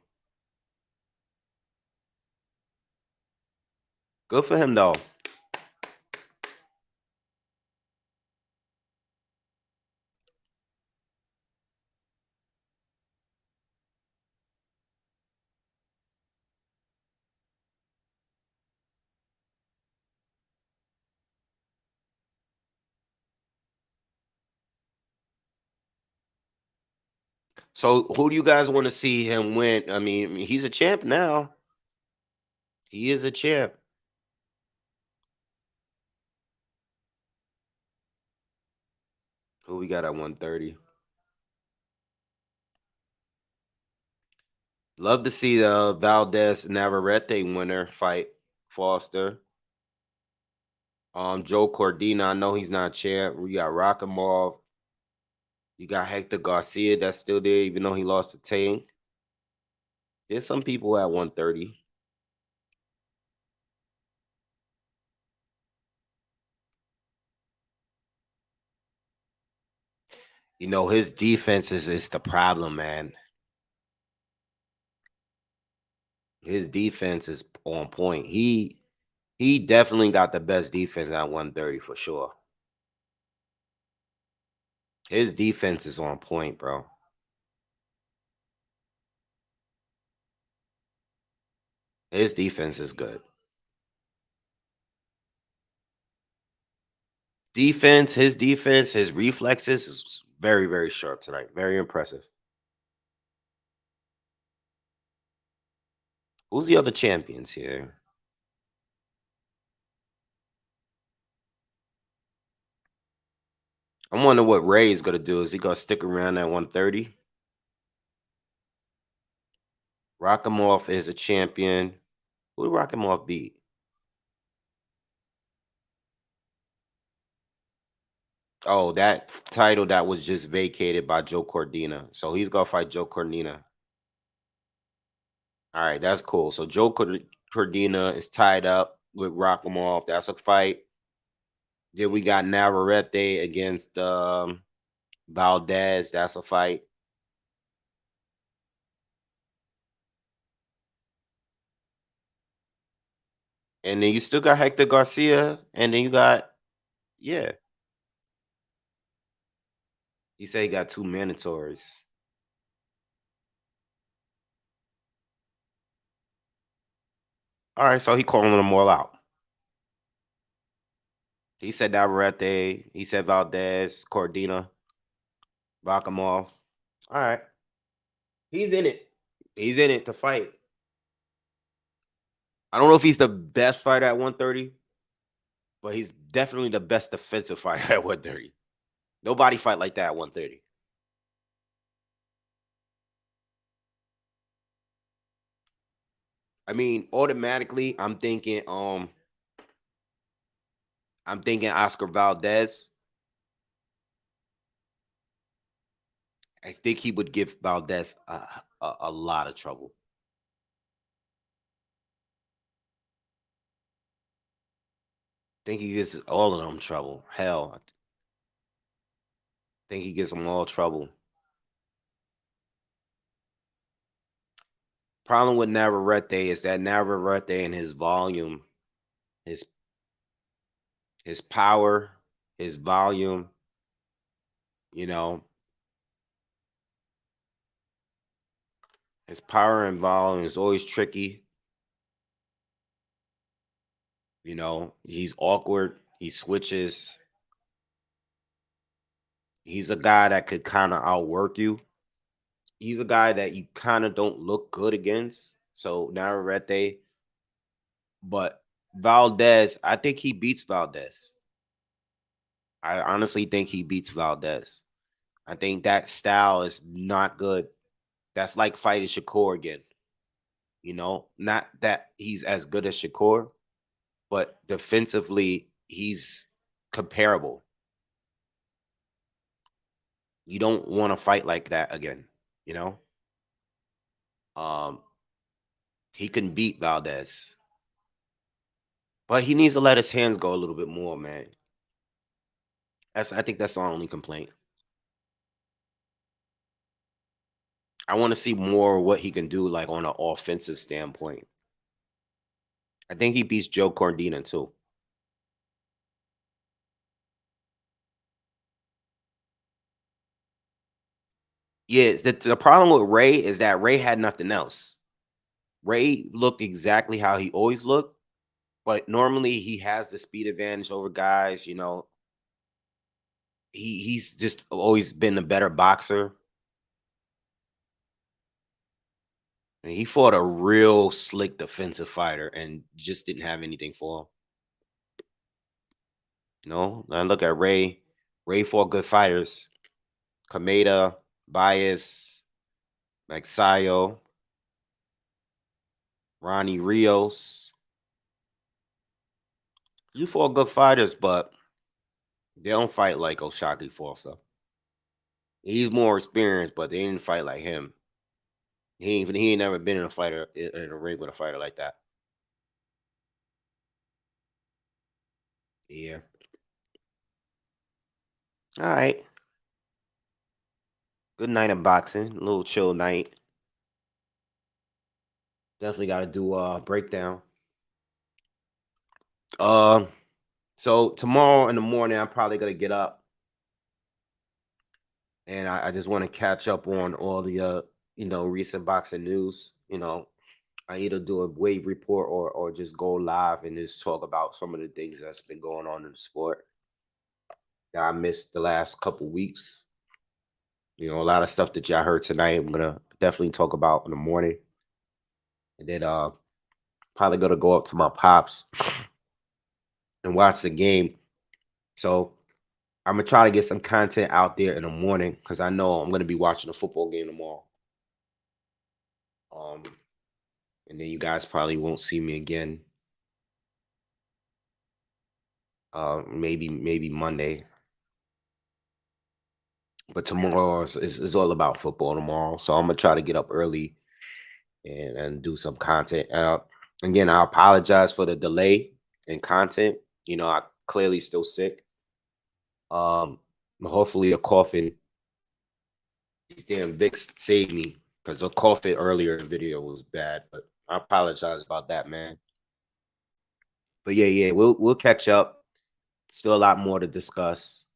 good for him though. So who do you guys want to see him win? I mean, he's a champ now. He is a champ. Who we got at 130? Love to see the Valdez Navarrete winner fight Foster. Joe Cordina, I know he's not champ. We got Rakhimov. You got Hector Garcia that's still there, even though he lost to Tank. There's some people at 130. You know, his defense is the problem, man. His defense is on point. He definitely got the best defense at 130 for sure. His defense is on point, bro. His defense is good. Defense, his reflexes is very, very sharp tonight. Very impressive. Who's the other champions here? I'm wondering what Ray is gonna do. Is he gonna stick around at 130? Rakhimov is a champion. Who did Rakhimov beat? Oh, that title that was just vacated by Joe Cordina. So he's gonna fight Joe Cordina. All right, that's cool. So Cordina is tied up with Rakhimov. That's a fight. Then we got Navarrete against Valdez. That's a fight. And then you still got Hector Garcia. And then you got, yeah, he said he got two mandatories. All right, so he calling them all out. He said Navarrete. He said Valdez, Cordina, Rakhimov. All right. He's in it. He's in it to fight. I don't know if he's the best fighter at 130, but he's definitely the best defensive fighter at 130. Nobody fight like that at 130. I mean, automatically, I'm thinking Oscar Valdez. I think he would give Valdez a lot of trouble. I think he gives all of them trouble. Hell, I think he gives them all trouble. Problem with Navarrete is that Navarrete and his volume, his his power, his volume, you know, his power and volume is always tricky. You know, he's awkward. He switches. He's a guy that could kind of outwork you. He's a guy that you kind of don't look good against. So Navarrete, but Valdez, I think he beats Valdez. I honestly think he beats Valdez. I think that style is not good. That's like fighting Shakur again. Not that he's as good as Shakur, but defensively, he's comparable. You don't want to fight like that again, you know? Um, he can beat Valdez, but he needs to let his hands go a little bit more, man. I think that's the only complaint. I want to see more of what he can do, like on an offensive standpoint. I think he beats Joe Cordina too. Yeah, the problem with Ray is that Ray had nothing else. Ray looked exactly how he always looked, but normally he has the speed advantage over guys. He's just always been a better boxer. And he fought a real slick defensive fighter and just didn't have anything for him. I look at Ray. Ray fought good fighters. Kameda, Bias, Maxayo, Ronnie Rios. You fought good fighters, but they don't fight like Oshaki Foster. He's more experienced, but they didn't fight like him. He ain't never been in a fighter in a ring with a fighter like that. Yeah. All right. Good night of boxing. A little chill night. Definitely got to do a breakdown. Uh, so tomorrow in the morning, I'm probably gonna get up and I just want to catch up on all the recent boxing news. I either do a wave report or just go live and just talk about some of the things that's been going on in the sport that I missed the last couple weeks. A lot of stuff that y'all heard tonight. I'm gonna definitely talk about in the morning, and then probably gonna go up to my pops and watch the game. So I'm gonna try to get some content out there in the morning because I know I'm gonna be watching a football game tomorrow. Um, and then you guys probably won't see me again. Maybe Monday, but tomorrow is all about football tomorrow. So I'm gonna try to get up early and do some content. Again, I apologize for the delay in content. I clearly still sick. Hopefully the coughing, these damn Vicks saved me because the coughing earlier in the video was bad. But I apologize about that, man. But yeah, we'll catch up. Still a lot more to discuss.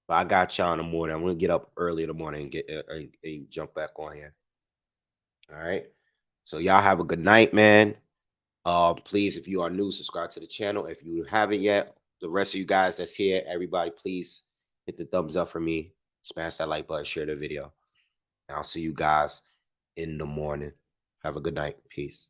But I got y'all in the morning. I'm gonna get up early in the morning and get jump back on here. All right. So y'all have a good night, man. Please, if you are new, subscribe to the channel. If you haven't yet, the rest of you guys that's here, everybody, please hit the thumbs up for me. Smash that like button, share the video. And I'll see you guys in the morning. Have a good night. Peace.